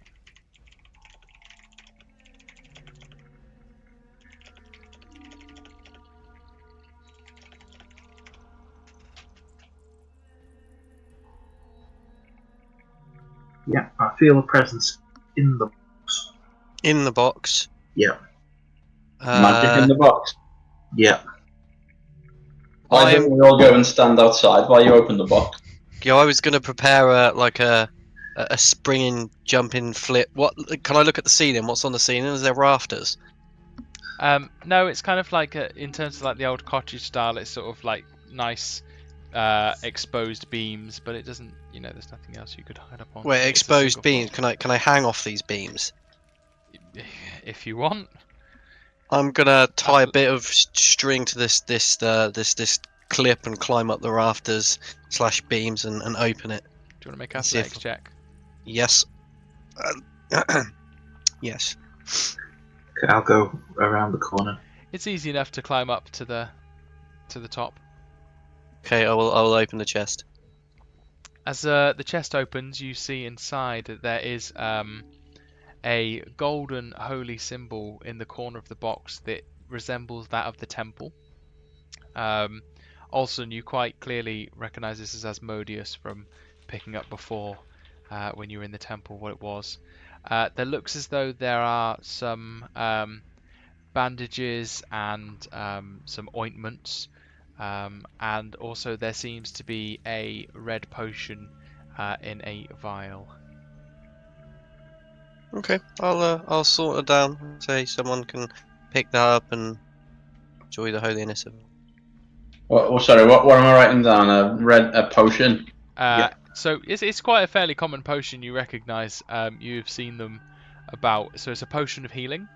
Yeah, I feel a presence in the box. In the box. Yeah. Magic in the box. Yeah. Why don't we all go and stand outside while you open the box? Yeah, I was going to prepare a springing, jumping, flip. What can I look at the ceiling? What's on the ceiling? Is there rafters? No, it's kind of like in terms of like the old cottage style. It's sort of like nice exposed beams, but it doesn't. There's nothing else you could hide up on. Wait, It's a exposed single beams. floor. Can I hang off these beams? If you want. I'm gonna tie a bit of string to this clip and climb up the rafters / beams and open it. Do you want to make an See if- athletics check? Yes. Yes. Okay, I'll go around the corner. It's easy enough to climb up to the top. Okay, I will open the chest. As the chest opens, you see inside that there is a golden holy symbol in the corner of the box that resembles that of the temple. Also, you quite clearly recognize this as Asmodeus from picking up before when you were in the temple what it was. There looks as though there are some bandages and some ointments, and also there seems to be a red potion in a vial. Okay, I'll sort it down. Say someone can pick that up and enjoy the holiness of it. Sorry, what am I writing down? A potion? Yeah. So it's quite a fairly common potion you recognise. You've seen them about. So it's a potion of healing,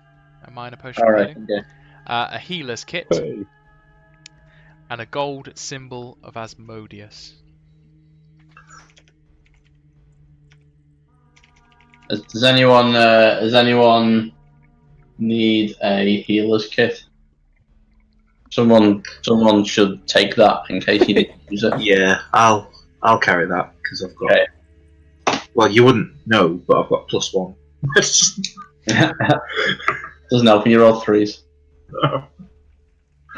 a minor potion of Alright, healing. okay. a healer's kit, Hey. and a gold symbol of Asmodeus. Does anyone need a healer's kit? Someone should take that in case you didn't use it. Yeah, I'll carry that because I've got. Okay. Well, you wouldn't know, but I've got +1. Doesn't help when you roll 3s.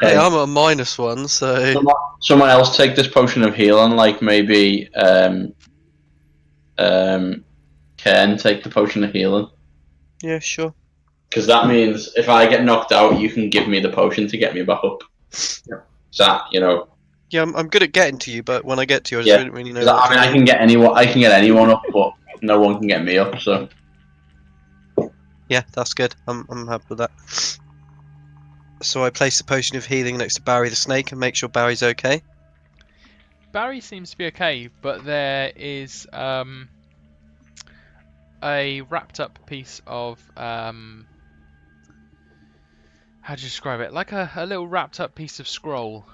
Hey, Okay. I'm at a -1, so Someone else take this potion of healing, like maybe Ken take the potion of healing. yeah, sure. Because that means if I get knocked out, you can give me the potion to get me back up. Yeah. So that, you know, Yeah, I'm good at getting to you, but when I get to you, I just Yeah. don't really know 'cause what I mean, to I can get anyone up, but no one can get me up. So do. Yeah, that's good. I'm happy with that. So I place the potion of healing next to Barry the snake and make sure Barry's okay. Barry seems to be okay, but there is a wrapped up piece of how do you describe it? Like a little wrapped up piece of scroll,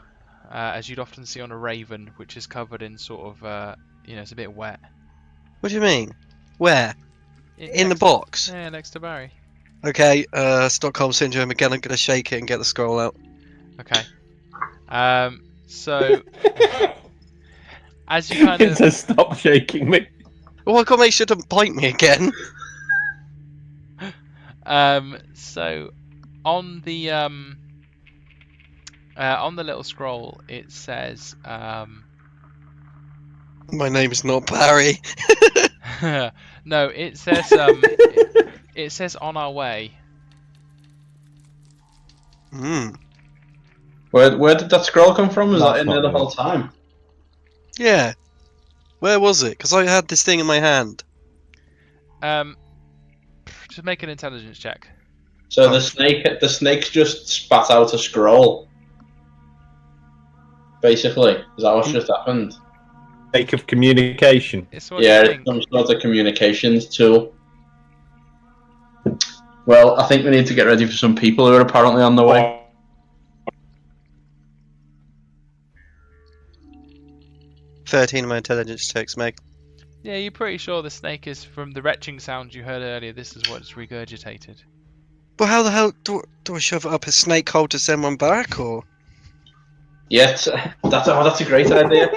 as you'd often see on a raven, which is covered in sort of it's a bit wet. What do you mean? Where? In the Next- box? Yeah, next to Barry. Okay, Stockholm Syndrome again, I'm gonna shake it and get the scroll out. Okay. So as you kind It of says stop shaking me. Oh, I gotta make sure it doesn't bite me again. so on the little scroll it says My name is not Barry. no, it says it says on our way. Hmm. where did that scroll come from? Was That's that in there not the whole good. time? Yeah. Where was it? Because I had this thing in my hand. Just make an intelligence check. So Oh. the snake's just spat out a scroll. Basically, is that what's just happened? Sake of communication. It's what do Yeah, you it's think? some sort of communications tool. Well, I think we need to get ready for some people who are apparently on the way. 13 of my intelligence checks, Meg. Yeah, you're pretty sure the snake is from the retching sound you heard earlier. This is what's regurgitated. Well, how the hell do I shove it up a snake hole to send one back, or? Yes, that's a great idea.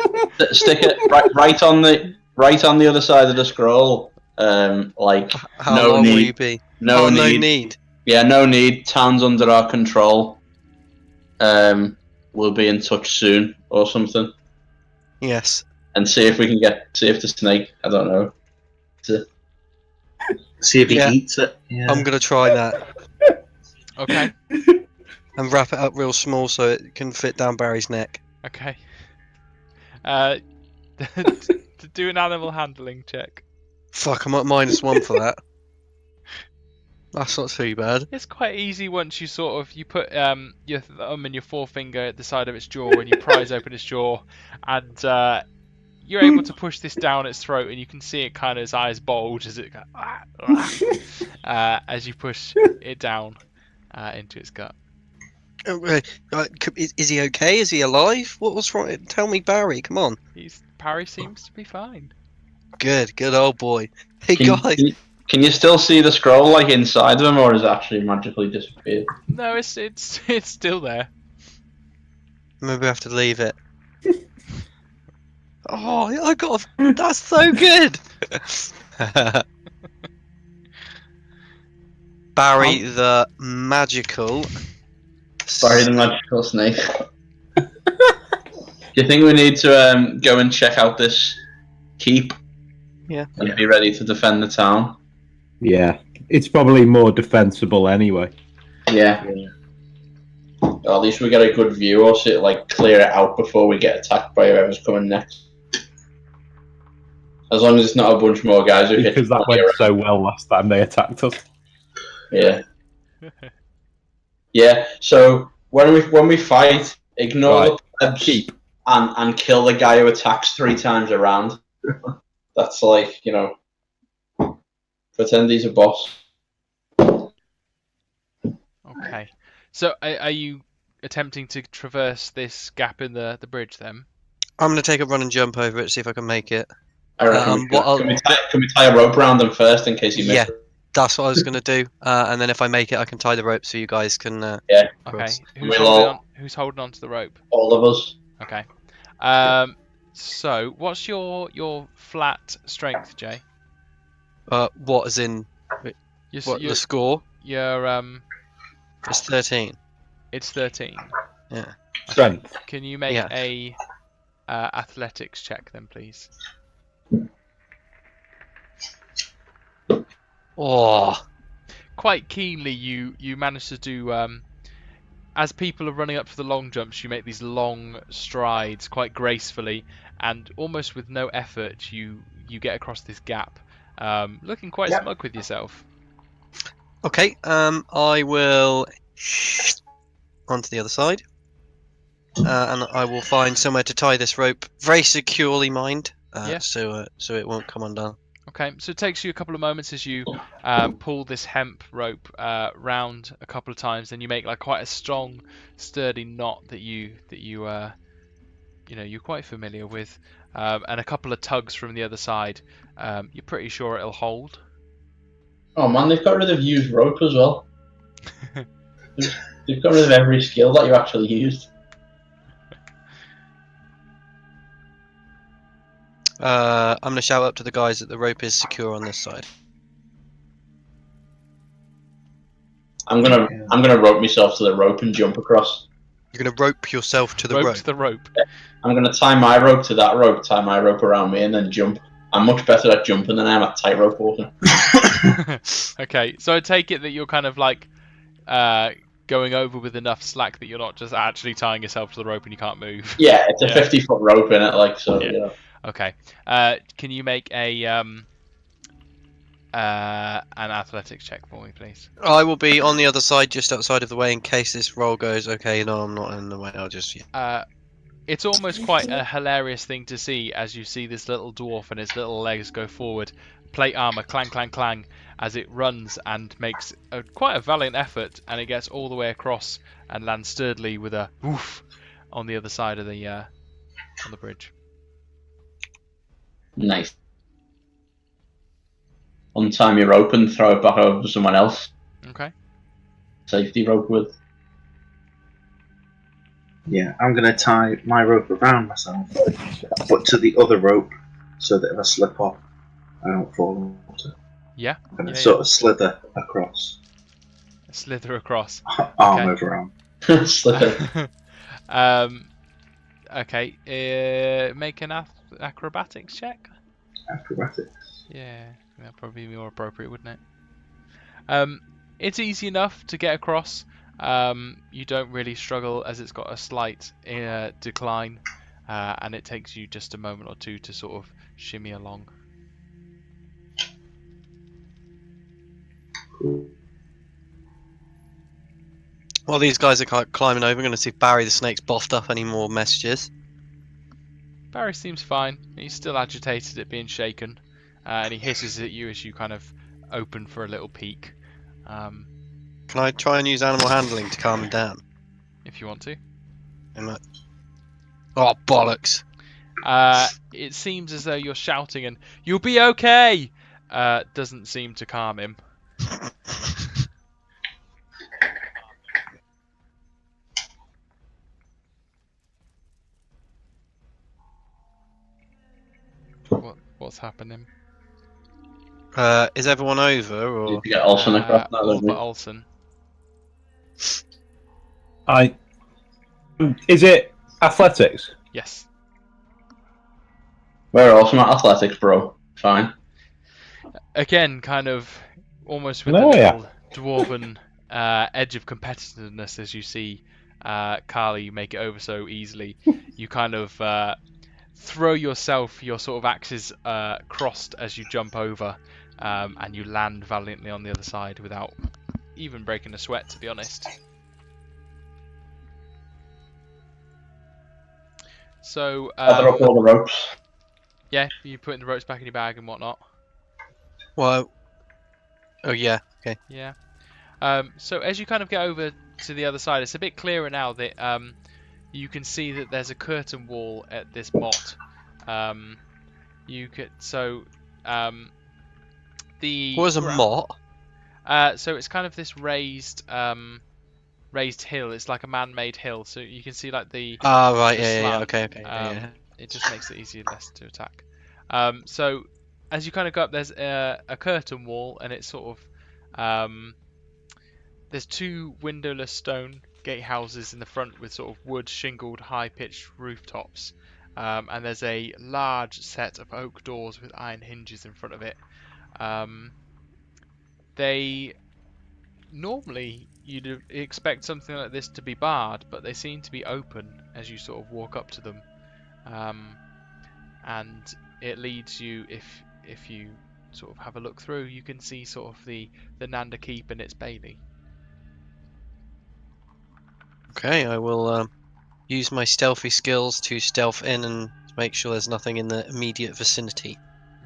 Stick it right on the other side of the scroll. Like How no long will need, you be? no Oh, need. no need. Yeah, no need. Town's under our control. We'll be in touch soon or something, Yes. and see if we can see if the snake. I don't know. See if he Yeah. eats it. Yeah. I'm gonna try that. Okay. And wrap it up real small so it can fit down Barry's neck. Okay. To do an animal handling check. Fuck, I'm at -1 for that. That's not too bad. It's quite easy once you put your thumb and your forefinger at the side of its jaw and you prise open its jaw, and you're able to push this down its throat, and you can see it kind of its eyes bulge as it as you push it down into its gut. Is he okay? Is he alive? What's wrong? Tell me, Barry. Come on. Parry seems to be fine. Good old boy. Hey Can, guys. can you still see the scroll like inside of him, or has it actually magically disappeared? No, it's still there. Maybe we have to leave it. Oh, I got. That's so good. Barry the magical. Barry the magical snake. Do you think we need to go and check out this keep? Yeah. And be ready to defend the town? Yeah, it's probably more defensible anyway. Yeah. Or at least we get a good view, or so like clear it out before we get attacked by whoever's coming next. As long as it's not a bunch more guys who hit. Because that went so well last time they attacked us. Yeah. Yeah. So when we fight, ignore Right. the plebs Keep. and kill the guy who attacks 3 times around. That's like, pretend he's a boss. Okay. So are you attempting to traverse this gap in the bridge then? I'm gonna take a run and jump over it, see if I can make it. I reckon we What I'll- can we tie a rope around them first in case he Yeah. misses? That's what I was gonna do. And then if I make it, I can tie the rope so you guys can. Yeah, cross. Okay. We'll Who's holding on to the rope? all of us. Okay. So what's your flat strength, Jay? What is in? Your, What your, the score? your It's 13. it's 13. Yeah. Strength. Can you make Yeah. a athletics check then, please? Oh. Quite keenly, you manage to do. As people are running up to the long jumps, you make these long strides quite gracefully, and almost with no effort, you get across this gap, looking quite Yep. smug with yourself. Okay. I will onto the other side, and I will find somewhere to tie this rope very securely, mind. Yeah. So it won't come undone. Okay, so it takes you a couple of moments as you pull this hemp rope round a couple of times, and you make like quite a strong, sturdy knot that you're quite familiar with, and a couple of tugs from the other side. You're pretty sure it'll hold. Oh man, they've got rid of used rope as well. They've got rid of every skill that you actually used. I'm gonna shout up to the guys that the rope is secure on this side. I'm gonna rope myself to the rope and jump across. You're gonna rope yourself to the Rope rope. to the rope. I'm gonna tie my rope to that rope, tie my rope around me, and then jump. I'm much better at jumping than I am at tightrope walking. Okay, so I take it that you're kind of like going over with enough slack that you're not just actually tying yourself to the rope and you can't move. Yeah, it's a Yeah. 50-foot rope in it, like so. Yeah. You know. Okay. Can you make an athletics check for me, please? I will be on the other side, just outside of the way, in case this roll goes. Okay, no, I'm not in the way. I'll just. Yeah. It's almost quite a hilarious thing to see as you see this little dwarf and his little legs go forward, plate armor clang clang clang as it runs and makes quite a valiant effort, and it gets all the way across and lands sturdily with a woof on the other side of the on the bridge. Nice. Untime your rope and throw it back over to someone else. Okay. Safety rope with. Yeah, I'm going to tie my rope around myself, but to the other rope, so that if I slip off, I don't fall in water. Yeah. I'm going to Yeah, sort of slither across, Slither across. arm Okay. over arm. Slipper. Okay. Make an acrobatics check. Acrobatics. Yeah, that'd probably be more appropriate, wouldn't it? It's easy enough to get across. You don't really struggle as it's got a slight decline, and it takes you just a moment or two to sort of shimmy along. While these guys are climbing over, I'm going to see if Barry the Snake's boffed up any more messages. Barry seems fine. He's still agitated at being shaken, and he hisses at you as you kind of open for a little peek. Can I try and use animal handling to calm him down? If you want to. Oh, bollocks. It seems as though you're shouting and "You'll be okay!" Doesn't seem to calm him. What's happening? Is everyone over, You or need to get Olsen across now, All don't but we? Olsen. Is it athletics? Yes. We're awesome at athletics, bro. Fine. Again, kind of almost with Oh, a yeah. little dwarven edge of competitiveness as you see Carly make it over so easily. You kind of throw your sort of axes crossed as you jump over, and you land valiantly on the other side without even breaking a sweat, to be honest. So, Gather up all the ropes. yeah, you putting the ropes back in your bag and whatnot. well? Oh yeah. Okay. Yeah. So as you kind of get over to the other side, it's a bit clearer now that you can see that there's a curtain wall at this motte. You could the What was a mott? so it's kind of this raised hill. It's like a man-made hill, so you can see like the Ah, right, the yeah, slant. okay, yeah. It just makes it easier less to attack. So as you kind of go up, there's a curtain wall, and it's sort of there's two windowless stone gatehouses in the front with sort of wood shingled high-pitched rooftops, and there's a large set of oak doors with iron hinges in front of it. They normally you'd expect something like this to be barred, but they seem to be open as you sort of walk up to them, and it leads you, if you sort of have a look through, you can see sort of the Nanda Keep and its bailey. Okay, I will use my stealthy skills to stealth in and make sure there's nothing in the immediate vicinity.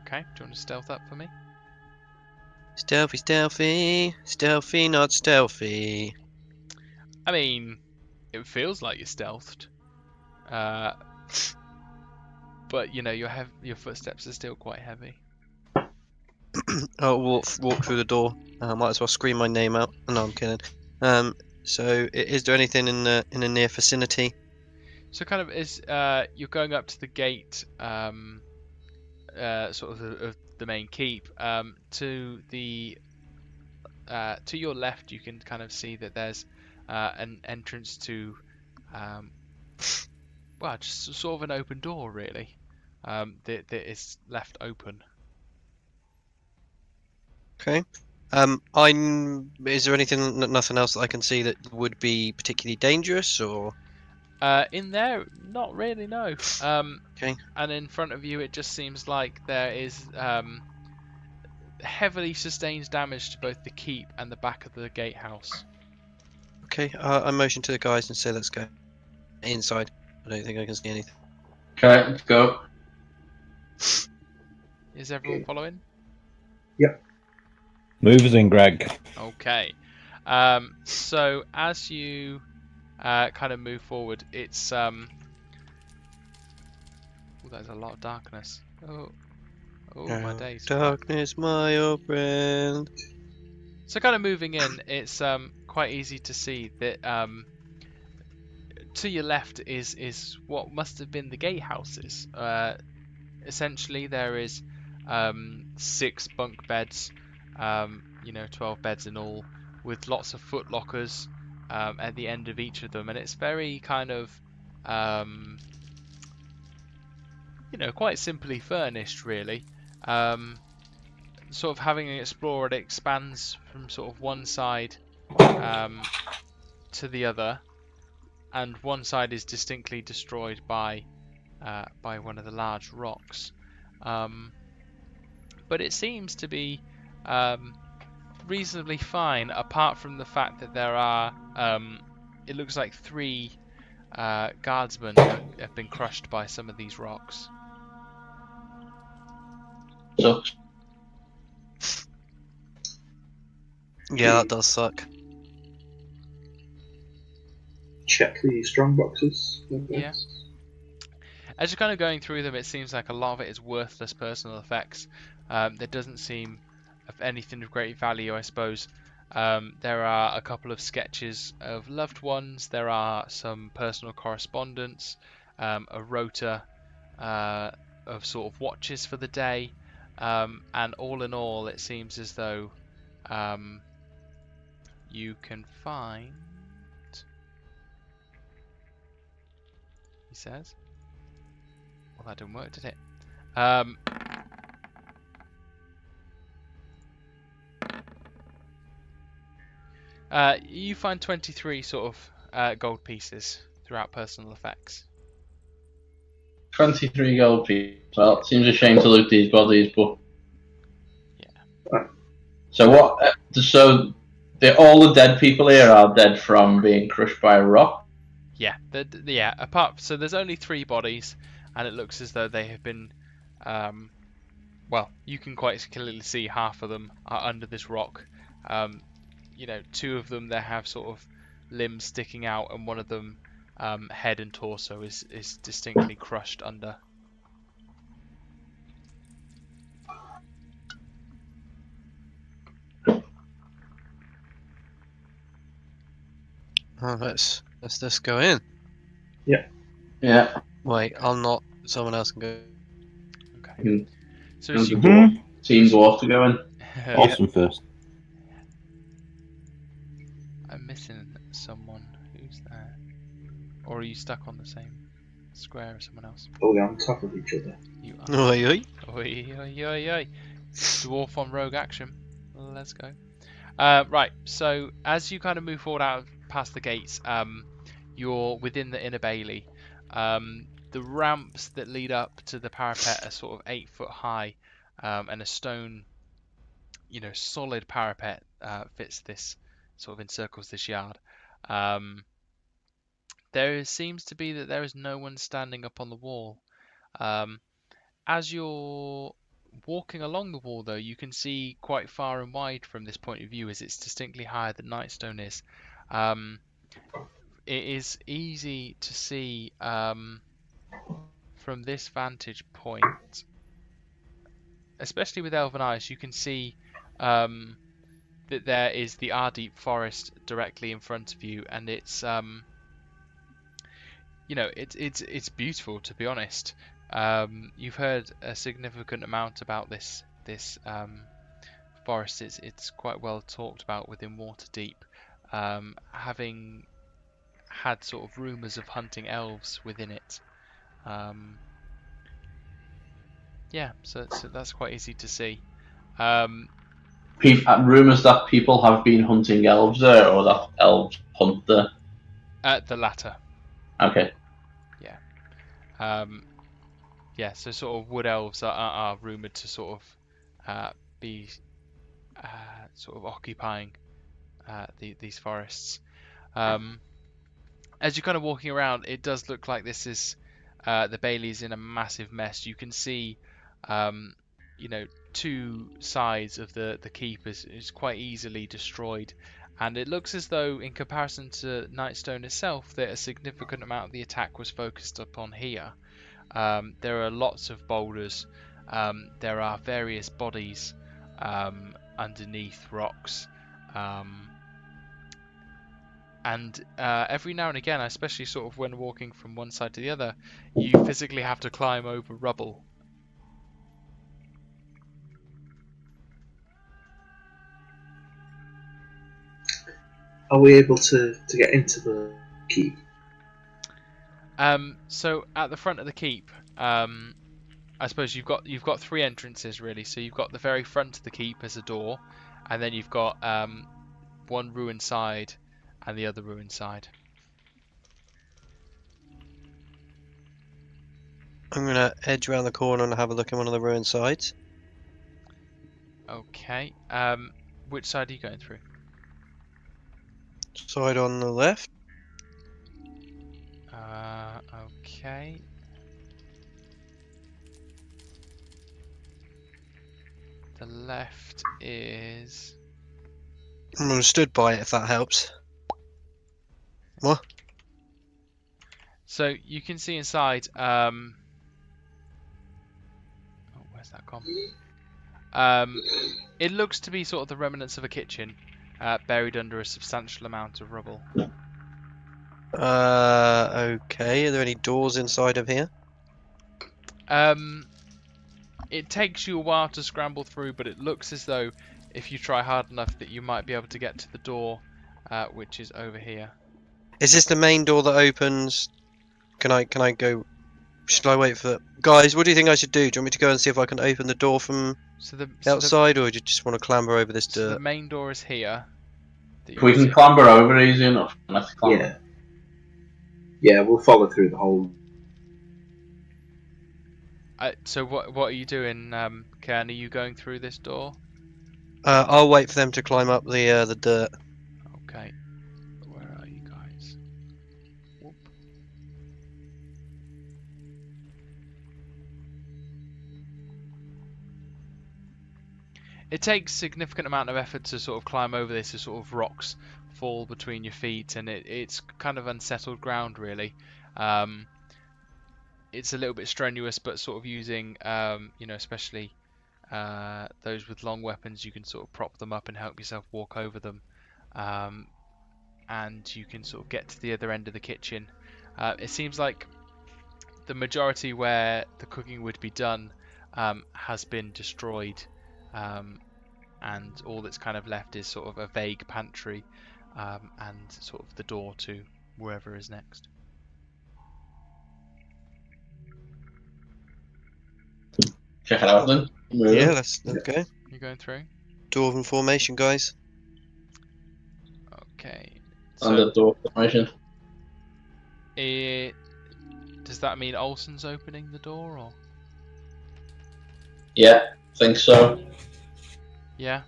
Okay, do you want to stealth up for me? Stealthy, stealthy, stealthy, not stealthy. I mean, it feels like you're stealthed, but you know your footsteps are still quite heavy. I'll walk through the door. I might as well scream my name out. No, I'm kidding. So is there anything in the near vicinity? So kind of as you're going up to the gate, sort of the main keep, to your left, you can kind of see that there's an entrance to, well, just sort of an open door, really, that is left open. Okay. Is there nothing else that I can see that would be particularly dangerous, or? In there, not really, no. Okay. And in front of you, it just seems like there is heavily sustained damage to both the keep and the back of the gatehouse. Okay. I motion to the guys and say, let's go inside. I don't think I can see anything. Okay, let's go. Is everyone following? Yep. Move us in, Greg. Okay. So as you kind of move forward, it's there's a lot of darkness. Oh, my days. Darkness, my old friend. So kind of moving in, it's quite easy to see that to your left is what must have been the gatehouses. Essentially, there is 6 bunk beds, 12 beds in all, with lots of foot lockers at the end of each of them, and it's very kind of quite simply furnished, really. Sort of having an explorer, it expands from sort of one side to the other, and one side is distinctly destroyed by one of the large rocks. But it seems to be reasonably fine, apart from the fact that there are, it looks like 3 guardsmen have been crushed by some of these rocks. Sucks. Yeah, that does suck. Check the strong boxes. Yeah. As you're kind of going through them, it seems like a lot of it is worthless personal effects. There doesn't seem of anything of great value, I suppose. There are a couple of sketches of loved ones. There are some personal correspondence, a rota of sort of watches for the day, and all in all, it seems as though you can find, he says. Well, that didn't work, did it? You find 23 sort of gold pieces throughout personal effects. 23 gold pieces. Well, it seems a shame to loot these bodies, but... Yeah. So what... So, all the dead people here are dead from being crushed by a rock? Yeah, so there's only 3 bodies, and it looks as though they have been... well, you can quite clearly see half of them are under this rock. two of them there have sort of limbs sticking out, and one of them, head and torso, is distinctly crushed under. Oh, let's just go in. Yeah. Wait, I'm not. Someone else can go. Okay. Mm. So as you Team dwarf to go in. Awesome first. I'm missing someone. Who's there? Or are you stuck on the same square as someone else? Oh, we're on top of each other. You are. Oi, oi. Oi, oi, oi, oi. Dwarf on rogue action. Let's go. Right, so as you kind of move forward out past the gates, you're within the inner bailey. The ramps that lead up to the parapet are sort of 8 foot high, and a stone, solid parapet fits this, sort of encircles this yard. There seems to be that there is no one standing up on the wall. As you're walking along the wall, though, you can see quite far and wide from this point of view, as it's distinctly higher than Nightstone is. It is easy to see from this vantage point, especially with elven eyes. You can see that there is the Ardeep forest directly in front of you, and it's it's beautiful, to be honest. You've heard a significant amount about this forest. It's quite well talked about within Waterdeep, having had sort of rumours of hunting elves within it. So that's quite easy to see. Rumours that people have been hunting elves there, or that elves hunt there. The latter. Okay. So sort of wood elves are rumoured to sort of be sort of occupying these forests. As you're kind of walking around, it does look like this is the Bailey's in a massive mess. You can see, two sides of the keep is quite easily destroyed, and it looks as though, in comparison to Nightstone itself, that a significant amount of the attack was focused upon here. There are lots of boulders. There are various bodies underneath rocks. And every now and again, especially sort of when walking from one side to the other, you physically have to climb over rubble. Are we able to get into the keep? So at the front of the keep, I suppose you've got 3 entrances really. So you've got the very front of the keep as a door, and then you've got one ruined side and the other ruined side. I'm gonna edge around the corner and have a look at one of the ruined sides. Okay. Which side are you going through? Side on the left. Okay. The left is... I'm gonna stood by it if that helps. What? So you can see inside. Oh, where's that gone? It looks to be sort of the remnants of a kitchen, buried under a substantial amount of rubble. Okay. Are there any doors inside of here? It takes you a while to scramble through, but it looks as though if you try hard enough that you might be able to get to the door, which is over here. Is this the main door that opens? Can I go? Should I wait for guys? What do you think I should do? Do you want me to go and see if I can open the door from outside, or do you just want to clamber over this So dirt? the main door is here. If we can clamber over easy enough, let's clamber. Yeah. Yeah, we'll follow through the whole. So what are you doing, Ken? Are you going through this door? I'll wait for them to climb up the dirt. Okay. Where are you guys? Whoop. it takes significant amount of effort to sort of climb over this, as sort of rocks fall between your feet, and it's kind of unsettled ground really. It's a little bit strenuous, but sort of using, especially those with long weapons, you can sort of prop them up and help yourself walk over them, and you can sort of get to the other end of the kitchen. It seems like the majority where the cooking would be done has been destroyed, and all that's kind of left is sort of a vague pantry, and sort of the door to wherever is next. Check it out then. Move. Yeah, let's go. You're going through? Dwarven formation, guys. Okay. Under So, door formation. does that mean Olsen's opening the door, or? Yeah, think so. Yeah.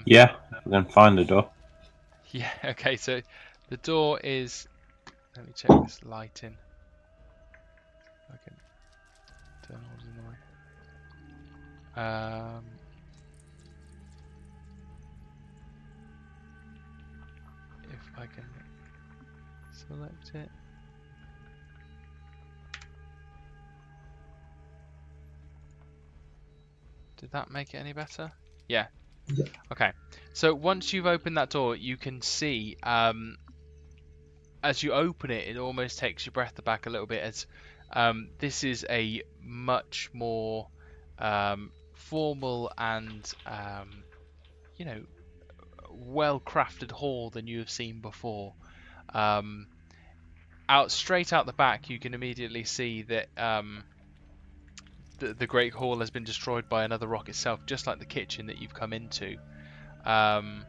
Yeah, then find the door. Yeah. Okay. So the door is. Let me check this lighting. I can turn all in the way. If I can select it. Did that make it any better? Yeah. Yeah. Okay. So once you've opened that door, you can see, as you open it, it almost takes your breath back a little bit, as this is a much more formal and well-crafted hall than you have seen before. Straight out the back, you can immediately see that the Great Hall has been destroyed by another rock itself, just like the kitchen that you've come into, and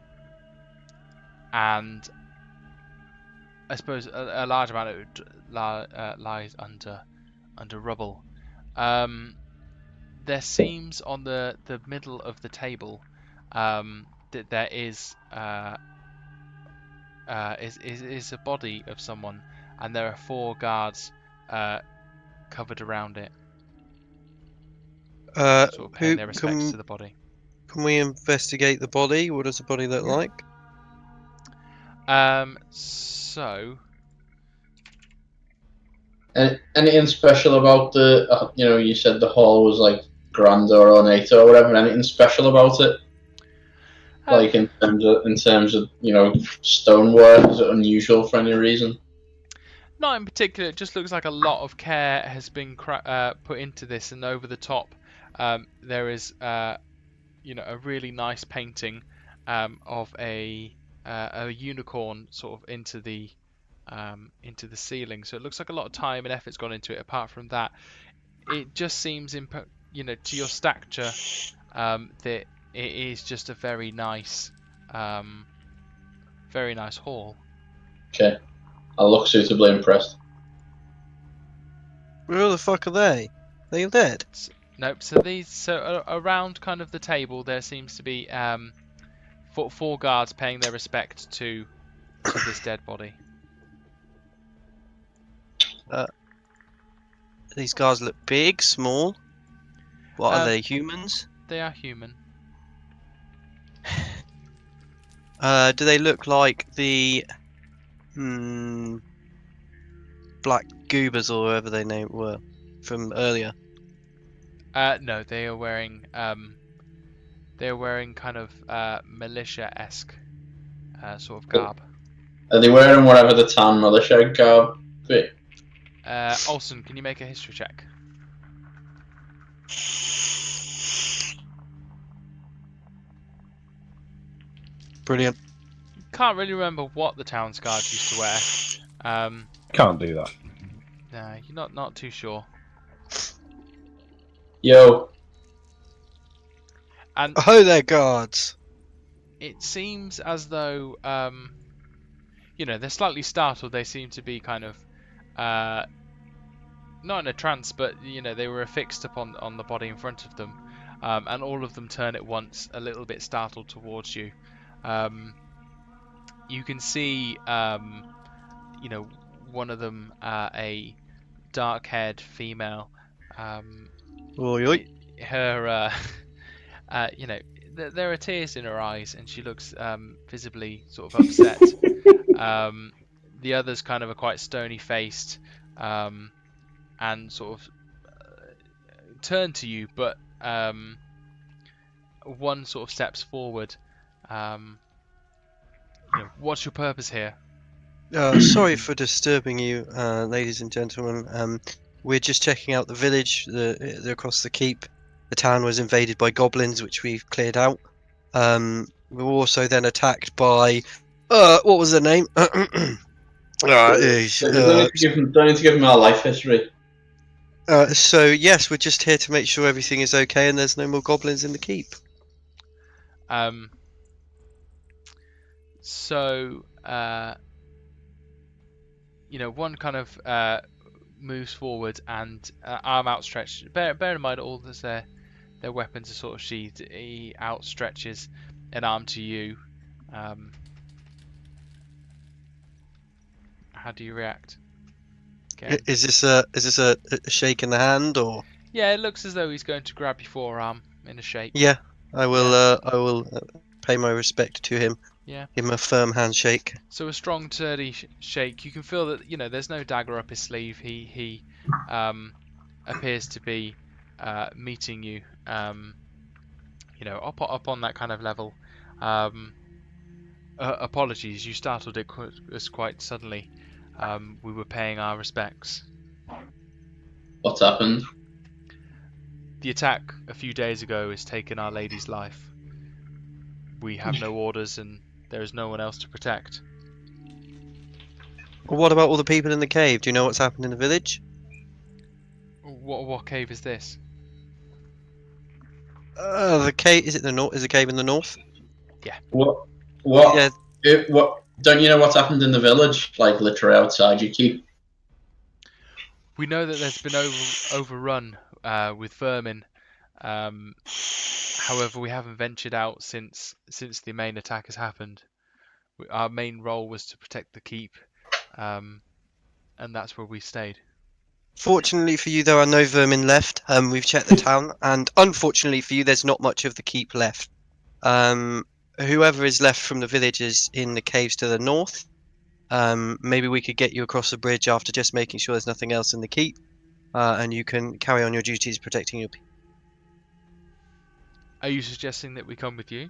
I suppose a large amount of it lies under rubble. There seems on the middle of the table that there is a body of someone, and there are 4 guards covered around it, sort of paying their respects to the body. Can we investigate the body? What does the body look like? So Anything special about the? You said the hall was like grand or ornate or whatever. Anything special about it? Like in terms of stonework, is it unusual for any reason? not in particular. It just looks like a lot of care has been put into this, and over the top, there is a really nice painting of a unicorn sort of into the ceiling. So it looks like a lot of time and effort's gone into it. Apart from that, it just seems to your stature that it is just a very nice hall. Okay, I look suitably impressed. Where the fuck are they? They dead? Nope. So around kind of the table, there seems to be 4 guards paying their respect to this dead body. These guys look big, small. What are Um, they? Humans? They are human. Do they look like the black goobers or whoever they were from earlier? No, they are wearing kind of militia-esque sort of garb. Are they wearing whatever the town militia garb be? Olsen, can you make a history check? Brilliant. Can't really remember what the town's guard used to wear. Can't do that. No, you're not too sure. Yo, And Oh, they're guards. it seems as though they're slightly startled. They seem to be kind of not in a trance, but they were affixed upon the body in front of them, and all of them turn at once, a little bit startled towards you. You can see one of them, a dark-haired female. Oi, oi. Her there are tears in her eyes, and she looks visibly sort of upset. The others kind of are quite stony faced, and sort of turn to you, but one sort of steps forward. What's your purpose here? Sorry for disturbing you, ladies and gentlemen. We're just checking out the village across the keep. The town was invaded by goblins, which we've cleared out. We were also then attacked by, what was their name? Don't need to give them our life history. So yes, we're just here to make sure everything is okay and there's no more goblins in the keep. One kind of moves forward and arm outstretched. Bear in mind all their weapons are sort of sheathed. He outstretches an arm to you. How do you react? Okay. Is this a shake in the hand or? Yeah, it looks as though he's going to grab your forearm in a shake. Yeah, I will pay my respect to him. Yeah. Give him a firm handshake. So a strong, sturdy shake. You can feel that there's no dagger up his sleeve. He appears to be meeting you. Up on that kind of level. Apologies, you startled us quite suddenly. We were paying our respects. What's happened? The attack a few days ago has taken Our Lady's life. We have no orders and there is no one else to protect. What about all the people in the cave? Do you know what's happened in the village? What cave is this? The cave, is it the north? Is the cave in the north? Yeah. What? Yeah. What? Don't you know what's happened in the village? Like literally outside your keep. We know that there's been overrun with vermin. However, we haven't ventured out since the main attack has happened. Our main role was to protect the keep, and that's where we stayed. Fortunately for you, there are no vermin left. We've checked the town, and unfortunately for you, there's not much of the keep left. Whoever is left from the village is in the caves to the north. Maybe we could get you across the bridge after just making sure there's nothing else in the keep, and you can carry on your duties protecting your people. Are you suggesting that we come with you?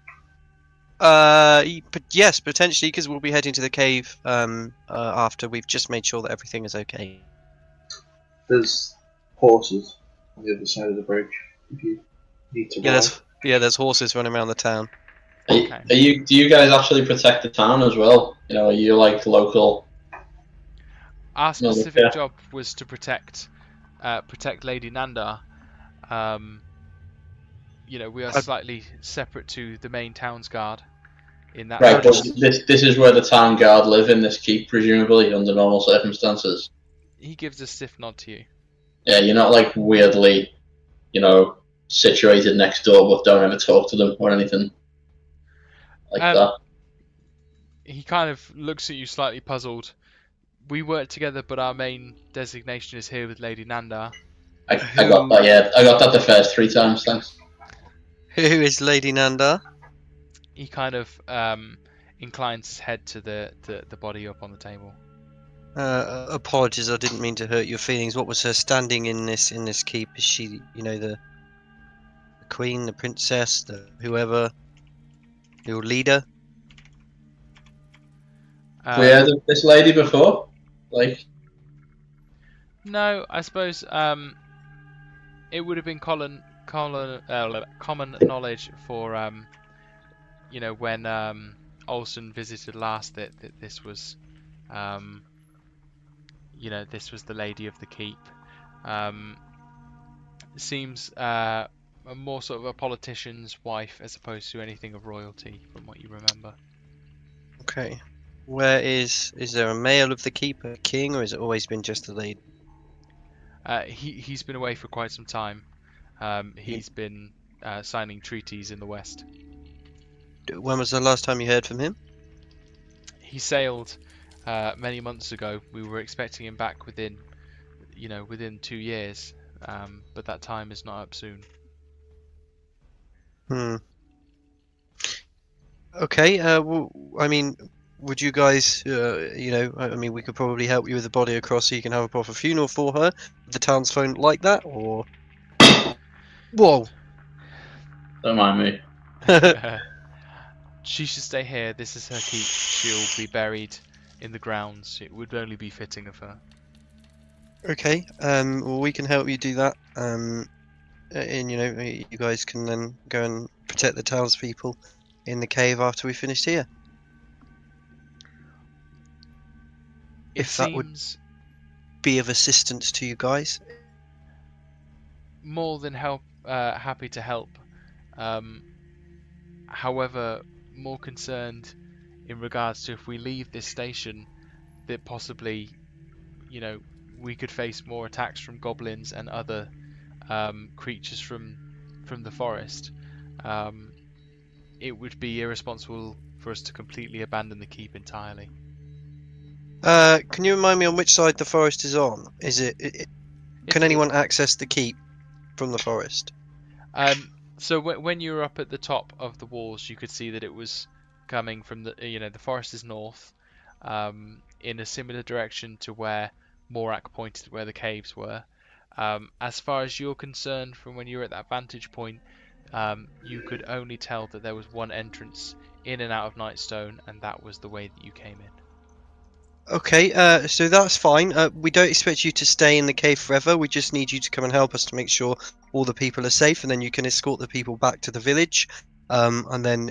Yes, potentially, because we'll be heading to the cave after we've just made sure that everything is okay. There's horses on the other side of the bridge if you need to ride. There's horses running around the town. Okay. Do you guys actually protect the town as well? Are you like local? Our specific job was to protect Lady Nanda. We are slightly separate to the main town's guard. In that Right, but this is where the town guard live in this keep, presumably under normal circumstances. He gives a stiff nod to you. Yeah, you're not like weirdly, situated next door, but don't ever talk to them or anything like that. He kind of looks at you slightly puzzled. We work together, but our main designation is here with Lady Nanda. I got that. Yeah, I got that the first 3 times. Thanks. Who is Lady Nanda? He kind of inclines his head to the body up on the table. Apologies, I didn't mean to hurt your feelings. What was her standing in this keep? Is she, the queen, the princess, the whoever, your leader? We heard of this lady before, like. No, I suppose it would have been common knowledge for when Olsen visited last that this was this was the lady of the keep. Seems more sort of a politician's wife as opposed to anything of royalty, from what you remember. Okay. Where is there a male of the keep, a king, or has it always been just the lady? He's been away for quite some time. He's been signing treaties in the west. When was the last time you heard from him? He sailed many months ago. We were expecting him back within 2 years, but that time is not up soon. Okay. Well, I mean, would you guys, I mean, we could probably help you with the body across so you can have a proper funeral for her. Would the townsfolk like that, or? Whoa. Don't mind me. She should stay here. This is her keep. She'll be buried in the grounds. It would only be fitting of her. Okay. Well, we can help you do that. And you guys can then go and protect the townspeople in the cave after we finish here. It If that would seems be of assistance to you guys. more than happy to help. However, more concerned in regards to if we leave this station, that possibly, we could face more attacks from goblins and other creatures from the forest. It would be irresponsible for us to completely abandon the keep entirely. Can you remind me on which side the forest is on? Is it? Can It- anyone access the keep from the forest? So when you were up at the top of the walls, you could see that it was coming from the forest is north, in a similar direction to where Morak pointed, where the caves were. As far as you're concerned, from when you were at that vantage point, you could only tell that there was one entrance in and out of Nightstone, and that was the way that you came in. Okay, so that's fine. We don't expect you to stay in the cave forever. We just need you to come and help us to make sure all the people are safe, and then you can escort the people back to the village, and then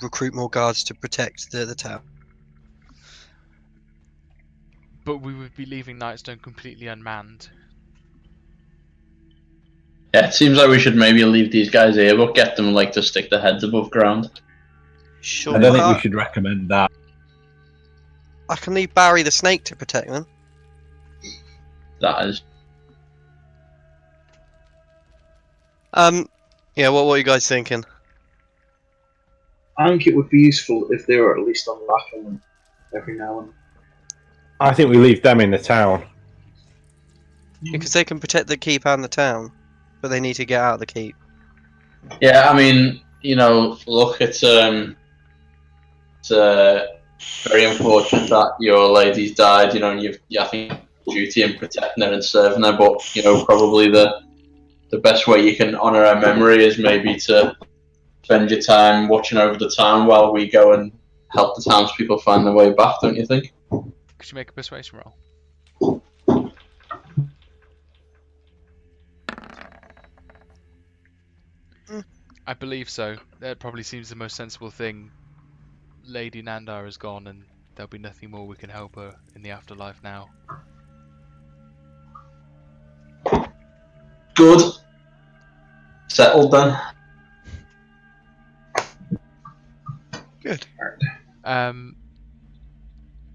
recruit more guards to protect the town. But we would be leaving Nightstone completely unmanned. Yeah, it seems like we should maybe leave these guys here, but get them like to stick their heads above ground. Sure. I don't think we should recommend that. I can leave Barry the snake to protect them. That is. Yeah. What are you guys thinking? I think it would be useful if they were at least on Laughlin every now and then. I think we leave them in the town. Because they can protect the keep and the town, but they need to get out of the keep. Yeah, I mean, look, it's very unfortunate that your lady's died. And I think duty in protecting her and serving her, but probably the best way you can honour her memory is maybe to spend your time watching over the town while we go and help the townspeople find their way back. Don't you think? Could you make a persuasion roll? I believe so. That probably seems the most sensible thing. Lady Nandar is gone, and there'll be nothing more we can help her in the afterlife now. Good. Settled then. Good.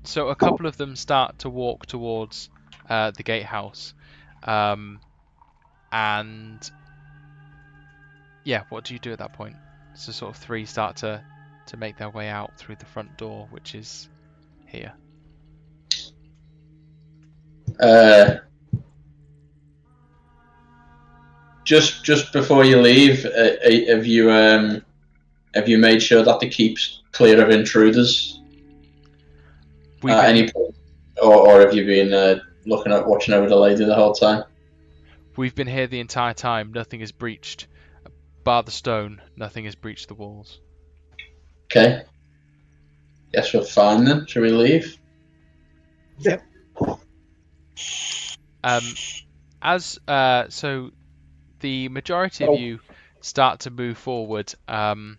So a couple of them start to walk towards the gatehouse, and yeah, what do you do at that point? So sort of three start to make their way out through the front door, which is here. Just before you leave, have you made sure that the keep's clear of intruders? At any point, or have you been watching over the lady the whole time? We've been here the entire time. Nothing is breached. Bar the stone, nothing has breached the walls. Okay. Guess we're fine then. Shall we leave? Yep. So the majority of you start to move forward, and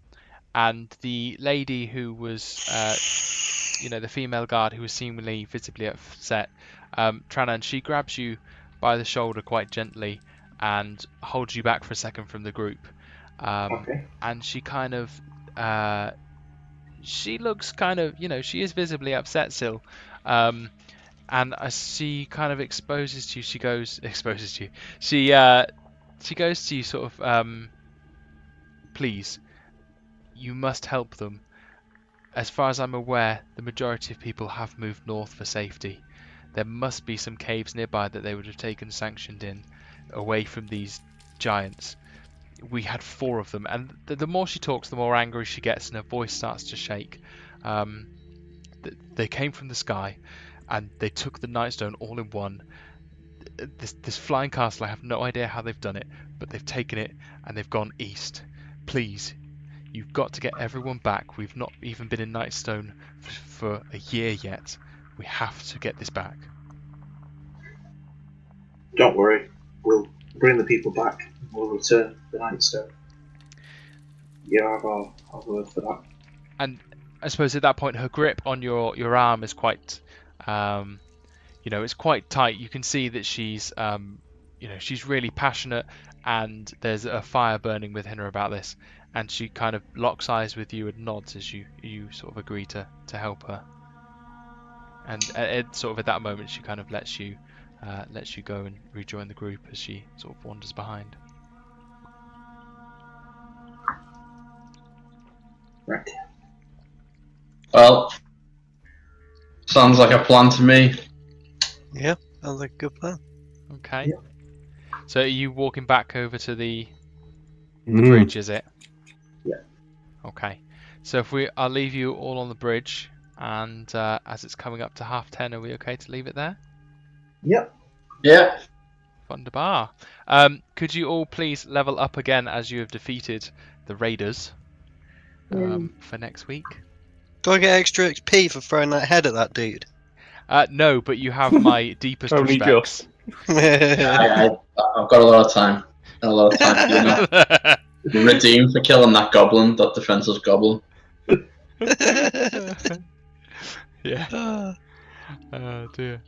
the lady who was, the female guard who was seemingly visibly upset, Tranan, she grabs you by the shoulder quite gently and holds you back for a second from the group. Okay. And she kind of, she looks kind of, she is visibly upset still. And as she kind of exposes to you, she goes to you sort of, please, you must help them. As far as I'm aware, the majority of people have moved north for safety. There must be some caves nearby that they would have taken sanctioned in, away from these giants. we had 4 of them, and the more she talks, the more angry she gets, and her voice starts to shake. They came from the sky, and they took the Nightstone all in one. This flying castle, I have no idea how they've done it, but they've taken it and they've gone east. Please, you've got to get everyone back. We've not even been in Nightstone for a year yet. We have to get this back. Don't worry, we'll bring the people back and we'll return the Nightstone. You have our word for that. And I suppose at that point, her grip on your arm is quite, it's quite tight. You can see that she's, she's really passionate, and there's a fire burning within her about this. And she kind of locks eyes with you and nods as you sort of agree to help her. And sort of at that moment, she kind of lets you go and rejoin the group as she sort of wanders behind. Right. Well, sounds like a plan to me. Yeah, sounds like a good plan. Okay. Yeah. So are you walking back over to the bridge, is it? Yeah. Okay. So I'll leave you all on the bridge, and as it's coming up to 10:30, are we okay to leave it there? Yep. Yeah. Wunderbar. Could you all please level up again as you have defeated the raiders for next week? Do I get extra XP for throwing that head at that dude? No, but you have my deepest Only respects. I've got a lot of time. A lot of time to do that. Redeemed for killing that goblin, that defenseless goblin. Yeah. Oh dear.